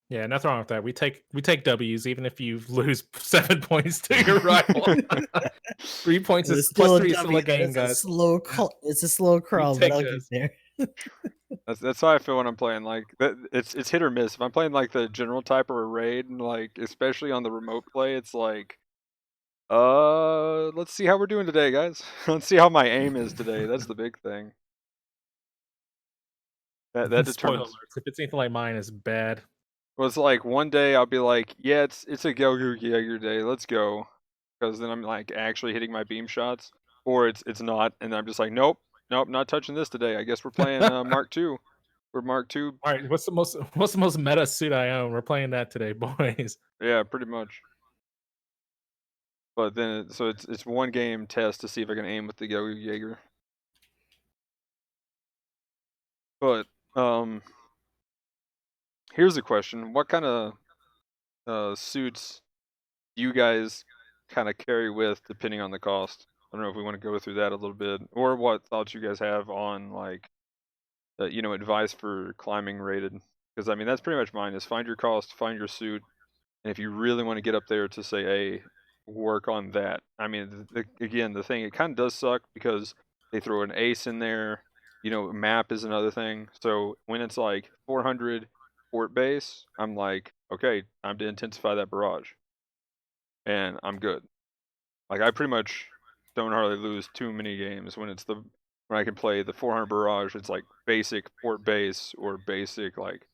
Yeah, nothing wrong with that. We take W's even if you lose 7 points to your rival. 3 points is It's plus still a 3 is still W. a game, It's a guys. slow crawl. It's a slow We crawl, but take I'll get this. there. that's how I feel when I'm playing. Like that, it's hit or miss. If I'm playing like the general type or a raid, and like especially on the remote play, it's like, let's see how we're doing today, guys. Let's see how my aim is today. That's the big thing. That Spoiler determines. alerts. If it's anything like mine, it's bad. Well, it's like one day I'll be like, yeah, it's a Jaeger day. Let's go, because then I'm like actually hitting my beam shots, or it's not, and I'm just like, nope, nope, not touching this today. I guess we're playing Mark II. We're Mark II. All right, what's the most meta suit I own? We're playing that today, boys. Yeah, pretty much. But then so it's one game test to see if I can aim with the Jaeger. But here's a question: what kind of suits you guys kind of carry with depending on the cost? I don't know if we want to go through that a little bit, or what thoughts you guys have on like advice for climbing rated. Because I mean that's pretty much mine is find your cost, find your suit, and if you really want to get up there to say A, work on that. I mean, again, the thing, it kind of does suck because they throw an ace in there. Map is another thing. So when it's like 400 fort base, I'm like, okay, time to intensify that barrage, and I'm good. Like I pretty much don't hardly lose too many games when when I can play the 400 barrage. It's like basic fort base or basic like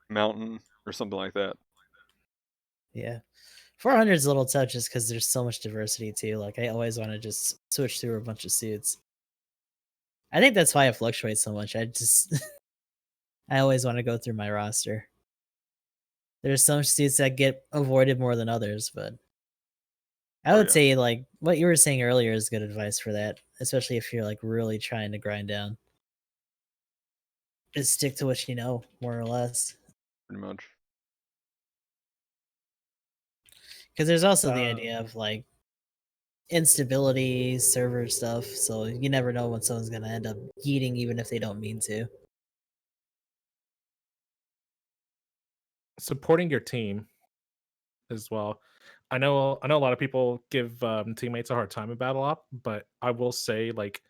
mountain or something like that. Yeah. 400 is a little tough just because there's so much diversity too. Like I always want to just switch through a bunch of suits. I think that's why it fluctuates so much. I always want to go through my roster. There's some suits that get avoided more than others, but I Oh would yeah, say like what you were saying earlier is good advice for that, especially if you're like really trying to grind down. Just stick to what you know, more or less. pretty much. Because there's also the Uh, idea of like instability, server stuff, so you never know when someone's gonna end up yeeting even if they don't mean to. Supporting your team as well. I know a lot of people give teammates a hard time about a lot, but I will say like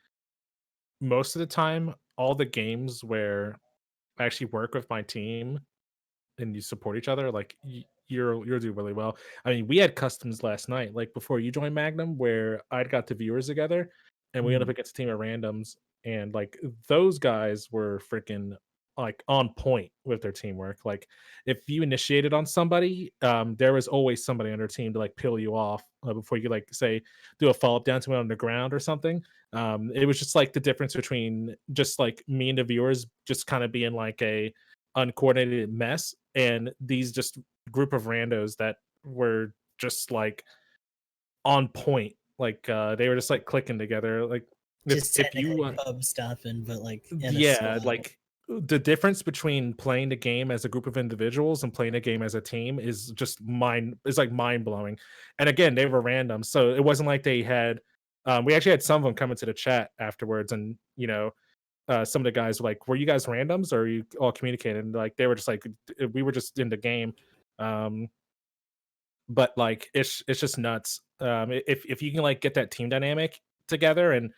most of the time, all the games where I actually work with my team and you support each other, like you'll do really well. I mean, we had customs last night, like before you joined Magnum, where I'd got the viewers together, and we ended Mm. up against a team of randoms, and like those guys were freaking like on point with their teamwork. Like if you initiated on somebody, there was always somebody on their team to like peel you off before you like say do a follow up down to it on the ground or something. It was just like the difference between just like me and the viewers just kind of being like a uncoordinated mess and these just group of randos that were just like on point like they were just like clicking together like Just if technically you pub stomping, but like in a yeah squad. like the difference between playing the game as a group of individuals and playing a game as a team is like mind blowing. And again, they were random, so it wasn't like they had we actually had some of them come into the chat afterwards, and some of the guys were like, "Were you guys randoms or are you all communicating?" And, like, they were just like, "We were just in the game." Um, but, like, it's just nuts. If you can, like, get that team dynamic together and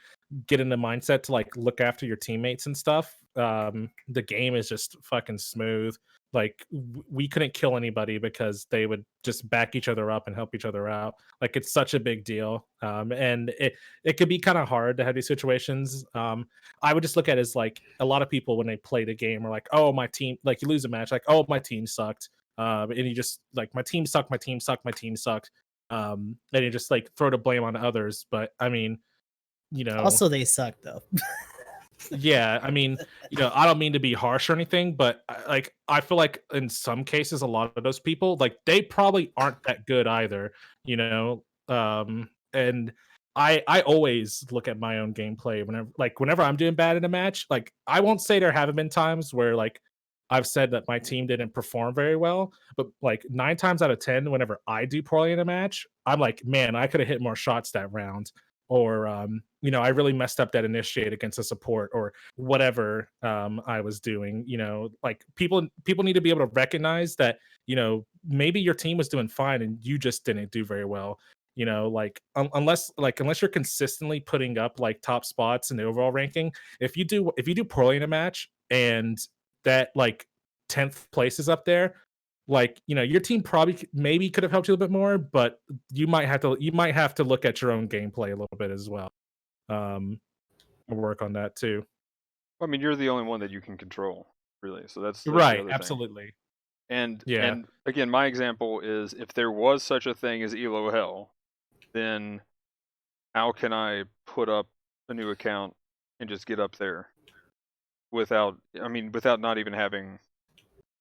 get in the mindset to like look after your teammates and stuff, the game is just fucking smooth. Like we couldn't kill anybody because they would just back each other up and help each other out. Like it's such a big deal, and it could be kind of hard to have these situations. I would just look at it as like a lot of people when they play the game are like, oh my team, like you lose a match, like oh my team sucked, and you just like my team sucked, my team sucked, my team sucked, and you just like throw the blame on others. But I mean, you know, Also, they suck though. yeah, I mean, I don't mean to be harsh or anything, but like I feel like in some cases, a lot of those people, like they probably aren't that good either, you know. And I always look at my own gameplay whenever I'm doing bad in a match. Like I won't say there haven't been times where like I've said that my team didn't perform very well, but like 9 times out of 10, whenever I do poorly in a match, I'm like, man, I could have hit more shots that round, or I really messed up that initiate against a support or whatever I was doing. Like people need to be able to recognize that, maybe your team was doing fine and you just didn't do very well. Like unless you're consistently putting up like top spots in the overall ranking, if you do poorly in a match and that like 10th place is up there, like your team probably maybe could have helped you a little bit more, but you might have to look at your own gameplay a little bit as well. Um, and work on that too. I mean, you're the only one that you can control, really. So that's the Right, other thing. absolutely. And Yeah. and again, my example is if there was such a thing as Elo Hell, then how can I put up a new account and just get up there without not even having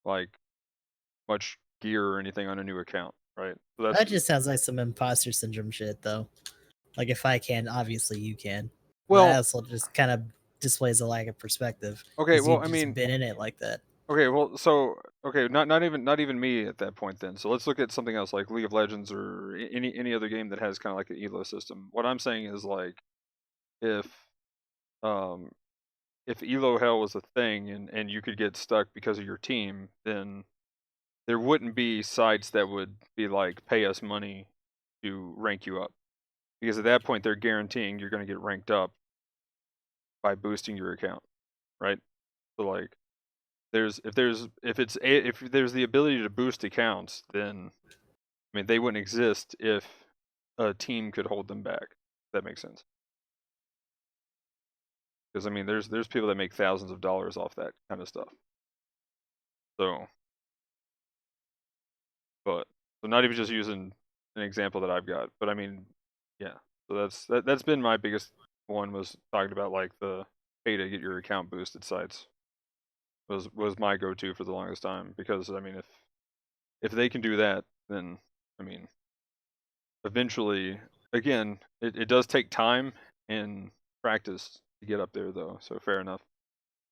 like much gear or anything on a new account, right? So that's That just sounds like some imposter syndrome shit, though. Like, if I can, obviously you can. That well, also just kind of displays a lack of perspective okay. because Well, you've I just mean, been in it like that. Okay, well, so okay, not even me at that point then. So let's look at something else like League of Legends or any other game that has kind of like an elo system. What I'm saying is like if um if elo hell was a thing and you could get stuck because of your team, then there wouldn't be sites that would be like pay us money to rank you up because at that point they're guaranteeing you're going to get ranked up by boosting your account, right? So like if there's the ability to boost accounts, then I mean they wouldn't exist if a team could hold them back. If that makes sense. Because I mean there's people that make thousands of dollars off that kind of stuff. So but so not even just using an example that I've got, but I mean, yeah. So that's been my biggest one was talking about like the pay to get your account boosted sites was my go-to for the longest time because I mean if they can do that, then I mean eventually again it does take time and practice to get up there though, so fair enough.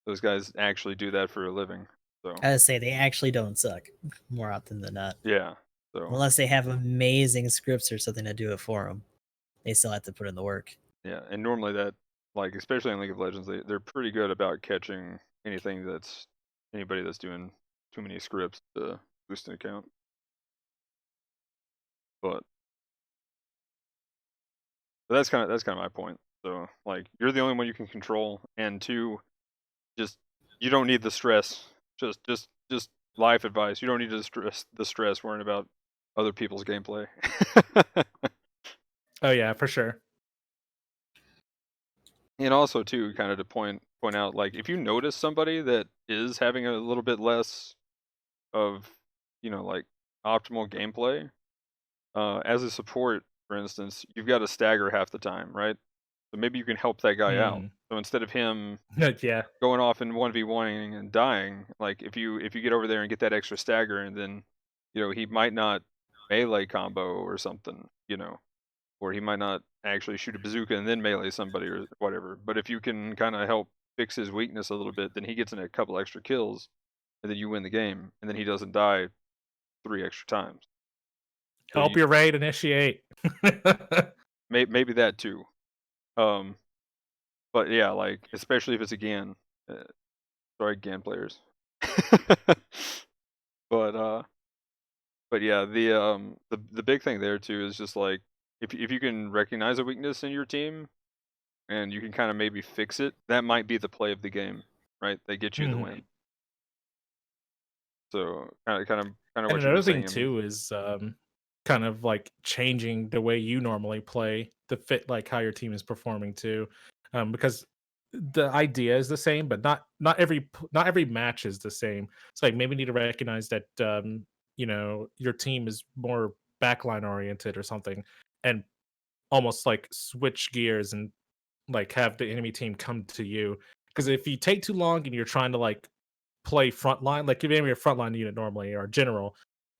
Those guys actually do that for a living. So I would say they actually don't suck more often than not. yeah. So Unless they have amazing scripts or something to do it for them. They still have to put in the work. yeah, and normally that, like especially in League of Legends, they're pretty good about catching anybody that's doing too many scripts to boost an account. But that's kind of my point. So like you're the only one you can control, and two, just you don't need the stress. Just life advice. You don't need to stress worrying about other people's gameplay. Oh yeah, for sure. And also too, kind of to point out, like if you notice somebody that is having a little bit less of, like optimal gameplay, as a support, for instance, you've got to stagger half the time, right? So maybe you can help that guy out. Mm. So instead of him Yeah. going off and 1v1ing and dying, like if you get over there and get that extra stagger, and then he might not melee combo or something, or he might not actually shoot a bazooka and then melee somebody or whatever. But if you can kind of help fix his weakness a little bit, then he gets in a couple extra kills, and then you win the game, and then he doesn't die 3 extra times. So Help your raid initiate. maybe that too. Um, but yeah, like especially if it's a GAN. Sorry, GAN players. but but yeah, the big thing there too is just like if you can recognize a weakness in your team and you can kind of maybe fix it, that might be the play of the game, right? They get you the Mhm. win. So kind of And what you were another thing saying. I mean, too is kind of like changing the way you normally play to fit like how your team is performing too, because the idea is the same, but not every match is the same. It's like maybe need to recognize that your team is more backline oriented or something, and almost like switch gears and like have the enemy team come to you. Because if you take too long and you're trying to like play frontline, like if you're a frontline unit normally or general,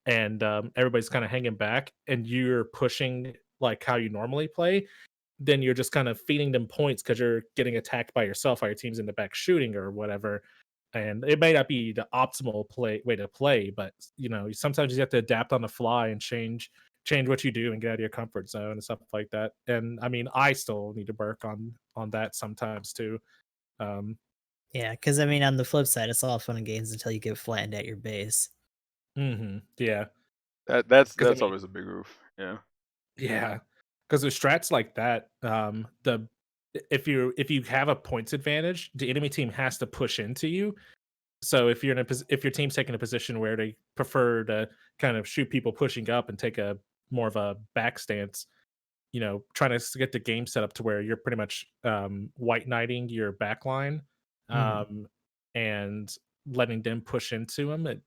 and everybody's kind of hanging back, and you're pushing like how you normally play, then you're just kind of feeding them points because you're getting attacked by yourself while your team's in the back shooting or whatever. And it may not be the optimal way to play, but sometimes you have to adapt on the fly and change what you do and get out of your comfort zone and stuff like that. And I mean, I still need to work on that sometimes too. Um, Yeah, because I mean, on the flip side, it's all fun and games until you get flattened at your base. yeah, because I that's mean, always a big oof. Yeah. yeah, because with strats like that, the if you have a points advantage, the enemy team has to push into you. So if your team's taking a position where they prefer to kind of shoot people pushing up and take a more of a back stance, trying to get the game set up to where you're pretty much white knighting your back line, Mhm. um, and letting them push into them.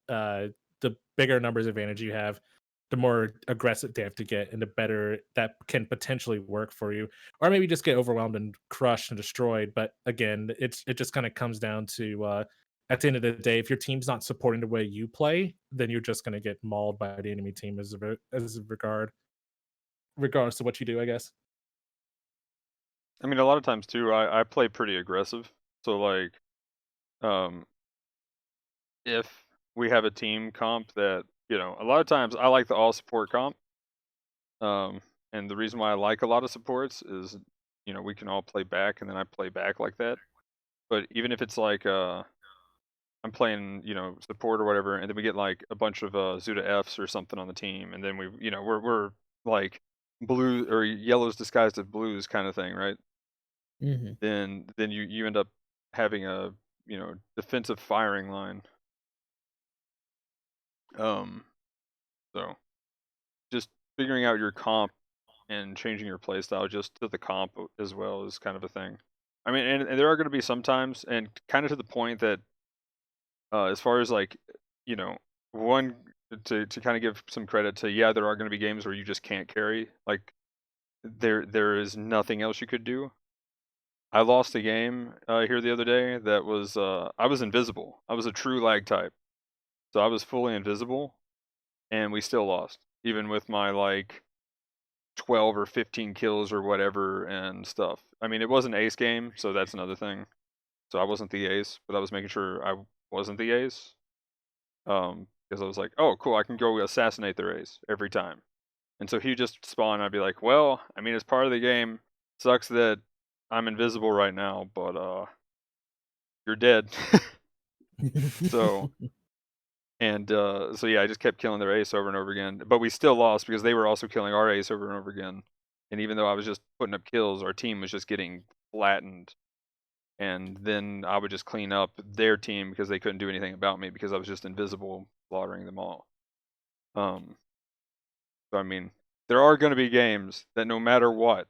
Uh, the bigger numbers advantage you have, the more aggressive they have to get, and the better that can potentially work for you. Or maybe just get overwhelmed and crushed and destroyed. But again, it just kind of comes down to at the end of the day, if your team's not supporting the way you play, then you're just going to get mauled by the enemy team as a regardless of what you do, I guess. I mean, a lot of times too, I play pretty aggressive. So like, um, if we have a team comp that, a lot of times I like the all support comp. Um, and the reason why I like a lot of supports is, we can all play back and then I play back like that. But even if it's like I'm playing, support or whatever, and then we get like a bunch of Zuda Fs or something on the team, and then we're like blue or yellows disguised as blues kind of thing, right? Mhm. Then you end up having a defensive firing line. Um, so just figuring out your comp and changing your playstyle just to the comp as well is kind of a thing. I mean, and there are going to be sometimes, and kind of to the point that as far as like, you know, one to kind of give some credit to, yeah, there are going to be games where you just can't carry. Like there is nothing else you could do. I lost a game here the other day that was I was invisible. I was a true lag type, so I was fully invisible, and we still lost, even with my like 12 or 15 kills or whatever and stuff. I mean, it was an ace game, so that's another thing. So I wasn't the ace, but I was making sure I wasn't the ace. Because I was like, oh, cool, I can go assassinate their ace every time. And so he just spawned. I'd be like, well, I mean, it's part of the game. Sucks that I'm invisible right now, but you're dead. So so yeah, I just kept killing their ace over and over again. But we still lost because they were also killing our ace over and over again. And even though I was just putting up kills, our team was just getting flattened. And then I would just clean up their team because they couldn't do anything about me because I was just invisible, slaughtering them all. So I mean, there are going to be games that no matter what,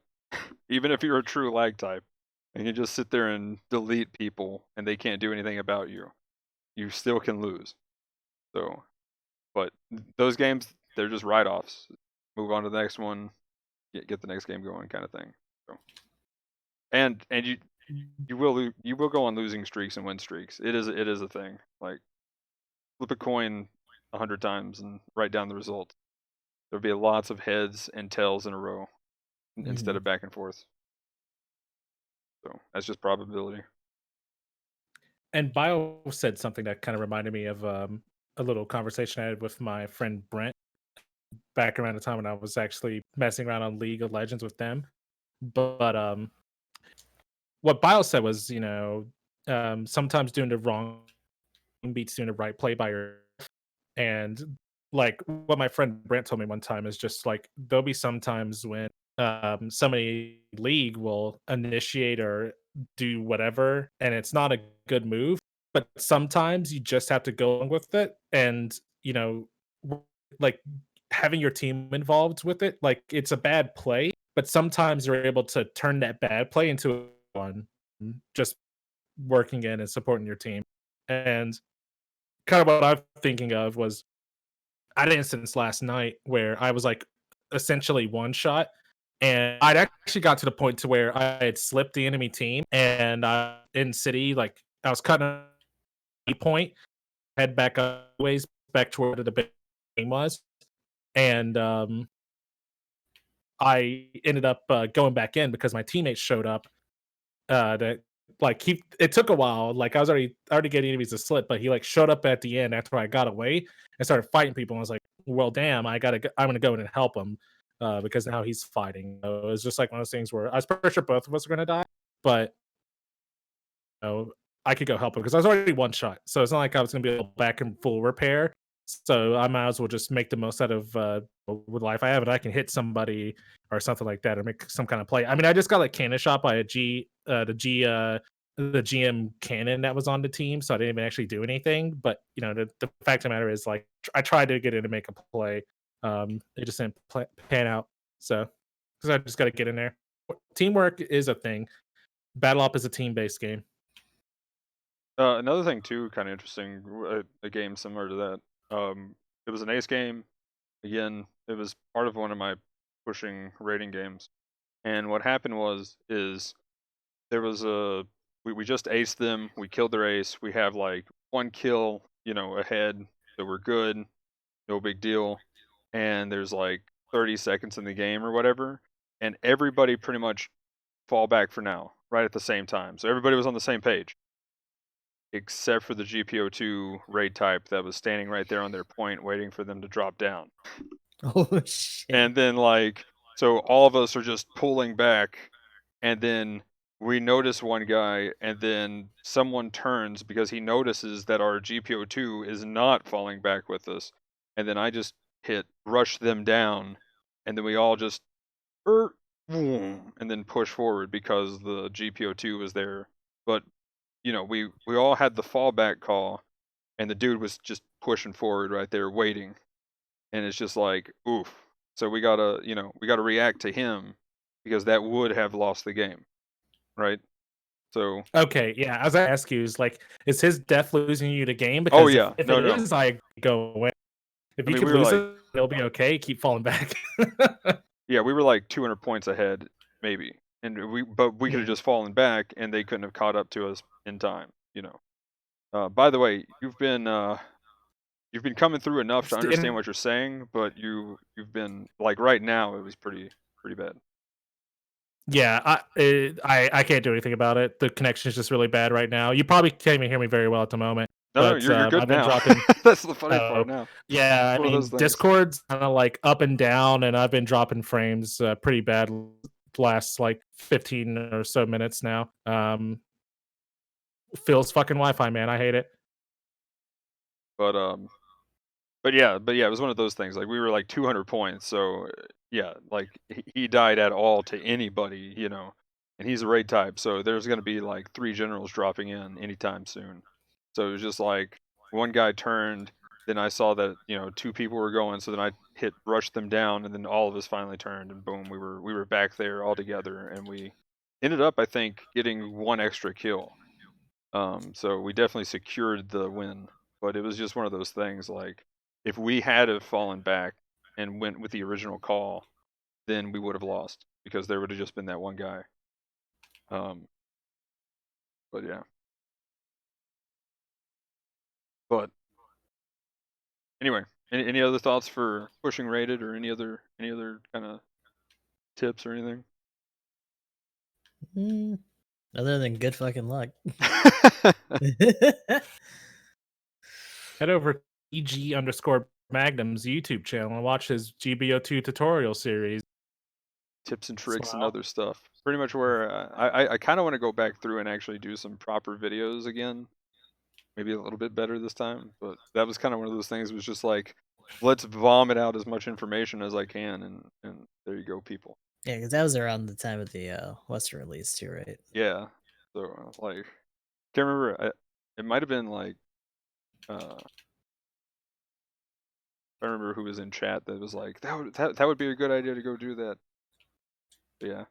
even if you're a true lag type, and you just sit there and delete people and they can't do anything about you, you still can lose. So, but those games, they're just write-offs. Move on to the next one, get the next game going, kind of thing. So, and you will go on losing streaks and win streaks. It is a thing. Like flip a coin 100 times and write down the result. There'll be lots of heads and tails in a row instead Mhm. of back and forth. So that's just probability. And Bio said something that kind of reminded me of a little conversation I had with my friend Brent back around the time when I was actually messing around on League of Legends with them. But what Bio said was, sometimes doing the wrong beats doing the right play by your and like what my friend Brent told me one time is just like there'll be some times when somebody league will initiate or do whatever and it's not a good move, but sometimes you just have to go along with it and like having your team involved with it, like it's a bad play, but sometimes you're able to turn that bad play into one just working in and supporting your team. And kind of what I'm thinking of was I had an instance last night where I was like essentially one shot, and I'd actually got to the point to where I had slipped the enemy team, and in city, like I was cutting a point, head back up ways back to where the big game was, and I ended up going back in because my teammates showed up. That like he it took a while. Like I was already getting enemies to slip, but he like showed up at the end after I got away and started fighting people. And I was like, well, damn, I'm gonna go in and help him because now he's fighting. So it was just like one of those things where I was pretty sure both of us were gonna die, but know, I could go help him because I was already one shot. So it's not like I was gonna be able back in full repair. So I might as well just make the most out of with life I have, and I can hit somebody or something like that, or make some kind of play. I mean, I just got like cannon shot by the GM cannon that was on the team, so I didn't even actually do anything. But the fact of the matter is, like, I tried to get in to make a play. It just didn't pan out. So because I just got to get in there. Teamwork is a thing. Battle Op is a team based game. Another thing too, kind of interesting, a game similar to that. It was an ace game. Again, it was part of one of my pushing rating games. And what happened is there was we just aced them. We killed their ace. We have like one kill, ahead. So we're good. No big deal. And there's like 30 seconds in the game or whatever. And everybody pretty much fall back for now, right at the same time. So everybody was on the same page. except for the GPO2 raid type that was standing right there on their point waiting for them to drop down. Oh shit. And then like so all of us are just pulling back, and then we notice one guy, and then someone turns because he notices that our GPO2 is not falling back with us. And then I just hit rush them down, and then we all just and then push forward because the GPO2 was there. But we all had the fallback call, and the dude was just pushing forward right there waiting. And it's just like, oof. So we gotta react to him because that would have lost the game, right? So, Okay, yeah. As I ask you, is his death losing you the game? oh Because if, yeah, if no, it no, no. is, I go away. If I you mean, could we were lose like, it, it'll be okay. Keep falling back. yeah, we were like 200 points ahead, maybe, and but we could have Hmm. just fallen back, and they couldn't have caught up to us in time. By the way, you've been coming through enough to It's understand what you're saying, but you've been like right now it was pretty bad. Yeah, I can't do anything about it. The connection is just really bad right now. You probably can't even hear me very well at the moment. No, no, But you're good I've been now. dropping. That's the funny Oh, part now. yeah. I One of those mean, things. Discord's kind of like up and down, and I've been dropping frames pretty bad last like 15 or so minutes now. Feels fucking Wi-Fi, man. I hate it. But but yeah, it was one of those things. Like we were like 200 points, so yeah, like he died at all to anybody, and he's a raid type, so there's gonna be like 3 generals dropping in anytime soon. So it was just like one guy turned, then I saw that 2 people were going, so then I hit rush them down, and then all of us finally turned, and boom, we were back there all together, and we ended up I think getting 1 extra kill. So we definitely secured the win, but it was just one of those things like if we had have fallen back and went with the original call, then we would have lost because there would have just been that one guy. Um, but yeah. But anyway, any other thoughts for pushing rated or any other kind of tips or anything? Other than good fucking luck. Head over to EG_Magnum's YouTube channel and watch his GBO2 tutorial series. Tips and tricks and Wow. other stuff. Pretty much where I kind of want to go back through and actually do some proper videos again. Maybe a little bit better this time, but that was kind of one of those things. Was just like, let's vomit out as much information as I can, and there you go, people. Yeah, because that was around the time of the Western release too, right? Yeah. So like, can't remember. It might have been like, I remember who was in chat that was like, that would be a good idea to go do that. But yeah.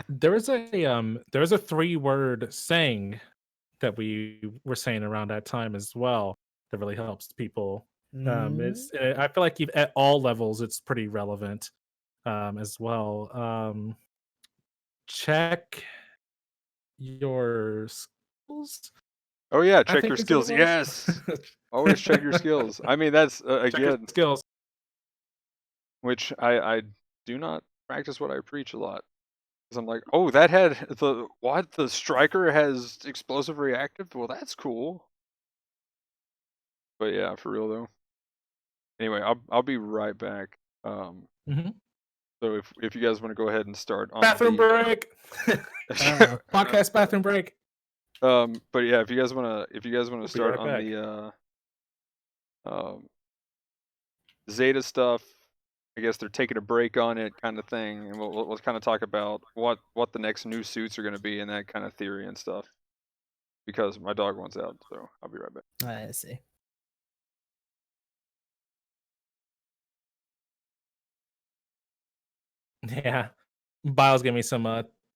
There was a 3-word saying that we were saying around that time as well that really helps people. It's I feel like at all levels it's pretty relevant as well. Check your skills. Oh yeah, I check your think is what it skills. Yes, was. always check your skills. I mean, that's Check your again, skills. which I do not practice what I preach a lot. Because I'm like, oh, that had the striker has explosive reactive. Well, that's cool. But yeah, for real though. Anyway, I'll be right back. Mhm. So if you guys want to go ahead and start on Bathroom the break. Podcast bathroom break. but yeah, if you guys wanna We'll be start right on back. the Zeta stuff, I guess they're taking a break on it, kind of thing, and we'll kind of talk about what the next new suits are going to be and that kind of theory and stuff. Because my dog wants out, so I'll be right back. I see. Yeah. Biles gave me some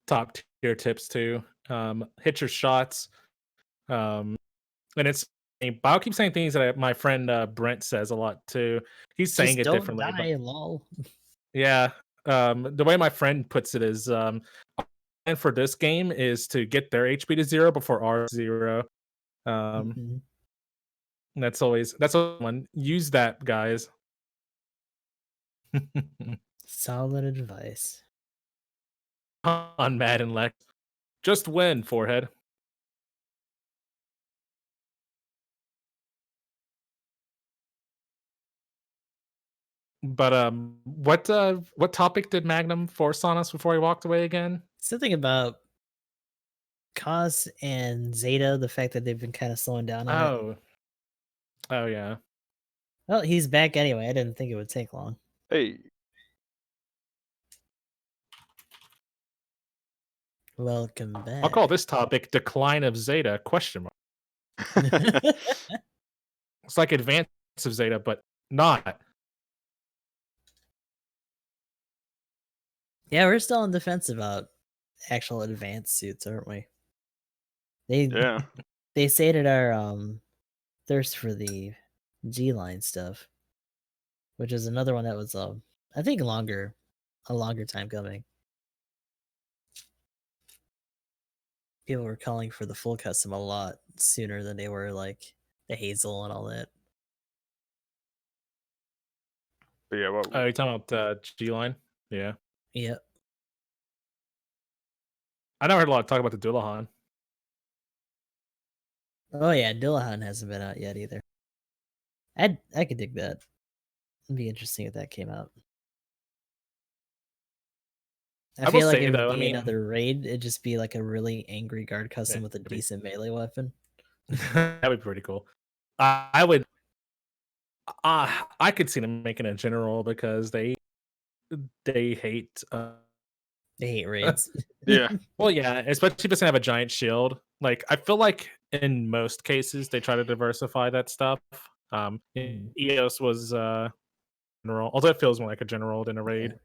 top tier tips too. Hit your shots. And Bio keeps saying things that my friend Brent says a lot too. He's saying Just it don't differently, but die, lol. yeah. The way my friend puts it is and for this game is to get their HP to 0 before ours 0. Mhm. That's a one. Use that, guys. Solid advice. On Madden Lex. Just win, forehead. But what topic did Magnum force on us before he walked away again? Something about Cos and Zeta, the fact that they've been kind of slowing down on it. Oh, oh yeah. Well, he's back anyway. I didn't think it would take long. Hey, Welcome I'll call back. this topic "Decline of Zeta?" Question mark. It's like Advance of Zeta, but not. Yeah, we're still on defense about actual advanced suits, aren't we? They yeah. they sated our thirst for the G line stuff, which is another one that was I think a longer time coming. People were calling for the full custom a lot sooner than they were like the Hazel and all that. But yeah, what Oh, you're talking about G line? Yeah, Yep. I never heard a lot of talk about the Dullahan. Oh yeah, Dillahan hasn't been out yet either. I could dig that. It'd be interesting if that came out. I I will feel like say it would though, I be mean, another raid. It'd just be like a really angry guard custom with a maybe. decent melee weapon. That would be pretty cool. I would. I could see them making a general because they hate. They hate raids. yeah. Well, yeah, especially if it's gonna have a giant shield. Like I feel like in most cases they try to diversify that stuff. Mhm. EOS was general, although it feels more like a general than a Yeah. raid.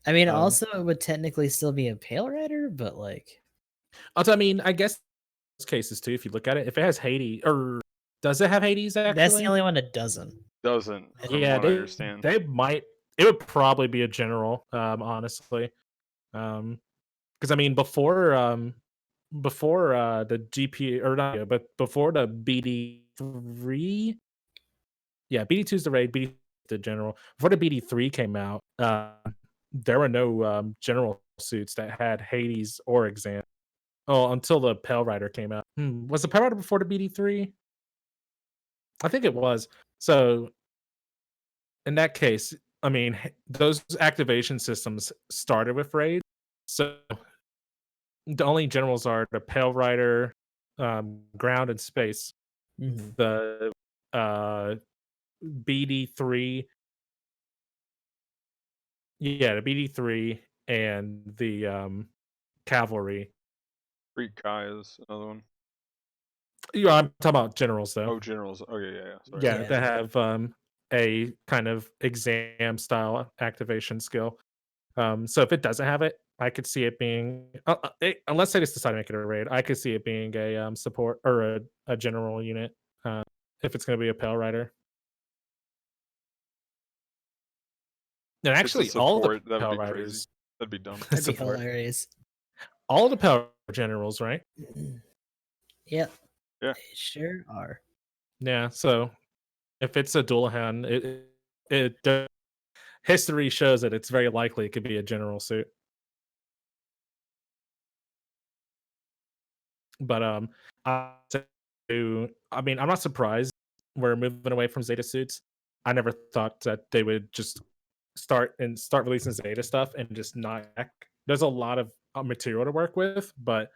I mean, Um, also it would technically still be a Pale Rider, but like Also, I mean, I guess those cases too. If you look at it, if it has Hades, or does it have Hades that's the actually? only one that doesn't. Doesn't, from Yeah, what I they understand. they might. It would probably be a general, honestly. Because I mean, before the GP or not, yeah, but before the BD3, yeah, BD2 is the raid, BD the general. Before the BD3 came out, there were no general suits that had Hades or exam. Oh, until the Pale Rider came out. Was the Pale Rider before the BD3? I think it was. So in that case, I mean, those activation systems started with raids. So the only generals are the Pale Rider, ground and space, Mhm. the uh, BD3, yeah, the BD3 and the cavalry. Freak Kai is another one. Yeah, I'm talking about generals though. Oh, generals. Oh, yeah, yeah, yeah. Sorry. Yeah, Yeah. that have a kind of exam style activation skill. So if it doesn't have it, I could see it being unless they just decide to make it a raid, I could see it being a support or a general unit uh, if it's going to be a Pale Rider. And It's a actually, all the support. That would Pale be crazy. Riders That'd be dumb. That'd be support hilarious. all the Pale Generals, right? Yep. Yeah. They sure are. Yeah. So if it's a Dullahan, history shows that it's very likely it could be a general suit. But I mean, I'm not surprised we're moving away from Zeta suits. I never thought that they would just start releasing Zeta stuff and just not. There's a lot of material to work with, but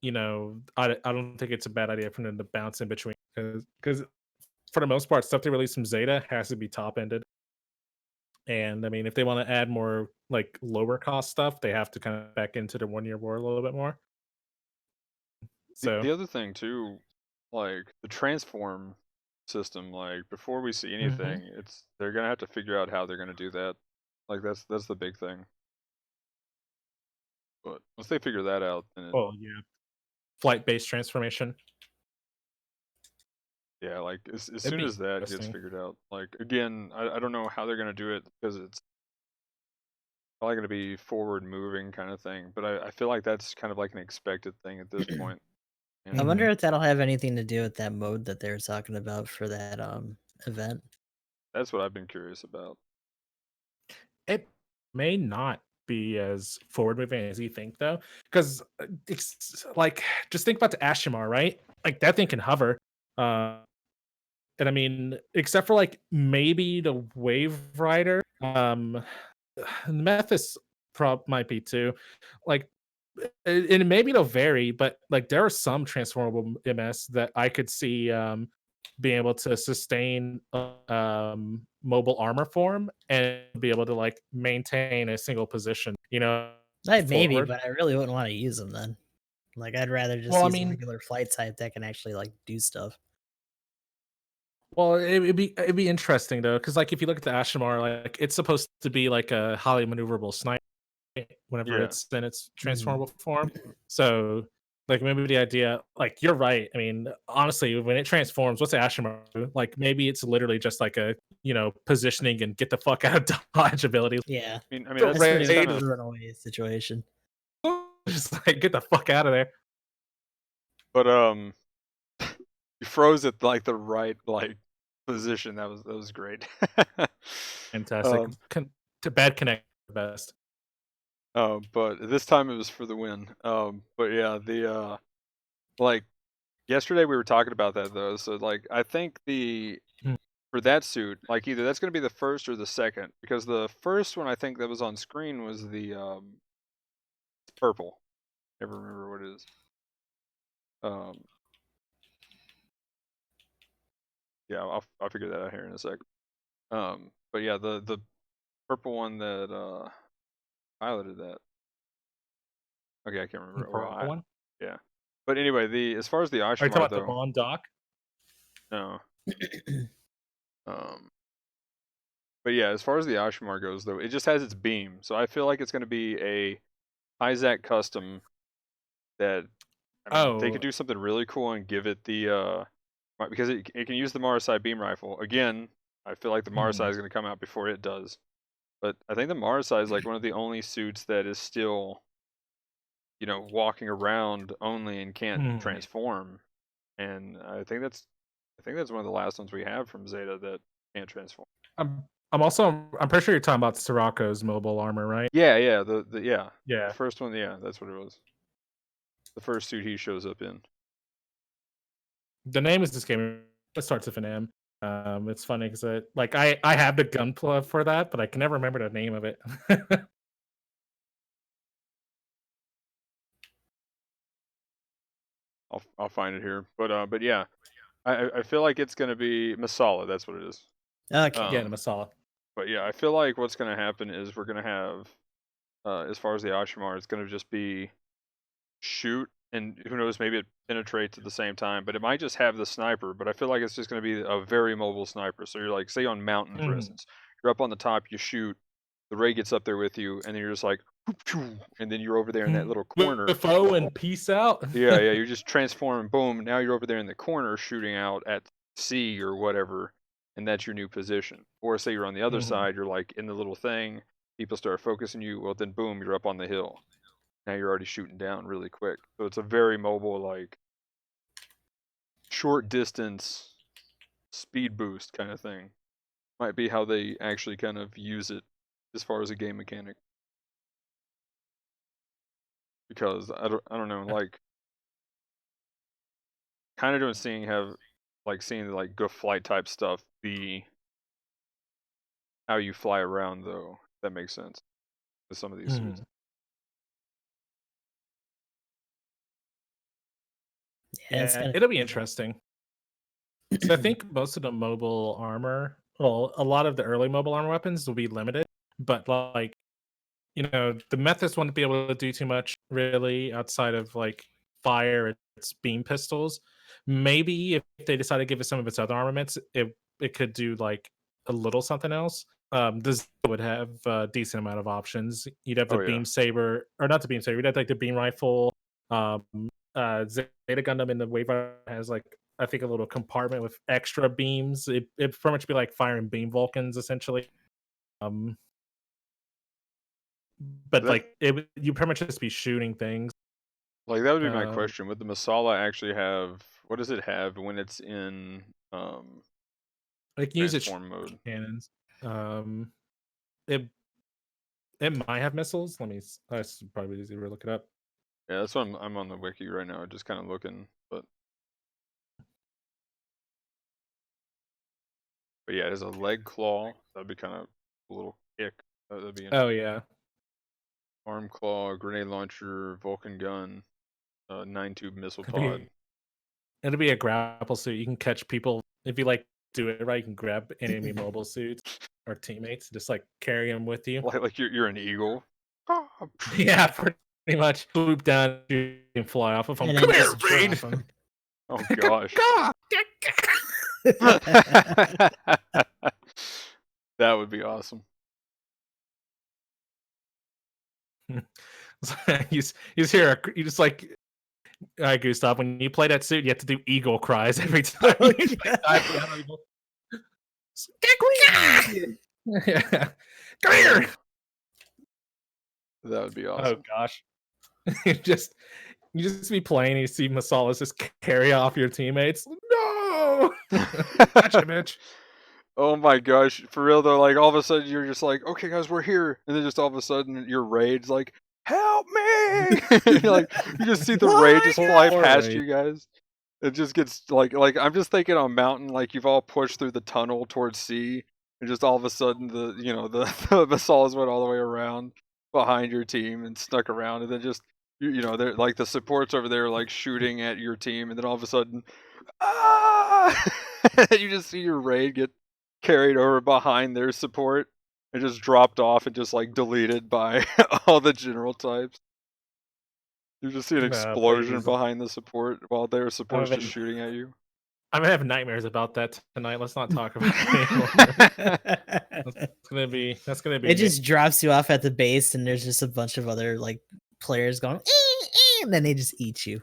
I don't think it's a bad idea for them to bounce in between because for the most part, stuff they release from Zeta has to be top ended. And I mean, if they want to add more like lower cost stuff, they have to kind of back into the 1 year war a little bit more. So The other thing too, like the transform system, like before we see mhm. anything, they're gonna have to figure out how they're gonna do that. Like that's the big thing. But once they figure that out, then Oh yeah, flight based transformation. yeah, like as It'd soon be as that gets interesting. figured out, like again, I don't know how they're gonna do it because it's probably gonna be forward moving kind of thing. But I feel like that's kind of like an expected thing at this point. I And wonder if that'll have anything to do with that mode that they were talking about for that event. that's what I've been curious about. It may not be as forward moving as you think, though, because it's like just think about the Ashimar, right? Like that thing can hover, uh, and I mean, except for like maybe the Wave Rider, Um, Memphis might be too. Like, and maybe it'll vary, but like there are some transformable MS that I could see being able to sustain mobile armor form and be able to like maintain a single position. Like maybe, Forward. but I really wouldn't want to use them then. Like I'd rather just Well, I use a mean, regular flight type that can actually like do stuff. well, it'd be interesting though, because like if you look at the Ashimar, like it's supposed to be like a highly maneuverable sniper whenever Yeah. it's in its Mhm. transformable form. So, like maybe the idea, like you're right. I mean, honestly, when it transforms, what's the Ashimar do? Like maybe it's literally just like a positioning and get the fuck out of dodge ability. Yeah, I mean Go that's that's pretty much kind raid, the of, runaway situation. just like get the fuck out of there. but you froze at like the right like position. That was great. Fantastic. um, To bad connect the best. but this time it was for the win. But yeah, the like yesterday we were talking about that though. So like I think the Mm. for that suit, like either that's going to be the first or the second, because the first one I think that was on screen was the purple. Never remember what it is. Um, yeah, I'll figure that out here in a sec. But yeah, the purple one that piloted that. Okay, I can't The remember. Well, purple one. yeah. But anyway, the as far as the Are you talking Ashmar about the though, Bond dock? no. Um, but yeah, as far as the Ashmar goes though, it just has its beam, so I feel like it's going to be a Isaac custom that, I mean, they could Oh, do something really cool and give it the because it can use the Marasai beam rifle. Again, I feel like the Marasai hmm. is going to come out before it does. But I think the Marasai is like one of the only suits that is still, walking around only and can't Hmm. transform. And I think that's one of the last ones we have from Zeta that can't transform. I'm pretty sure you're talking about Sirocco's mobile armor, right? Yeah, yeah, the Yeah. first one, yeah, that's what it was. The first suit he shows up in. The name is this game. It starts with an M. It's funny because I have the gunpla for that, but I can never remember the name of it. I'll find it here, but yeah, I feel like it's gonna be Masala. That's what it is. Okay. Yeah, the Um, Masala. but yeah, I feel like what's gonna happen is we're gonna have, as far as the Ashimar, it's gonna just be shoot, and who knows, maybe it penetrates at the same time, but it might just have the sniper. But I feel like it's just gonna be a very mobile sniper. So you're like, say on mountain, for Mhm. instance, you're up on the top, you shoot, the ray gets up there with you, and then you're just like, and then you're over there in that little corner. The foe and peace out. Yeah, yeah, you're just transforming, boom, now you're over there in the corner shooting out at sea or whatever, and that's your new position. Or say you're on the other Mhm. side, you're like in the little thing, people start focusing you, well then boom, you're up on the hill. Now you're already shooting down really quick. So it's a very mobile, like short distance speed boost kind of thing. Might be how they actually kind of use it as far as a game mechanic. Because I don't know, like kind of doing seeing the like go flight type stuff be how you fly around though. If that makes sense with some of these suits. Mhm. Yeah, it's Yeah, kind of it'll be interesting. So I think most of the mobile armor, well, a lot of the early mobile armor weapons will be limited, but like the Methods wouldn't be able to do too much really outside of like fire its beam pistols. Maybe if they decide to give it some of its other armaments, it could do like a little something else. This would have a decent amount of options. You'd have the Oh yeah. beam saber, or not the beam saber. You'd have like the beam rifle. Um, Zeta Gundam in the Wave Rider has like I think a little compartment with extra beams. It pretty much be like firing beam Vulcans essentially. Um, but That like you pretty much just be shooting things. like that would be my Um, question. Would the Masala actually have, what does it have when it's in I can use its transform mode? cannons. Um, it it might have missiles. That's probably easier to look it up. Yeah, that's what I'm on the wiki right now, just kind of looking. But yeah, it has a leg claw. That'd be kind of a little Ick. That'd be Oh yeah. arm claw, grenade launcher, Vulcan gun, 9-tube missile It'd pod. be, it'd be a grapple suit. You can catch people if you like do it right. You can grab enemy mobile suits or teammates, just like carry them with you. Like you're an eagle. Ah, Yeah, pretty much. Swoop down and fly off of them. And Come then here, just drop Reed. 'em. oh gosh. That would be awesome. You just hear you just like all right, Gustav. When you play that suit, you have to do eagle cries every time. Oh, you yeah. dive down, you go, yeah. Come here. That would be Oh awesome. gosh. you just be playing and you see Masalas just carry off your teammates. No. Gotcha, bitch. Oh my gosh, for real though, like all of a sudden you're just like, okay guys, we're here, and then just all of a sudden your raid's like, help me! You're like you just see the raid just fly Poor past raid. you guys. It just gets like I'm just thinking on mountain, like you've all pushed through the tunnel towards sea, and just all of a sudden the the Vasallas went all the way around behind your team and snuck around, and then just they're like the supports over there like shooting at your team, and then all of a sudden, ah! You just see your raid get carried over behind their support and just dropped off and just like deleted by all the general types. You just see an explosion Please. behind the support while their support's just been- shooting at you. I'm gonna have nightmares about that tonight. Let's not talk about it anymore. That's gonna be It just drops you off at the base, and there's just a bunch of other like players going, and then they just eat you.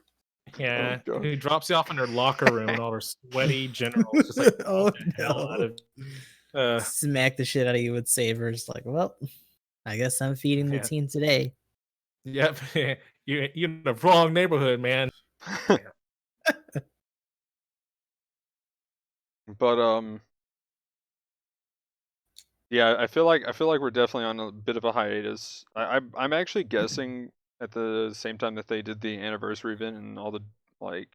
yeah. gosh. He drops you off in their locker room and all their sweaty generals just like Oh beat the hell out no! of Smack the shit out of you with sabers. Like, well, I guess I'm feeding the Yeah. team today. Yep. You're in the wrong neighborhood, man. But yeah, I feel like we're definitely on a bit of a hiatus. I'm actually guessing at the same time that they did the anniversary event and all the like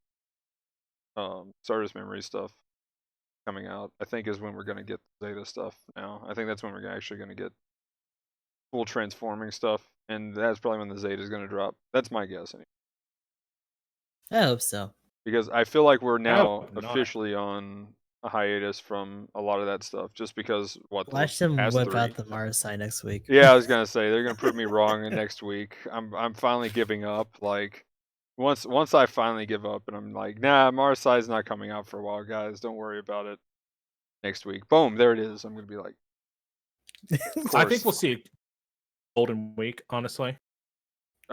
Stardust Memory stuff coming out, I think is when we're gonna get Zeta stuff now. I think that's when we're actually gonna get full transforming stuff, and that's probably when the Zeta is gonna drop. That's my guess, anyway. I hope so. Because I feel like we're now hope not. officially on a hiatus from a lot of that stuff, just because Watch them past whip 3. out the Marsai next week. Yeah, I was gonna say they're gonna prove me wrong next week. I'm finally giving up. Like once I finally give up and I'm like, nah, Marsai's not coming out for a while, guys. Don't worry about it. Next week, boom, there it is. I'm gonna be like, I think we'll see Golden Week, honestly.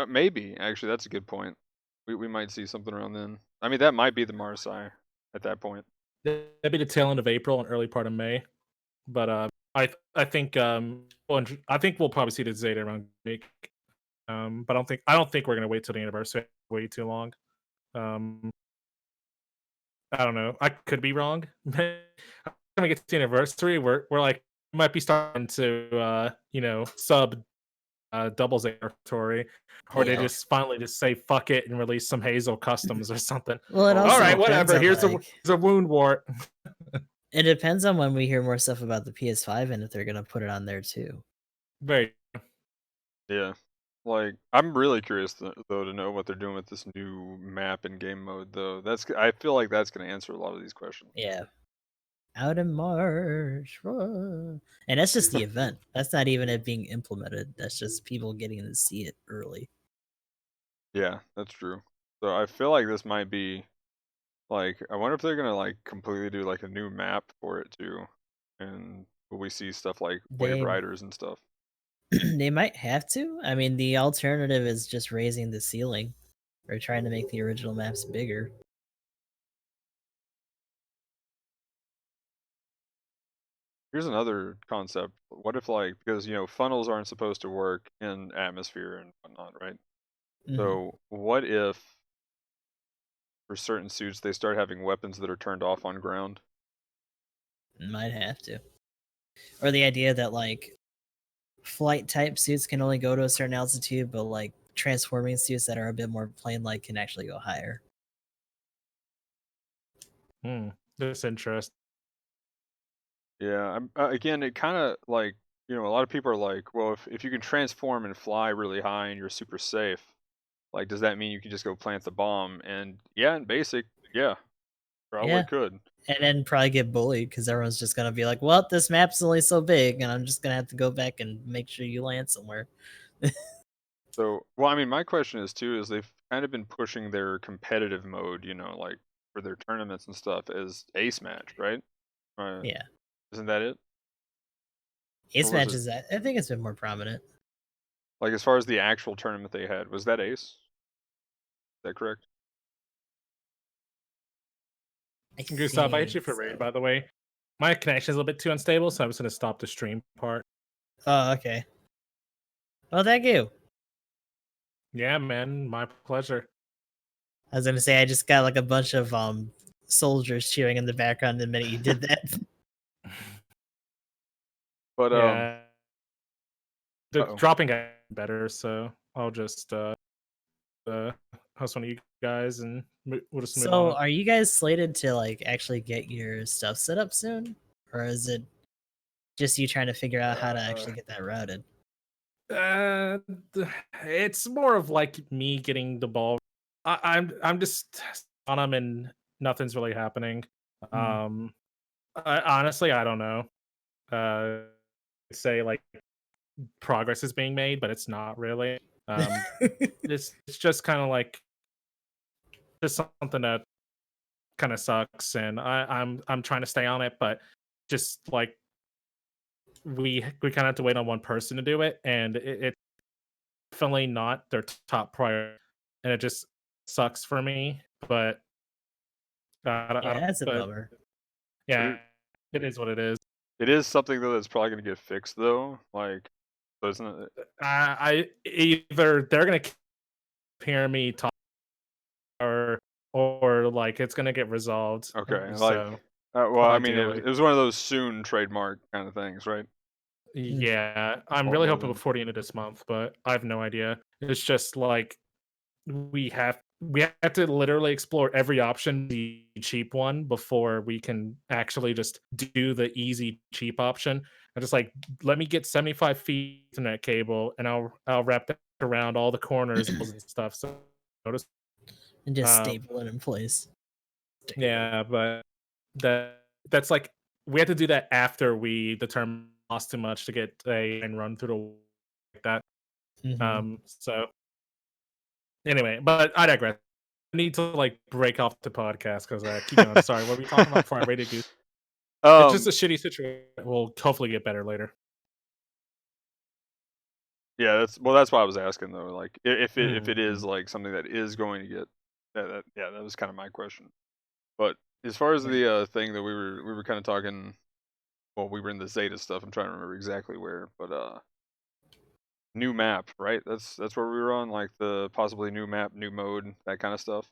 maybe actually that's a good point. We might see something around then. I mean, that might be the Marsai at that point. That'd be the tail end of April and early part of May. But I think I think we'll probably see the Zeta around week. But I don't think we're gonna wait till the anniversary way too long. I don't know. I could be wrong. When we get to the anniversary, we're like might be starting to sub doubles territory, or they Yeah. just finally just say fuck it and release some Hazel customs or something. Well, it All also All right, depends whatever. on, Here's like, a wound wart. it depends on when we hear more stuff about the PS5 and if they're gonna put it on there too. Very. Yeah. Like, I'm really curious though to know what they're doing with this new map and game mode though. I feel like that's gonna answer a lot of these questions. Yeah. Out in March. And that's just the event. That's not even it being implemented. That's just people getting to see it early. Yeah, that's true. So I feel like this might be like, I wonder if they're gonna like completely do like a new map for it too, and will we see stuff like Wave They- Riders and stuff? They might have to. I mean, the alternative is just raising the ceiling or trying to make the original maps bigger. Here's another concept. What if like, because funnels aren't supposed to work in atmosphere and whatnot, right? Mhm. So what if for certain suits they start having weapons that are turned off on ground? Might have to. Or the idea that like flight type suits can only go to a certain altitude, but like transforming suits that are a bit more plane like can actually go higher. That's interesting. Yeah, again, it kind of like a lot of people are like, well, if you can transform and fly really high and you're super safe, like, does that mean you can just go plant the bomb? And yeah, in basic, yeah, probably Yeah, could. and then probably get bullied because everyone's just gonna be like, "Well, this map's only so big, and I'm just gonna have to go back and make sure you land somewhere." So, well, I mean, my question is too, is they've kind of been pushing their competitive mode, like for their tournaments and stuff as ace match, right? Yeah, Isn't that it? Or ace was it matches. I think it's been more prominent. like as far as the actual tournament they had, was that ace? Is that correct? I Gustav, I hit you think for raid, so. by the way. My connection's a little bit too unstable, so I'm just gonna stop the stream part. Oh, okay. Well, thank you. Yeah, man, my pleasure. I was gonna say I just got like a bunch of soldiers cheering in the background the minute you did that. But Yeah, the uh-oh. dropping got better, so I'll just host one of you guys, and we'll just move So, on. are you guys slated to like actually get your stuff set up soon, or is it just you trying to figure out how to Uh, actually get that routed? uh, it's more of like me getting the ball. I'm just on them, and nothing's really happening. Mm. Um, honestly, I don't know. Uh, say like progress is being made, but it's not really. It's just kind of like just something that kind of sucks, and I'm trying to stay on it, but just like we kind of have to wait on one person to do it, and it's definitely not their top priority, and it just sucks for me. But I Yeah, don't, that's a but bummer. yeah, It, it is what it is. it is something though that's probably gonna get fixed though. Like, so it's not I either they're gonna hear me talk, or like it's gonna get resolved. okay. Like, So well, I mean, ideally, it was one of those soon trademark kind of things, right? Mm. yeah, I'm More really more hoping than before the end of this month, but I have no idea. It's just like we have to literally explore every option, the cheap one, before we can actually just do the easy cheap option. And just like let me get 75 feet Ethernet cable, and I'll wrap that around all the corners and stuff. So notice, And just um, staple it in place. yeah, but that's like we have to do that after we determine cost too much to get a and run through the like that. Hmm. So anyway, but I digress. I need to like break off the podcast because keep going. Sorry, what were we talking about before I rated Goose? It's just a um, shitty situation. We'll hopefully get better later. yeah, that's why I was asking though. Like, if it is Mhm. like something that is going to get yeah, that was kind of my question. But as far as Yeah. the thing that we were kind of talking, well, we were in the Zeta stuff. I'm trying to remember exactly where, but new map, right? That's where we were on, like the possibly new map, new mode, that kind of stuff.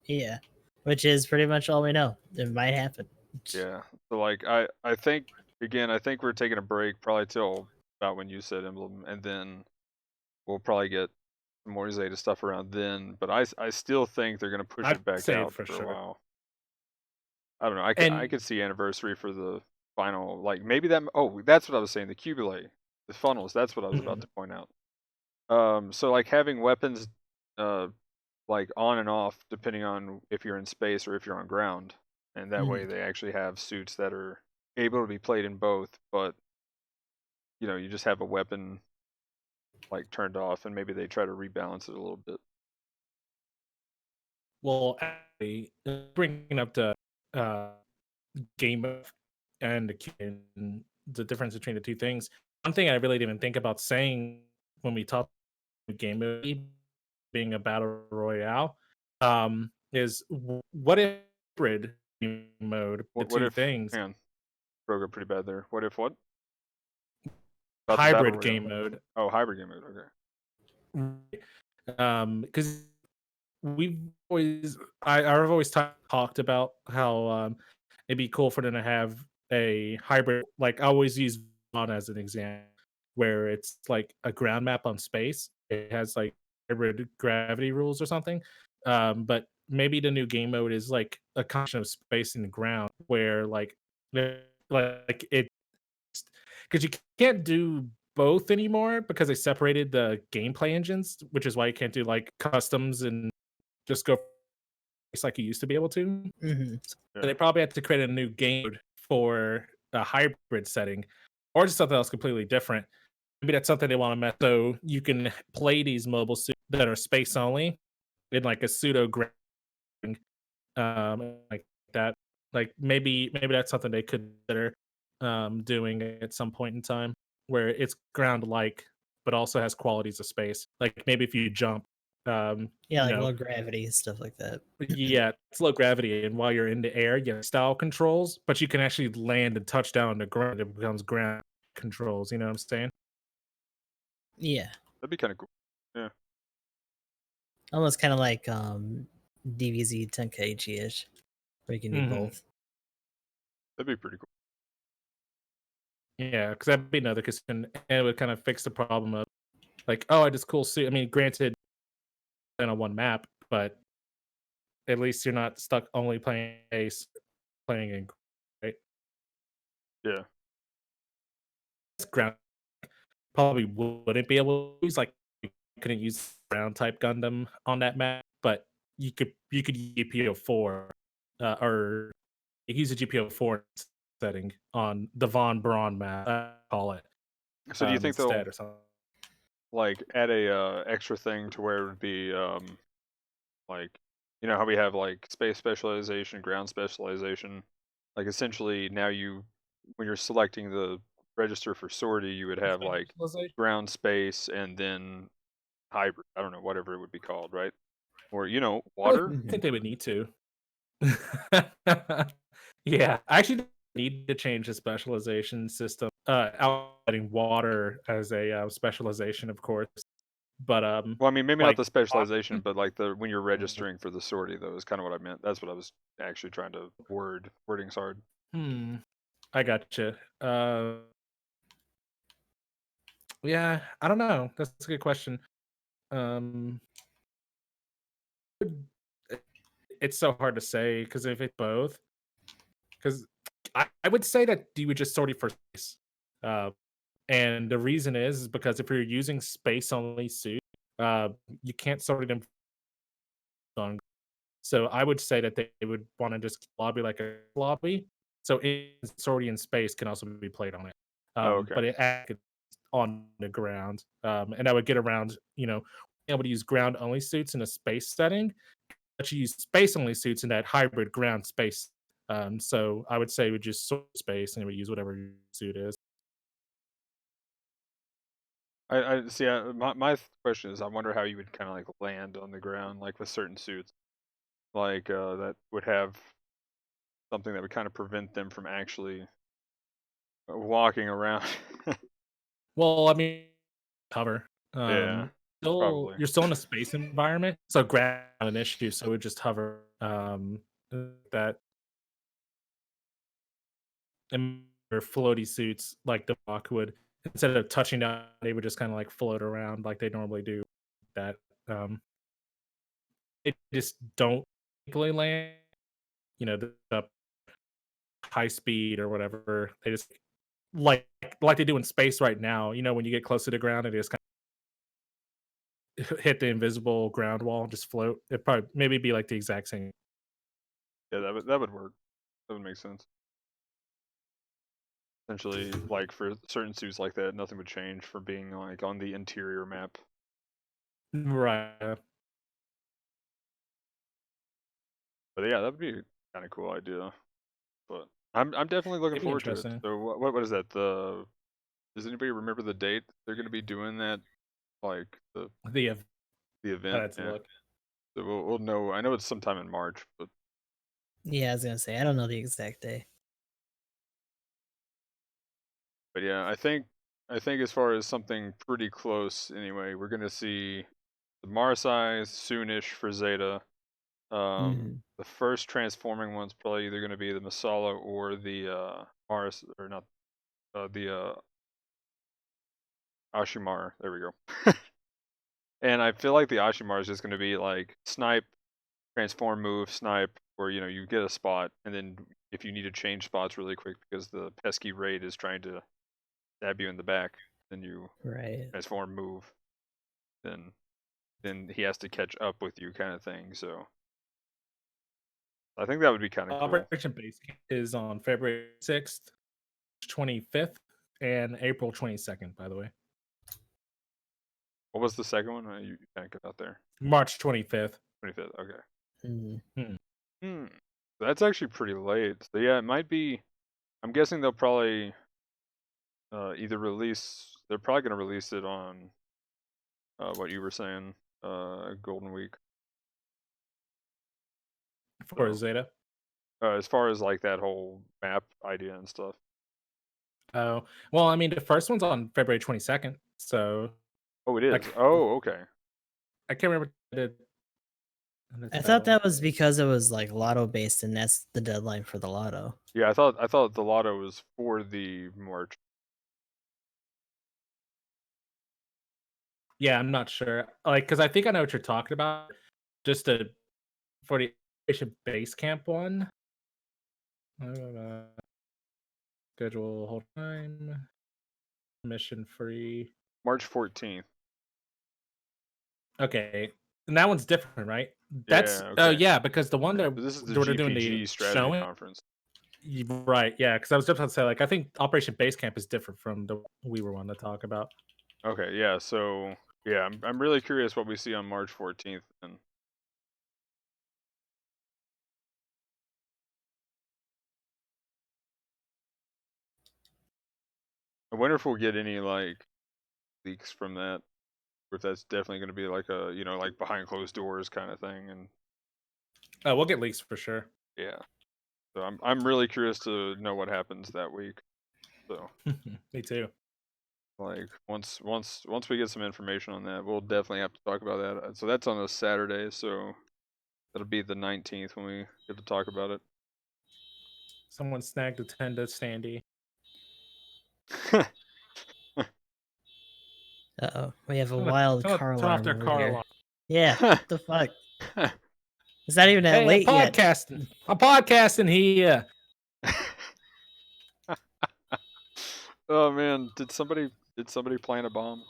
Yeah, which is pretty much all we know. It might happen. Yeah. So like I think again, I think we're taking a break probably till about when you said emblem, and then we'll probably get some more Zeta stuff around then. But I still think they're gonna push I'd it back say it out for for a sure. while. I don't know. I And could see anniversary for the final, like maybe that. Oh, that's what I was saying. The cubulate, the funnels. That's what I was about mhm, to point out. So like having weapons, uh, like on and off depending on if you're in space or if you're on ground, and that way Mhm. they actually have suits that are able to be played in both. But you just have a weapon like turned off, and maybe they try to rebalance it a little bit. well, actually, bringing up the uh, game and the difference between the two things. One thing I really didn't even think about saying when we talked game movie being a battle royale, is what if hybrid mode, the What two if? things, Hang on, broke up pretty bad there. What if what about the battle hybrid royale? game mode, Oh, hybrid game mode. Okay. because we've always I've always talked about how it'd be cool for them to have a hybrid. Like I always use on as an example, where it's like a ground map on space. It has like hybrid gravity rules or something. But maybe the new game mode is like a combination of space and ground, where like it because you can't do both anymore because they separated the gameplay engines, which is why you can't do like customs and just go like you used to be able to. Hmm. So Yeah. they probably had to create a new game mode for a hybrid setting or just something else completely different. Maybe that's something they want to mess so you can play these mobile suits that are space only in like a pseudo like that. Like maybe that's something they could consider doing at some point in time where it's ground like but also has qualities of space. Like maybe if you jump, Yeah, like low gravity stuff like that. yeah, it's low gravity, and while you're in the air, you have style controls, but you can actually land and touch down on the ground. It becomes ground controls. You know what I'm saying? Yeah, That'd be kind of cool. Yeah. almost kind of like DBZ Tenkaichi ish, where you can do Hmm. both. That'd be pretty cool. Yeah, because that'd be another concern, and it would kind of fix the problem of like, oh, I just cool suit. I mean, granted, on one map, but at least you're not stuck only playing ace, playing in right. Yeah. Ground probably wouldn't be able to use like you couldn't use ground type Gundam on that map, but you could use GPO4 or you could use a GPO4 setting on the Von Braun map, call it So do you think they'll instead or something. like add a extra thing to where it would be like you know how we have like space specialization, ground specialization? Like essentially now you when you're selecting the register for sortie, you would have like Specialization? ground space and then hybrid. I don't know, whatever it would be called, right? Or you know, I don't water. Mhm. think they would need to. Yeah, I actually don't need to change the specialization system. Outletting water as a specialization, of course, but Well, I mean, maybe not like the specialization, oxygen? but like the when you're Mhm. registering for the sortie, though, is kind of what I meant. That's what I was actually trying to wording's hard. Hmm. I gotcha. Yeah, I don't know. That's a good question. Um, it- it's so hard to say because if it's both, because I would say that you would just sort it for space. Uh, and the reason is because if you're using space only suit, uh, you can't sort them on. So I would say that they would want to just lobby like a lobby. So sortie in space can also be played on it. Oh, okay. But it acted on the ground. And I would get around, able to use ground only suits in a space setting, but you use space only suits in that hybrid ground space. So I would say we just sort space and it would use whatever your suit is. I see. My question is, I wonder how you would kind of like land on the ground, like with certain suits, like that would have something that would kind of prevent them from actually walking around. Well, I mean, cover. Yeah, Still, probably. you're still in a space environment, so ground not an issue. So it would just hover. That and their floaty suits like the Bach would instead of touching down, they would just kind of like float around like they normally do. That um, they just don't really land. The high speed or whatever. They just like they do in space right now. When you get close to the ground, it just kind of hit the invisible ground wall and just float. It probably maybe be like the exact same. Yeah, that would work. That would make sense. Essentially, like for certain suits like that, nothing would change for being like on the interior map. Right. But yeah, that would be kind of cool idea. But I'm definitely looking It'd be forward to it. interesting. So what is that? Does anybody remember the date they're going to be doing that? Like The ev- the I'd event? have to Yeah. look. So we'll know. I know it's sometime in March, Yeah, I was gonna say I don't know the exact day. but yeah, I think as far as something pretty close anyway, we're going to see the Marsai soonish for Zeta. Hmm. The first transforming one's probably either going to be the Masala or the Mars or not the Ashimar. There we go. And I feel like the Ashimar is just going to be like snipe, transform, move, snipe, or you get a spot, and then if you need to change spots really quick because the pesky raid is trying to stab you in the back, then you Right. transform, move, then he has to catch up with you, kind of thing. So I think that would be kind of cool. Operation Base Camp is on February 6th, 25th, and April 22nd, by the way. What was the second one? You kind of cut out there. March 25th. 25th. Okay. Mm. That's actually pretty late. So yeah, it might be. I'm guessing they'll probably either release. They're probably going to release it on what you were saying, Golden Week. For So, Zeta. as far as like that whole map idea and stuff. Oh, well, I mean, the first one's on February 22nd, so. Oh, it is. Like, Oh, okay. I can't remember. I thought that was because it was like lotto based, and that's the deadline for the lotto. Yeah, I thought the lotto was for the March. Yeah, I'm not sure. Like, because I think I know what you're talking about. Just for the Operation Base Camp one. Schedule, hold time, mission free. March 14th. Okay, and that one's different, right? That's Yeah. oh Okay. yeah, because the one that So this is the they're doing GPG the strategy showing. conference. Right, yeah, because I was just about to say, like, I think Operation Base Camp is different from the we were wanting to talk about. Okay, yeah. So yeah, I'm really curious what we see on March 14th. And I wonder if we'll get any like leaks from that, or if that's definitely going to be like a like behind closed doors kind of thing. And Oh, we'll get leaks for sure. yeah, so I'm really curious to know what happens that week. So Me too. like once we get some information on that, we'll definitely have to talk about that. So that's on a Saturday, so that'll be the 19th when we get to talk about it. Someone snagged a Tenda Standy. Uh-oh. We have a wild car Turn off alarm their over car here. alarm. Yeah, what the fuck? It's not even that Hey, late I'm yet. podcasting. I'm podcasting here. Oh man, did somebody plant a bomb?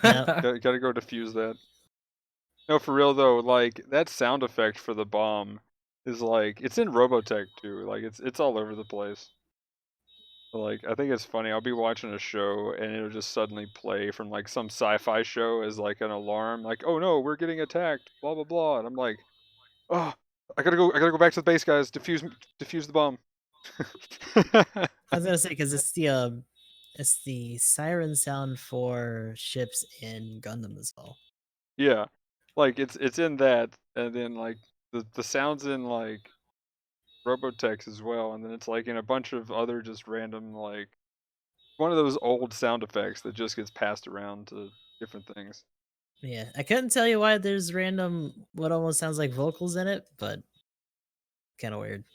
No. Gotta go defuse that. No, for real though, like that sound effect for the bomb is like it's in Robotech too. Like it's all over the place. Like I think it's funny. I'll be watching a show and it'll just suddenly play from like some sci-fi show as like an alarm, like, oh no, we're getting attacked, blah blah blah. And I'm like, oh, I gotta go back to the base, guys. Defuse the bomb. I was gonna say because it's the siren sound for ships in Gundam as well. Yeah, like it's in that, and then like the sounds in like Robotech as well, and then it's like in a bunch of other just random like one of those old sound effects that just gets passed around to different things. Yeah, I couldn't tell you why there's random what almost sounds like vocals in it, but kind of weird.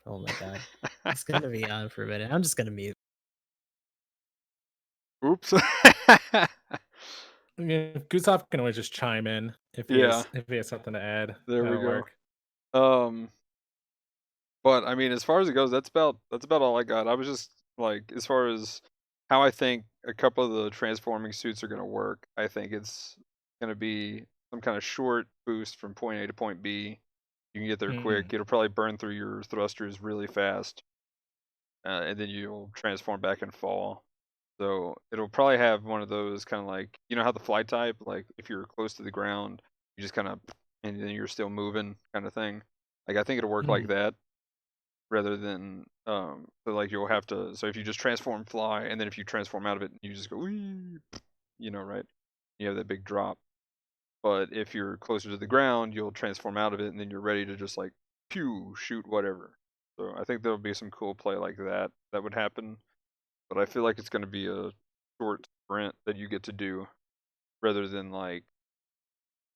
Oh my god, it's gonna be on for a minute. I'm just gonna mute. Oops. Yeah, Gustav can always just chime in if he Yeah. has something to add. There we That'll go. work. But I mean, as far as it goes, that's about all I got. I was just like, as far as how I think a couple of the transforming suits are gonna work, I think it's gonna be some kind of short boost from point A to point B. You can get there quick. It'll probably burn through your thrusters really fast, and then you'll transform back and fall. So it'll probably have one of those kind of like, you know how the fly type, like if you're close to the ground, you just kind of, and then you're still moving kind of thing. Like I think it'll work like that, rather than so like you'll have to, so if you just transform fly, and then if you transform out of it, you just go wee, right? You have that big drop. But if you're closer to the ground, you'll transform out of it, and then you're ready to just like pew shoot whatever. So I think there'll be some cool play like that would happen. But I feel like it's going to be a short sprint that you get to do, rather than like,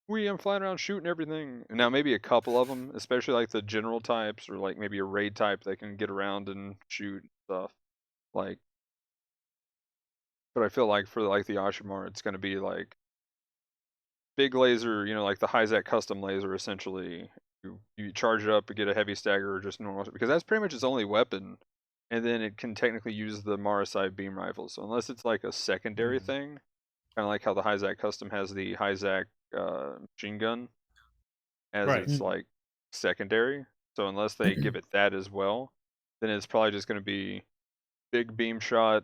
I'm flying around shooting everything. And now maybe a couple of them, especially like the general types, or like maybe a raid type that can get around and shoot stuff. Like, but I feel like for like the Ashimar, it's going to be like big laser, like the Hyzak custom laser. Essentially, you you charge it up and get a heavy stagger or just normal, because that's pretty much its only weapon. And then it can technically use the Marasai beam rifle. So unless it's like a secondary thing, kind of like how the Hyzak custom has the Hyzak machine gun as Right. its like secondary. So unless they give it that as well, then it's probably just going to be big beam shot.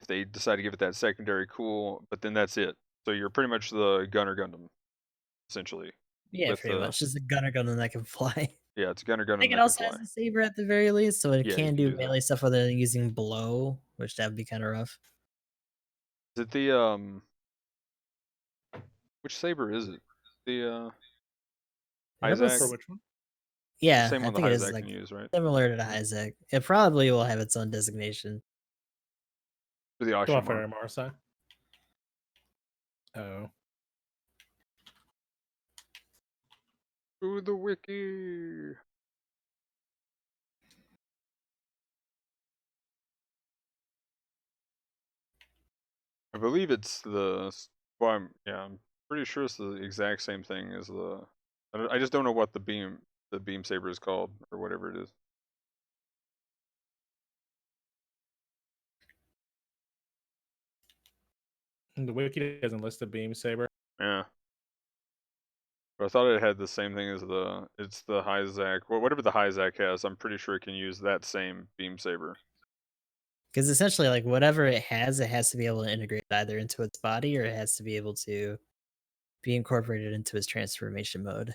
If they decide to give it that secondary, cool, but then that's it. So you're pretty much the Gunner Gundam, essentially. Yeah, With pretty the much. Just a gunner gun that can fly. yeah, it's a Gunner I think Gundam it that can also fly. has a saber at the very least, so it Yeah, you can can do do that. melee stuff other than using blow, which that would be kind of rough. Is it the which saber is it? The It almost- For Hyzak? which one? yeah, Same I one the think it is Hyzak like can use, right? similar to the Hyzak. It probably will have its own designation. For the Go on for Ashimar. Marasai. Oh. To the wiki. I believe it's well, I'm pretty sure it's the exact same thing as the. I just don't know what the beam saber is called or whatever it is. And the wiki doesn't list the beam saber. Yeah. But I thought it had the same thing as it's the Hyzak. Well, whatever the Hyzak has, I'm pretty sure it can use that same beam saber. Because essentially, like whatever it has to be able to integrate either into its body or it has to be able to be incorporated into its transformation mode.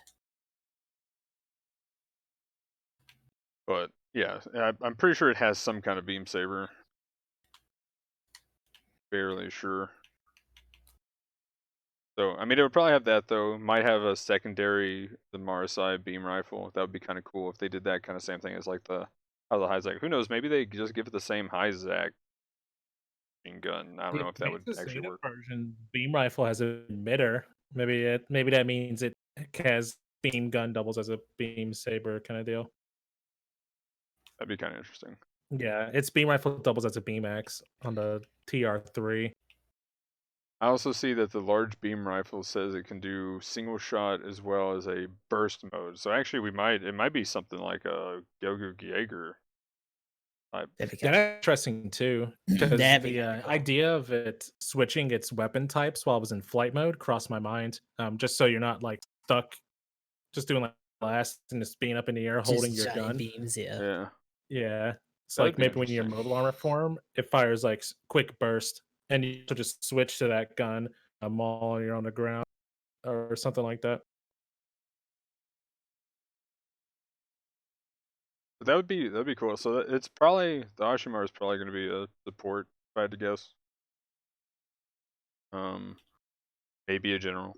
But yeah, I'm pretty sure it has some kind of beam saber. Barely sure. So I mean, it would probably have that though. Might have a secondary, the Marasai beam rifle. That would be kind of cool if they did that kind of same thing as like the Hyzak. Who knows? Maybe they just give it the same Hyzak machine gun. I don't know if that would The actually Zeta work. version beam rifle has a emitter. Maybe that means it has beam gun doubles as a beam saber kind of deal. That'd be kind of interesting. Yeah, its beam rifle doubles as a beam axe on the TR3. I also see that the large beam rifle says it can do single shot as well as a burst mode. So actually, it might be something like a Gyogu Jaeger type. That'd be Yeah, kind that's interesting too, because That'd be the kinda cool. idea of it switching its weapon types while it was in flight mode crossed my mind. Just so you're not like stuck, just doing like blast and just being up in the air holding just your giant gun. beams, yeah. Yeah, Yeah, it's that would like be maybe when you're in interesting. mobile armor form, it fires like quick burst, and you to just switch to that gun while you're on the ground or something like that. But that'd be cool. So it's probably the Ashimar is probably going to be a support, if I had to guess. Maybe a general,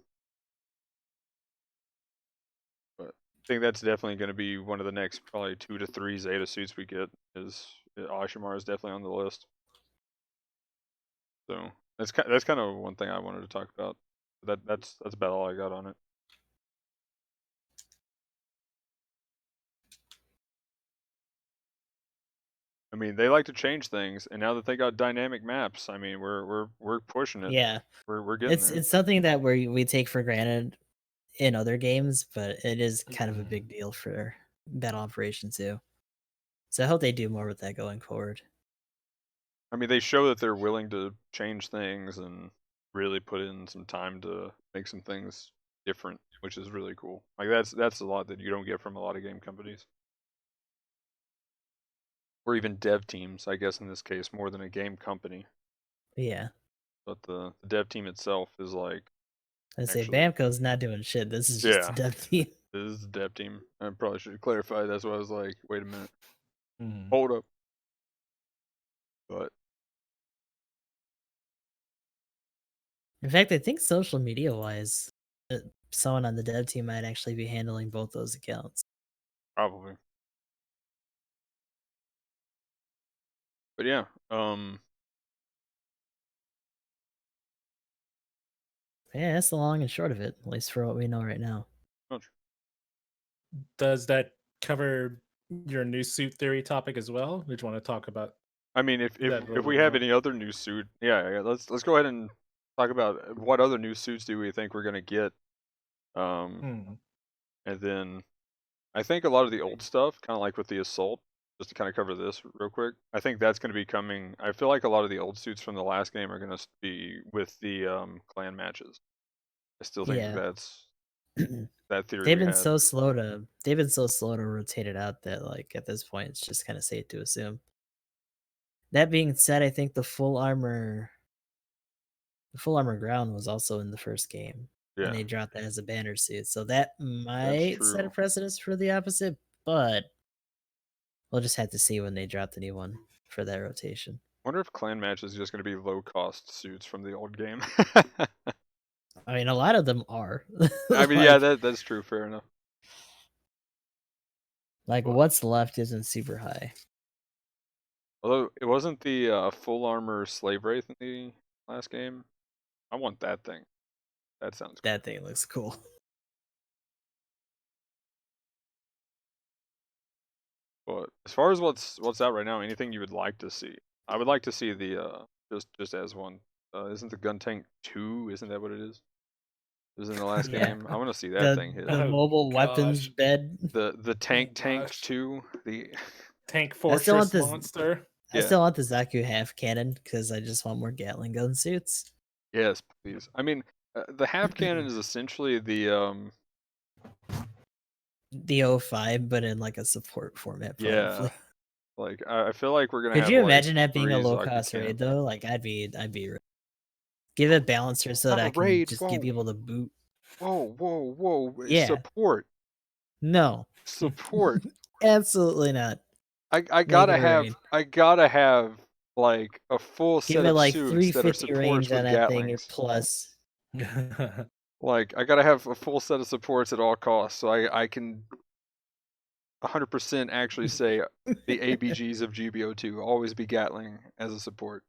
but I think that's definitely going to be one of the next probably 2 to 3 Zeta suits we get. Is Ashimar is definitely on the list. So that's kind of one thing I wanted to talk about. That's about all I got on it. I mean, they like to change things, and now that they got dynamic maps, I mean, we're pushing it. Yeah. We're getting there. It's something that we take for granted in other games, but it is kind of a Mhm. big deal for battle operation too. So I hope they do more with that going forward. I mean, they show that they're willing to change things and really put in some time to make some things different, which is really cool. Like that's a lot that you don't get from a lot of game companies, or even dev teams. I guess in this case, more than a game company. Yeah. But the dev team itself is like I say actually, Bamco's not doing shit. This is just a yeah, dev team. this is the dev team. I probably should clarify. That's why I was like, wait a minute, Mhm. hold up. But In fact, I think social media wise, someone on the dev team might actually be handling both those accounts. probably. But yeah, Yeah, that's the long and short of it, at least for what we know right now. much. Does that cover your new suit theory topic as well? Did you want to talk about I mean, that a little if we bit have more? any other new suit, yeah, let's go ahead and talk about what other new suits do we think we're gonna get, Hmm. and then I think a lot of the old stuff, kind of like with the assault, just to kind of cover this real quick. I think that's going to be coming. I feel like a lot of the old suits from the last game are going to be with the clan matches. I still think Yeah. that's that theory They've we been had. so slow to rotate it out that like at this point it's just kind of safe to assume. That being said, I think the full armor ground was also in the first game. And Yeah, they dropped that as a banner suit. So that that's might set a true. precedence for the opposite, but we'll just have to see when they drop the new one for that rotation. Wonder if clan match is just going to be low cost suits from the old game. I mean, a lot of them are. I mean, yeah, that's true. Fair enough. Like But, what's left isn't super high. although it wasn't the full armor slave wraith in the last game, I want that thing. That sounds cool. That thing looks cool. But as far as what's out right now, anything you would like to see? I would like to see the just as one. Isn't the gun tank 2? Isn't that what it is? It was in the last Yeah. game. I want to see that The thing hit. the Oh, mobile weapons gosh. bed. The tank gosh. 2. The Tank I still want Fortress this. monster. I yeah. still want the Zaku half cannon because I just want more Gatling gun suits. Yes, please. I mean, the half cannon is essentially the The O5, but in like a support format, yeah. probably. Like I feel like we're gonna Could have you like imagine that being a 3 low Zaku cost cannons. raid though? Like I'd be give it balancer so Not that a I can raid. just get Whoa, people to boot. whoa! Yeah. Support, No. support. Absolutely not. I Make it gotta a have raid. like a full Give set it of like suits that are 350 supports range on with that thing or Gatlings. plus. Like I gotta have a full set of supports at all costs, so I can 100% actually say the ABGs of GBO2 always be Gatling as a support.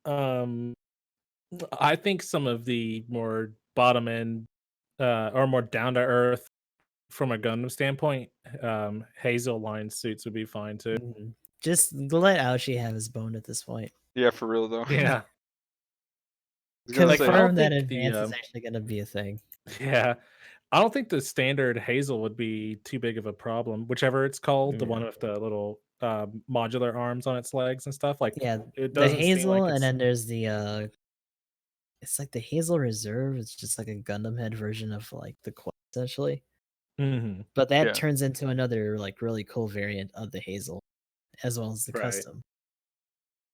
um, I think some of the more bottom end, or more down to earth from a Gundam standpoint, Hazel line suits would be fine too. Mhm. Just let Aoshi have his bone at this point. Yeah, for real though. Yeah, I was gonna like I say don't Confirm that think the advance is actually going to be a thing. yeah, I don't think the standard Hazel would be too big of a problem. Whichever it's called, the Yeah. one with the little modular arms on its legs and stuff. Like Yeah, it the doesn't seem Hazel, like and it's. then there's the it's like the Hazel Reserve. It's just like a Gundam head version of like the Quad, essentially. Mhm, But that yeah. turns into another like really cool variant of the Hazel, as well as the right. custom.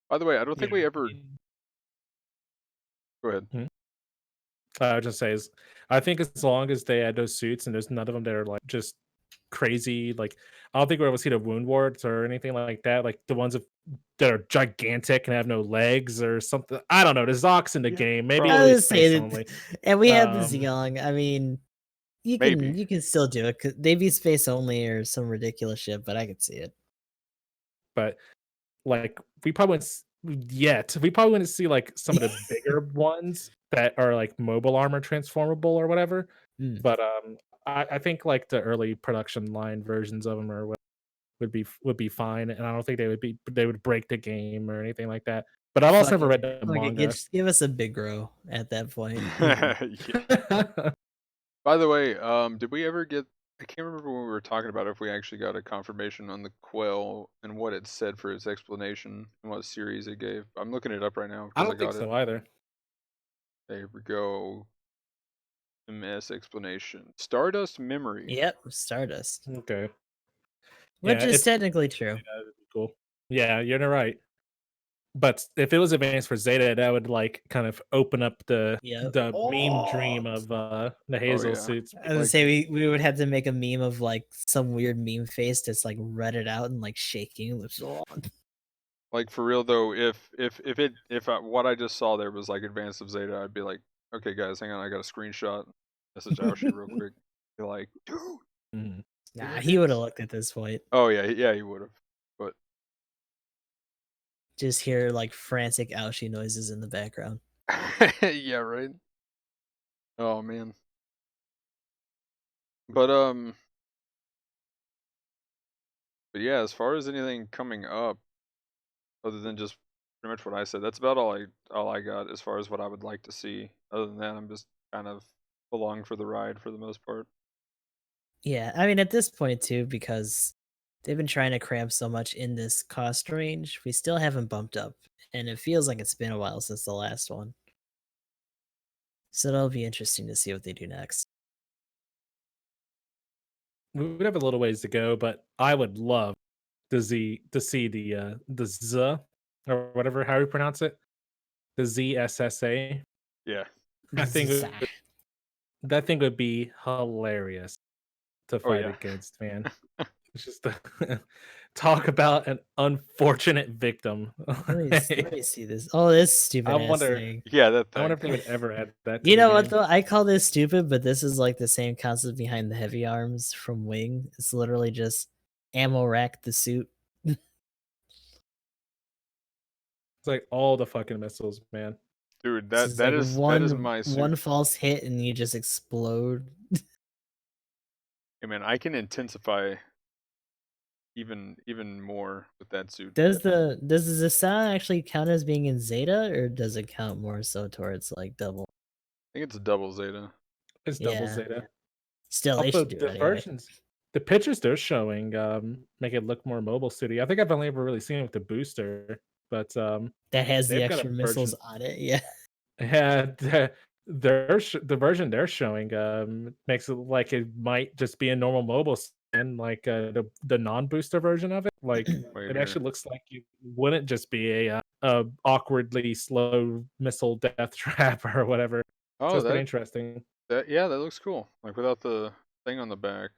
By the way, I don't think Yeah. we ever. Go ahead. I would just say is I think as long as they add those suits and there's none of them that are like just crazy, like I don't think we're able to see the wound warts or anything like that. Like the ones that are gigantic and have no legs or something. I don't know. There's Ox in the Yeah, game. Maybe I it'll probably. be was space saying, only. and we have the Um, Zeong. I mean, you Maybe. can still do it. They be space only or some ridiculous shit, but I could see it. but like we probably wouldn't yet. We probably wouldn't see like some of the bigger ones that are like mobile armor transformable or whatever. Mm. But I think like the early production line versions of them or would be fine, and I don't think they would break the game or anything like that. But I've also Fuck never it, read the fuck it. manga. Just give us a big grow at that point. Yeah. Mhm. By the way, did we ever get? I can't remember when we were talking about if we actually got a confirmation on the Quell and what it said for its explanation and what series it gave. I'm looking it up right now I because I don't think got it. so either. There we go. MS explanation. Stardust memory. Yep, Stardust, Okay, which yeah, is it's technically true. that'd be cool. Yeah, you're right. But if it was advanced for Zeta, that would like kind of open up Yep. the meme Oh, dream of the Oh Hazel yeah. suits. I was gonna Like say we would have to make a meme of like some weird meme face that's like redded out and like shaking. Looks like for real though, if what I just saw there was like advanced of Zeta, I'd be like, okay guys, hang on, I got a screenshot. Message Aoshi real quick. Be like, dude. Mhm. Nah, There it he would have is. looked at this point. Oh yeah, he would have. But Just hear like frantic Aoshi noises in the background. yeah, right. Oh man. But but yeah, as far as anything coming up, other than just pretty much what I said, that's about all I got as far as what I would like to see. Other than that, I'm just kind of along for the ride for the most part. Yeah, I mean, at this point too, because they've been trying to cram so much in this cost range, we still haven't bumped up, and it feels like it's been a while since the last one. So it'll be interesting to see what they do next. We would have a little ways to go, but I would love to see the Z or whatever how you pronounce it, the ZSSA. Yeah. That thing Zah. would, that thing would be hilarious to Oh, fight yeah. against, man. It's just talk about an unfortunate victim. Let me see this. Oh, this stupid I ass wonder. thing. Yeah, that I wonder thing. if they would ever add that to You the know what game. though? I call this stupid, but this is like the same concept behind the heavy arms from Wing. It's literally just ammo rack the suit. It's like all the fucking missiles, man. Dude, This that is like that is my suit. one false hit and you just explode. Hey, man, I can intensify even more with that suit. Does the sound actually count as being in Zeta, or does it count more so towards like double? I think it's a double Zeta. It's double Yeah. Zeta. Still, they Although should do the it anyway. versions, the pictures they're showing make it look more mobile city. I think I've only ever really seen it with the booster, but That has the they've got a extra missiles version. on it. Yeah. Yeah, the version they're showing makes it look like it might just be a normal mobile and like the non-booster version of it. Like Wait it here. actually looks like it wouldn't just be a awkwardly slow missile death trap or whatever. So Oh, it's pretty interesting. yeah, that looks cool. Like without the thing on the back.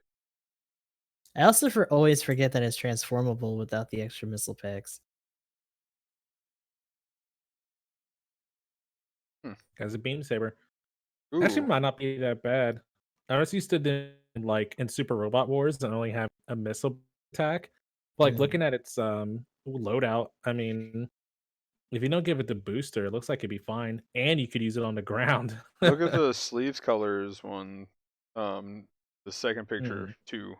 I also always forget that it's transformable without the extra missile packs. Hmm. As a beam saber. Actually Ooh. might not be that bad. I was used to do like in Super Robot Wars and only have a missile attack. Like Mm. looking at its loadout, I mean, if you don't give it the booster, it looks like it'd be fine, and you could use it on the ground. Look at the sleeves colors one. The second picture Hmm. too.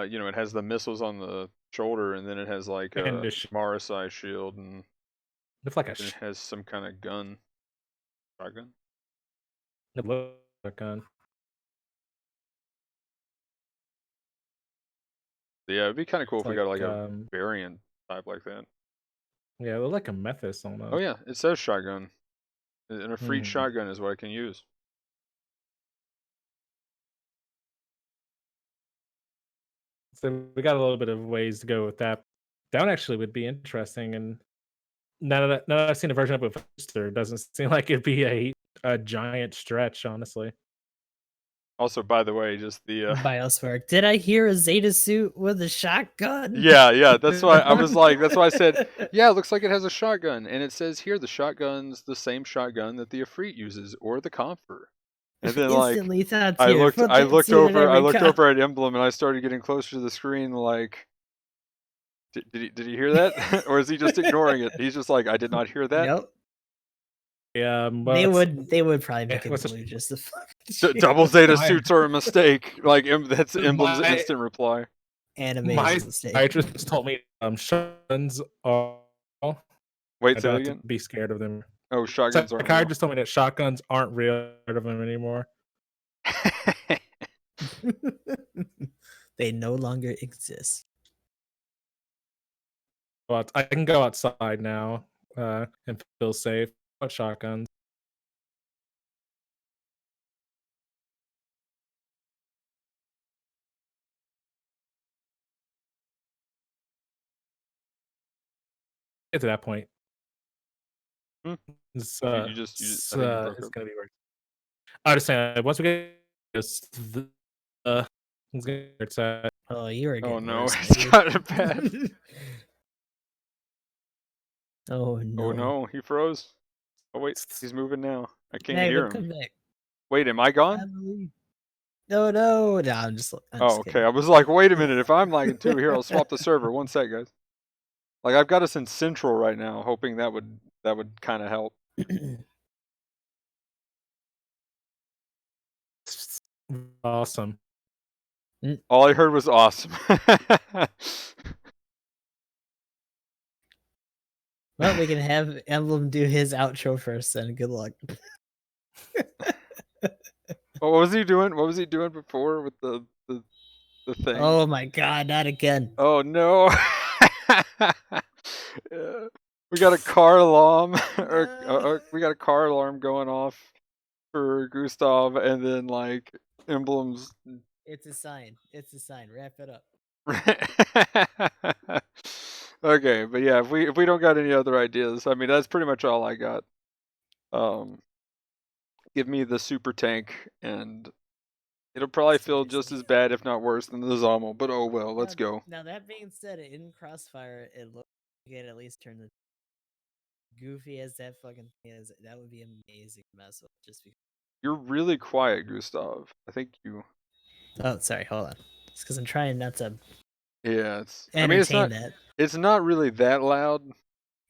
You know, it has the missiles on the shoulder, and then it has like And a Marasai shield, and looks like then it has some kind of gun. Shotgun. it looks like a gun. Yeah, it'd be kind of cool It's if we like got like a variant type like that. yeah, it looks like a Methus Oh almost. yeah, it says shotgun. And a free Hmm. shotgun is what I can use. So we got a little bit of ways to go with that. That one actually would be interesting, and now that I've seen a version of it with booster, it doesn't seem like it'd be a giant stretch, honestly. Also, by the way, just the Biospark. Did I hear a Zeta suit with a shotgun? yeah, that's why I was like, that's why I said, yeah, it looks like it has a shotgun, and it says here the shotgun's the same shotgun that the Ifrit uses or the Comfer. And then like Instantly thought here. Put I that looked suit in over every over at Emblem, and I started getting closer to the screen like, did he hear that? Or is he just ignoring it? He's just like, I did not hear that. Nope. Yeah, They would probably make it what's blue just to fuck Double Zeta My- suits are a mistake. Like that's Emblem's My- instant reply. My animation mistake. psychiatrist told me shotguns are. Wait, I say that don't have to again. be scared of them. Oh, shotguns aren't real. Psychiatrist told me that shotguns aren't real of them anymore. They no longer exist. But I can go outside now and feel safe. What shotguns? Get to that point. Hmm. It's, You just I think you broke it's up. gonna be weird. I understand. Once we get this, it's gonna get sad. Oh, you are Oh getting no, worse. it's maybe. gotten bad. Oh no. Oh no, he froze. Oh wait, he's moving now. I can't hear Magnum, him. come back. Wait, am I gone? I believe. No, no, no. I'm just Oh, okay. kidding. I was like, wait a minute. If I'm lagging too, here, I'll swap the server. One sec, guys. Like I've got us in Central right now, hoping that would kind of help. Awesome. All I heard was awesome. Well, we can have Emblem do his outro first, then. Good luck. What was he doing? What was he doing before with the thing? Oh my god, not again. Oh no. Yeah. We got a car alarm, we got a car alarm going off for Gustav, and then like emblems. It's a sign. It's a sign. Wrap it up. Okay, but yeah, if we don't got any other ideas, I mean that's pretty much all I got. Give me the super tank, and it'll probably feel just as bad, if not worse, than the Zommel. But oh well, let's go. Now that being said, in Crossfire, it looks like it at least turn the goofy as that fucking thing is. That would be amazing to mess with. Just because. You're really quiet, Gustav. I think you. Oh, sorry. Hold on. It's because I'm trying not to. Yeah, it's. Entertain I mean, it's not. that. It's not really that loud,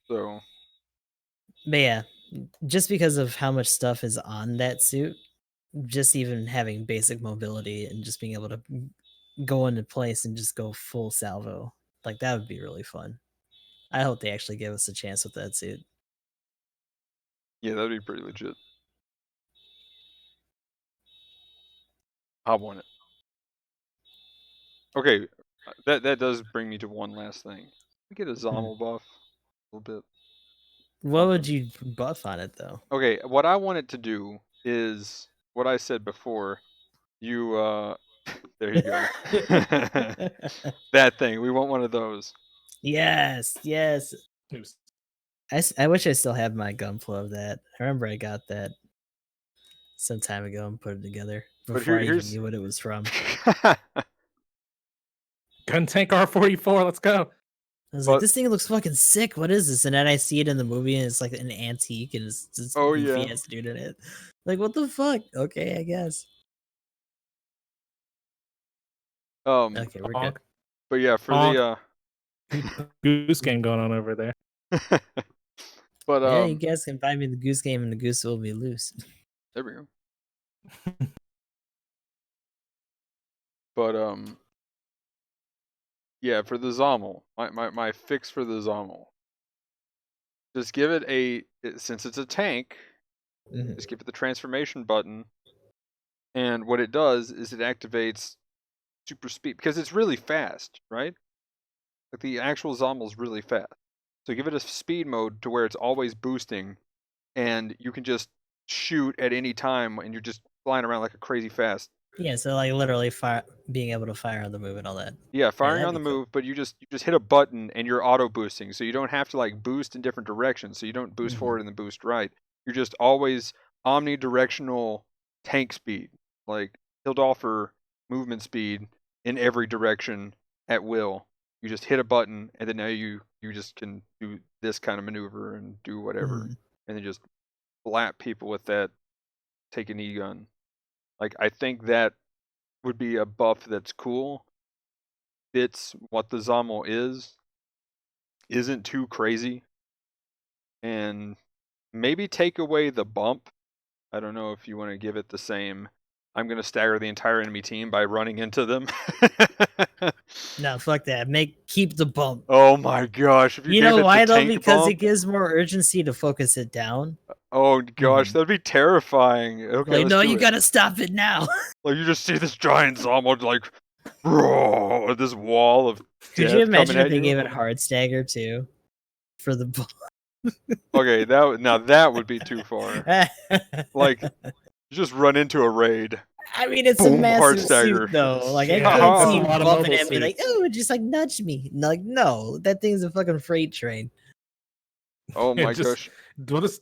so. But yeah, just because of how much stuff is on that suit, just even having basic mobility and just being able to go into place and just go full salvo, like that would be really fun. I hope they actually give us a chance with that suit. Yeah, that'd be pretty legit. I want it. Okay, that does bring me to one last thing. We get a Zommel buff a little bit. What would you buff on it though? Okay, what I want it to do is what I said before. You there you go. That thing. We want one of those. Yes, yes. I wish I still had my gunflow of that. I remember I got that some time ago and put it together before I even knew what it was from. Gun tank R44, let's go. I was like, this thing looks fucking sick. What is this? And then I see it in the movie and it's like an antique and it's this goofy ass dude in it. Like, what the fuck? Okay, I guess. Okay, we're good. But yeah, for the Goose game going on over there. But yeah, you guys can buy me the goose game and the goose will be loose. There we go. But yeah, for the Zommel, my fix for the Zommel. Just give it since it's a tank, just give it the transformation button, and what it does is it activates super speed because it's really fast, right? Like the actual Zommel is really fast. So give it a speed mode to where it's always boosting, and you can just shoot at any time, and you're just flying around like a crazy fast. Yeah, so like literally being able to fire on the move and all that. Yeah, firing on the move, but you just hit a button and you're auto boosting, so you don't have to like boost in different directions. So you don't boost forward and then boost right. You're just always omnidirectional tank speed. Like he'll offer movement speed in every direction at will. You just hit a button and then now you just can do this kind of maneuver and do whatever, and then just blap people with that. Take an E-gun. Like I think that would be a buff that's cool. Fits what the Zommel is. Isn't too crazy. And maybe take away the bump. I don't know if you want to give it the same. I'm going to stagger the entire enemy team by running into them. No, fuck that. Keep the bump. Oh my gosh. If you know gave it why the though? tank Because bump, it gives more urgency to focus it down. Oh gosh, that'd be terrifying. Okay, like, no, you it. gotta stop it now. Like you just see this giant Zommel like, roar, this wall of. Could you imagine if they gave it hard stagger too, for the bump? Okay, that would be too far. Like, you just run into a raid. I mean, it's Boom, a massive hard stagger. suit, though. Like, Yeah, I can't see a lot of bumping mobile at me like, oh, just like nudge me. Like, no, that thing's a fucking freight train. Oh my gosh.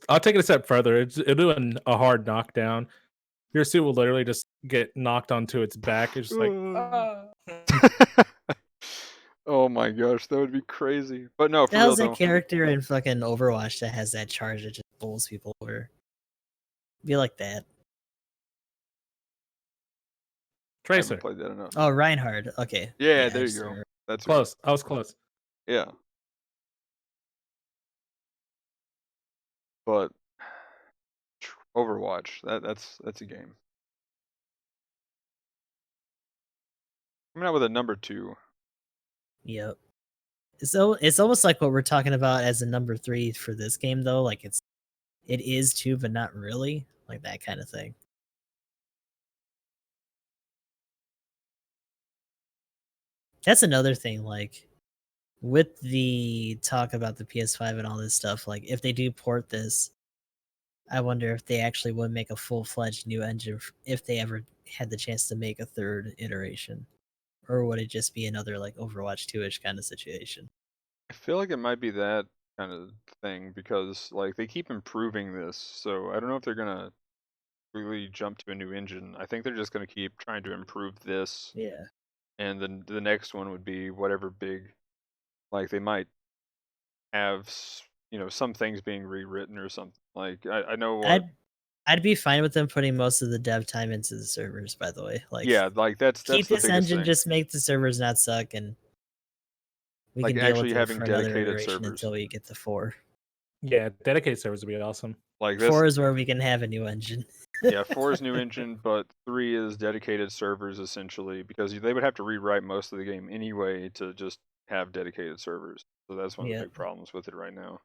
I'll take it a step further. It'll do a hard knockdown. Your suit will literally just get knocked onto its back. It's just like, oh my gosh, that would be crazy. But no, for real How's though. that character in fucking Overwatch that has that charge that just bowls people over? Be like that. Tracer. I haven't played that enough. Oh, Reinhardt. Okay. Yeah, there you go. That's close. I was close. Yeah. But Overwatch, that's a game. Coming out with a number 2. Yep. So it's almost like what we're talking about as a number 3 for this game, though. Like it is too, but not really. Like that kind of thing. That's another thing, like, with the talk about the PS5 and all this stuff, like, if they do port this, I wonder if they actually would make a full-fledged new engine if they ever had the chance to make a third iteration. Or would it just be another, like, Overwatch 2-ish kind of situation? I feel like it might be that kind of thing because like they keep improving this, so I don't know if they're gonna really jump to a new engine. I think they're just gonna keep trying to improve this, Yeah. and then the next one would be whatever big. Like they might have some things being rewritten or something. Like I know what. I'd be fine with them putting most of the dev time into the servers, by the way. Like, Yeah, like that's keep the this biggest engine, thing. just make the servers not suck, and we Like can deal actually with it having for another dedicated iteration servers. until we get to 4. Yeah, dedicated servers would be awesome. Like this. 4 is where we can have a new engine. Yeah, 4 is new engine, but 3 is dedicated servers essentially because they would have to rewrite most of the game anyway to just have dedicated servers. So that's one of the Yeah. big problems with it right now.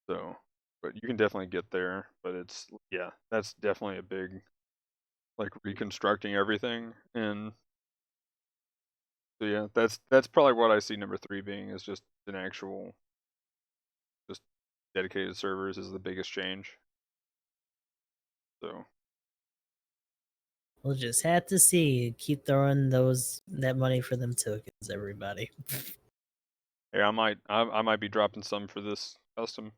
So, but you can definitely get there, but that's definitely a big like reconstructing everything, and so yeah, that's probably what I see number 3 being is just an actual just dedicated servers is the biggest change. So We'll just have to see. Keep throwing that money for them tokens, everybody. yeah, I might be dropping some for this custom.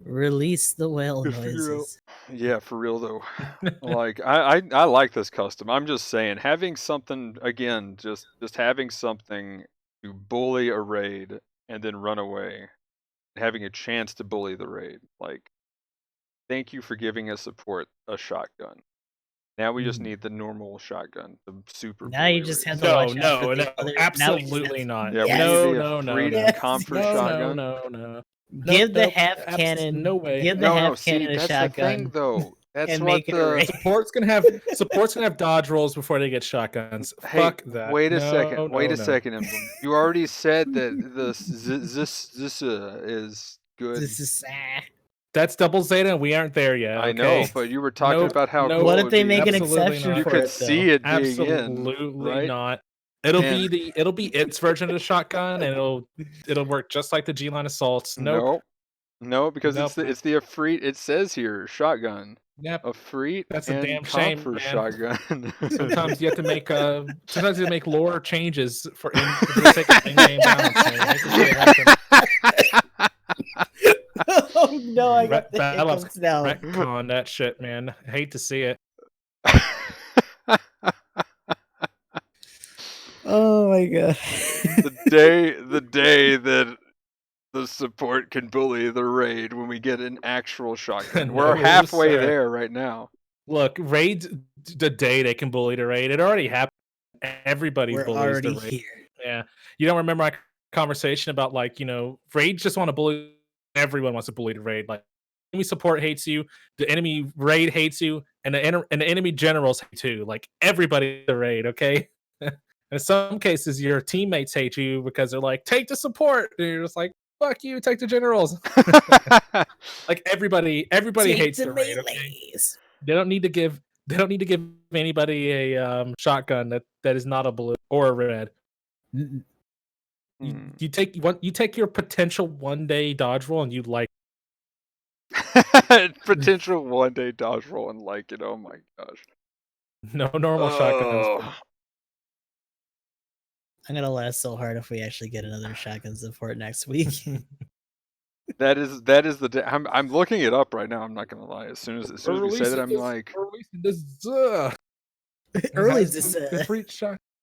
Release the whale Good figure out. noises. Yeah, for real though. Like I like this custom. I'm just saying having something again, just having something to bully a raid and then run away, having a chance to bully the raid. Like, thank you for giving us support a shotgun. Now we just need the normal shotgun, the super Now you bully just raids. have to watch No, out for no, the no, other. Now we just absolutely have, not. Yeah, we Yes. need No, the no, freedom no, comfort no, shotgun. no. Give the Nope, half cannon. no way. Give the No, half see, cannon a that's the shotgun. thing though. That's and what make it a raid. Support's gonna have dodge rolls before they get shotguns. Hey, Fuck that. wait a second. No, Wait no, a no. second, Emblem. You already said that this is good. This is That's double Zeta, and we aren't there yet. I Okay? know, but you were talking Nope, about how nope. cool What it if would they be. make an Absolutely exception not. You for could it, see though? it being Absolutely in, right? not. It'll And be its version of the shotgun, and it'll work just like the G-line assaults. Nope. No, because Nope. it's the Efreet. It says here shotgun. Yep. Efreet That's a and damn shame, comfort man. shotgun. Sometimes you have to make lore changes for the sake of in-game balance. Man. I hate to see it happen. Oh no, I got the Battle hiccups now. retcon that shit, man. I hate to see it. Oh my god. the day that the support can bully the raid when we get an actual shotgun. We're No, halfway sir. there right now. Look, raids the day they can bully the raid. It already happened. Everybody We're bullies already the raid. here. Yeah. You don't remember my conversation about raids just want to bully. Everyone wants to bully the raid. Like, enemy support hates you, the enemy raid hates you, and the enemy generals hate you. Like, everybody the raid, okay? In some cases, your teammates hate you because they're like, take the support. And you're just like, fuck you, take the generals. Like, everybody Take hates the the raid. Okay? melees. They don't need to give anybody a shotgun that is not a blue or a red. You take your potential 1-day dodge roll and you like Potential 1-day dodge roll and like it. Oh my gosh. no normal shotguns. I'm gonna laugh so hard if we actually get another shotgun support next week. That is the day. I'm looking it up right now. I'm not gonna lie. As soon as we say that, I'm like, Early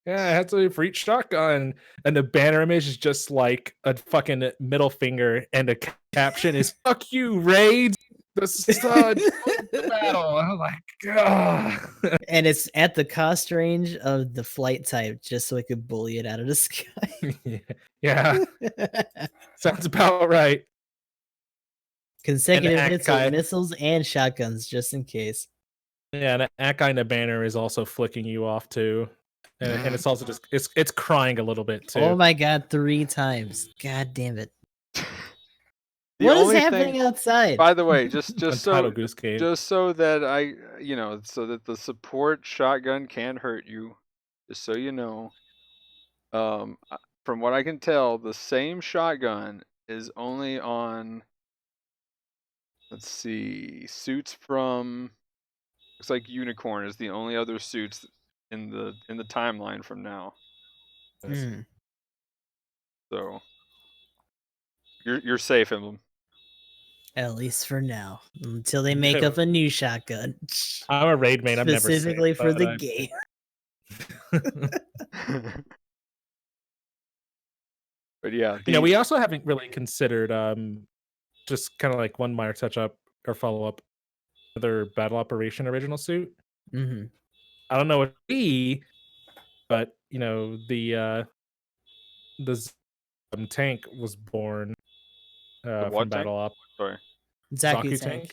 Yeah, it has to be for each shotgun, and the banner image is just like a fucking middle finger, and the caption is "Fuck you, raids." The sun battle. I'm like, God. And it's at the cost range of the flight type, just so we could bully it out of the sky. Yeah, sounds about right. Consecutive hits with Akai, missiles and shotguns, just in case. yeah, and Akai in the banner is also flicking you off too, and it's also just it's crying a little bit too. Oh my god, 3 times! God damn it! the What is only happening thing, outside? by the way, just Untitled Goose Game. just so that so that the support shotgun can hurt you, just so you know. From what I can tell, the same shotgun is only on. Let's see, suits from. Looks like Unicorn is the only other suits in the timeline from now. Mm, So you're safe, Emblem. at least for now, until they make up a new shotgun I'm a raid main. I'm never safe, specifically for but the game. But yeah, we also haven't really considered just kind of like one minor touch up or follow up other battle operation original suit. Hmm. I don't know what it be, but the tank was born the from what tank? battle op Sorry. Zaku Zaku tank.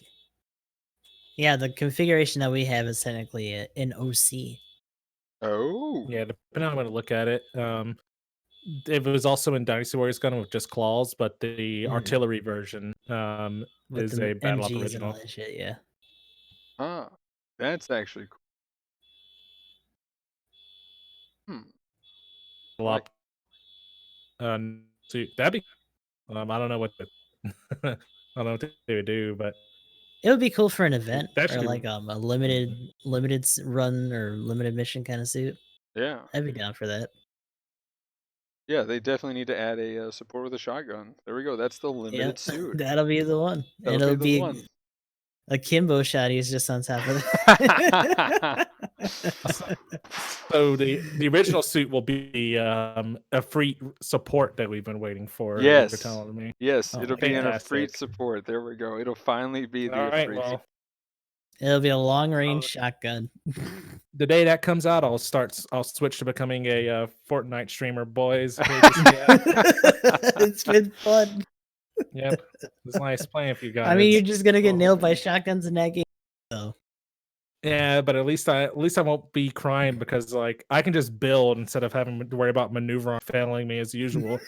Yeah, the configuration that we have is technically an OC. Oh. Yeah, depending on how I'm gonna look at it. It was also in Dynasty Warriors gun with just claws, but the Mhm. artillery version With is the a battle op MGs and all original. that shit. Yeah. Ah, that's actually cool. I like. So that'd be. I don't know what I don't know what they would do, but It would be cool for an event that or should like be. a limited run or limited mission kind of suit. Yeah. I'd be down for that. Yeah, they definitely need to add a support with a shotgun. There we go. That's the limited Yep, suit. that'll be the one. That'll It'll be the be one. a Kimbo shot. He's just on top of that. So the original suit will be a free support that we've been waiting for. You're Yes. telling me. Yes, Oh, it'll be in a free fantastic. support. There we go. It'll finally be All the right, free. well, It'll be a long range shotgun. the day that comes out, I'll switch to becoming a Fortnite streamer, boys. It's been fun. Yep, it's nice playing with you guys. I mean, you're just gonna get nailed by shotguns in that game, though. Yeah, but at least I won't be crying because like I can just build instead of having to worry about maneuver failing me as usual.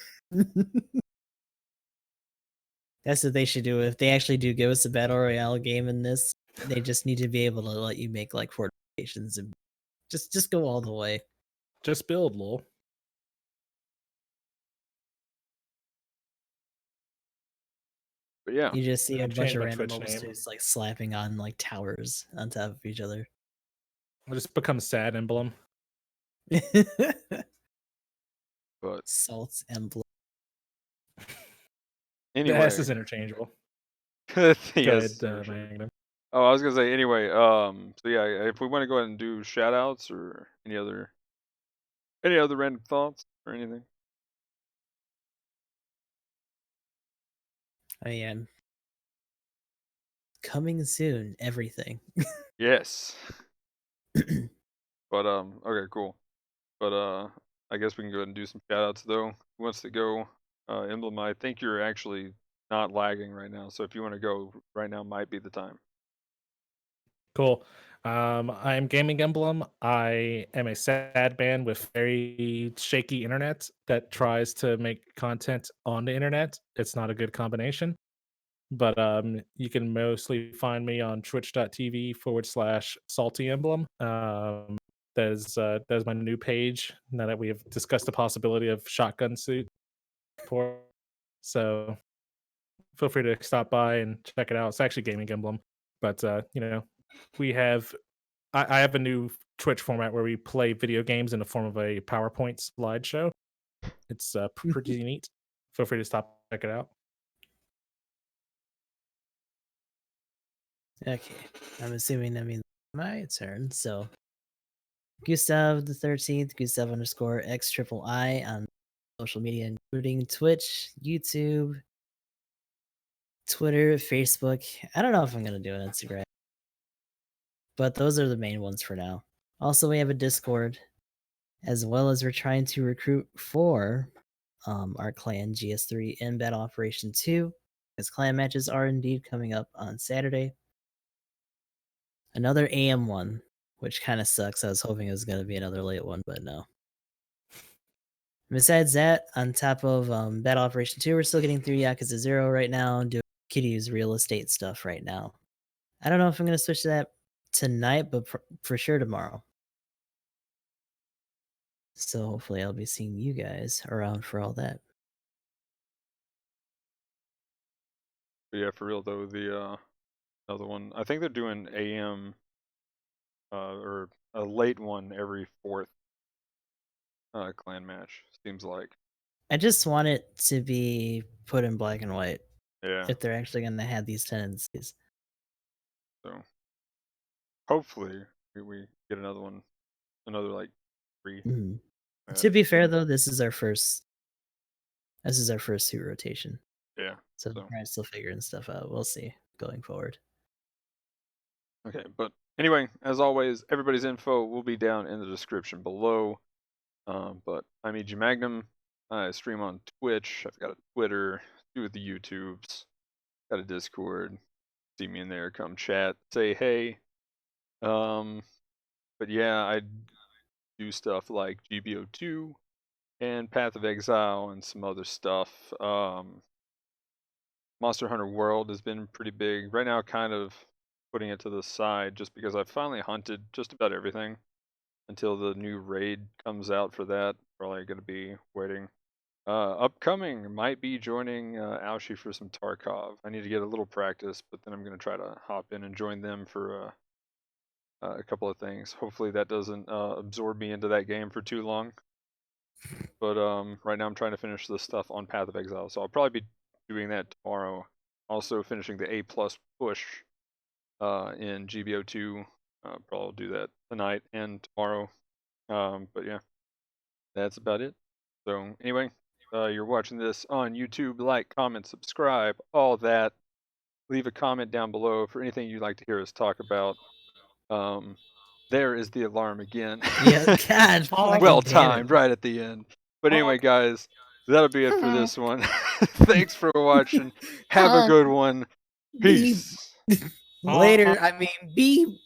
That's what they should do. If they actually do give us a battle royale game in this, they just need to be able to let you make like fortifications and just go all the way. Just build, lol. But yeah, You just see a I've bunch changed of my random Twitch mobile name. suits like slapping on like towers on top of each other. I'll just become sad emblem. but Salt's emblem. The anyway. S is interchangeable. Yes. Go ahead, Sure. Magnum. Oh, I was gonna say anyway. So yeah, if we want to go ahead and do shout outs or any other random thoughts or anything. I am coming soon. Everything. Yes. But okay, cool. But I guess we can go ahead and do some shout outs though. Who wants to go? Emblem, I think you're actually not lagging right now, so if you want to go right now might be the time. Cool. I am Gaming Emblem. I am a sad man with very shaky internet that tries to make content on the internet. It's not a good combination. But you can mostly find me on twitch.tv/salty emblem. That is my new page now that we have discussed the possibility of shotgun suit for. So feel free to stop by and check it out. It's actually Gaming Emblem, but we have I have a new Twitch format where we play video games in the form of a PowerPoint slideshow. It's pretty neat. Feel free to stop check it out. Okay, I'm assuming that means my turn. So, Gustav the 13th, Gustav_X_I on social media, including Twitch, YouTube, Twitter, Facebook. I don't know if I'm gonna do an Instagram, but those are the main ones for now. Also, we have a Discord, as well as we're trying to recruit for our clan GS3 in Battle Operation 2, as clan matches are indeed coming up on Saturday. Another AM one, which kind of sucks. I was hoping it was going to be another late one, but no. Besides that, on top of Battle Operation 2, we're still getting through Yakuza 0 right now, doing Kitty's real estate stuff right now. I don't know if I'm going to switch to that tonight, but for sure tomorrow. So hopefully I'll be seeing you guys around for all that. But yeah, for real though, the another one. I think they're doing AM or a late one every fourth clan match. Seems like. I just want it to be put in black and white Yeah. if they're actually going to have these tendencies. So hopefully we get another one, another like 3. Mhm. match. To be fair though, this is our first suit rotation. Yeah. So we're probably still figuring stuff out. We'll see going forward. Okay, but anyway, as always, everybody's info will be down in the description below. But I'm EG Magnum. I stream on Twitch. I've got a Twitter. Do with the YouTubes. Got a Discord. See me in there. Come chat. Say hey. But yeah, I do stuff like GBO2 and Path of Exile and some other stuff. Monster Hunter World has been pretty big. Right now, kind of putting it to the side just because I've finally hunted just about everything until the new raid comes out for that. Probably going to be waiting. Upcoming might be joining Aoshi for some Tarkov. I need to get a little practice, but then I'm going to try to hop in and join them for a couple of things. Hopefully that doesn't absorb me into that game for too long. But right now I'm trying to finish the stuff on Path of Exile, so I'll probably be doing that tomorrow. Also finishing the A+ push in GBO2. Probably do that tonight and tomorrow. But yeah, that's about it. So anyway, you're watching this on YouTube. Like, comment, subscribe, all that. Leave a comment down below for anything you'd like to hear us talk about. There is the alarm again. Yeah, God, Well fucking damn it. timed, right at the end. But anyway, guys, that'll be it for this one. Thanks for watching. Have a good one. Peace. Later, I mean, be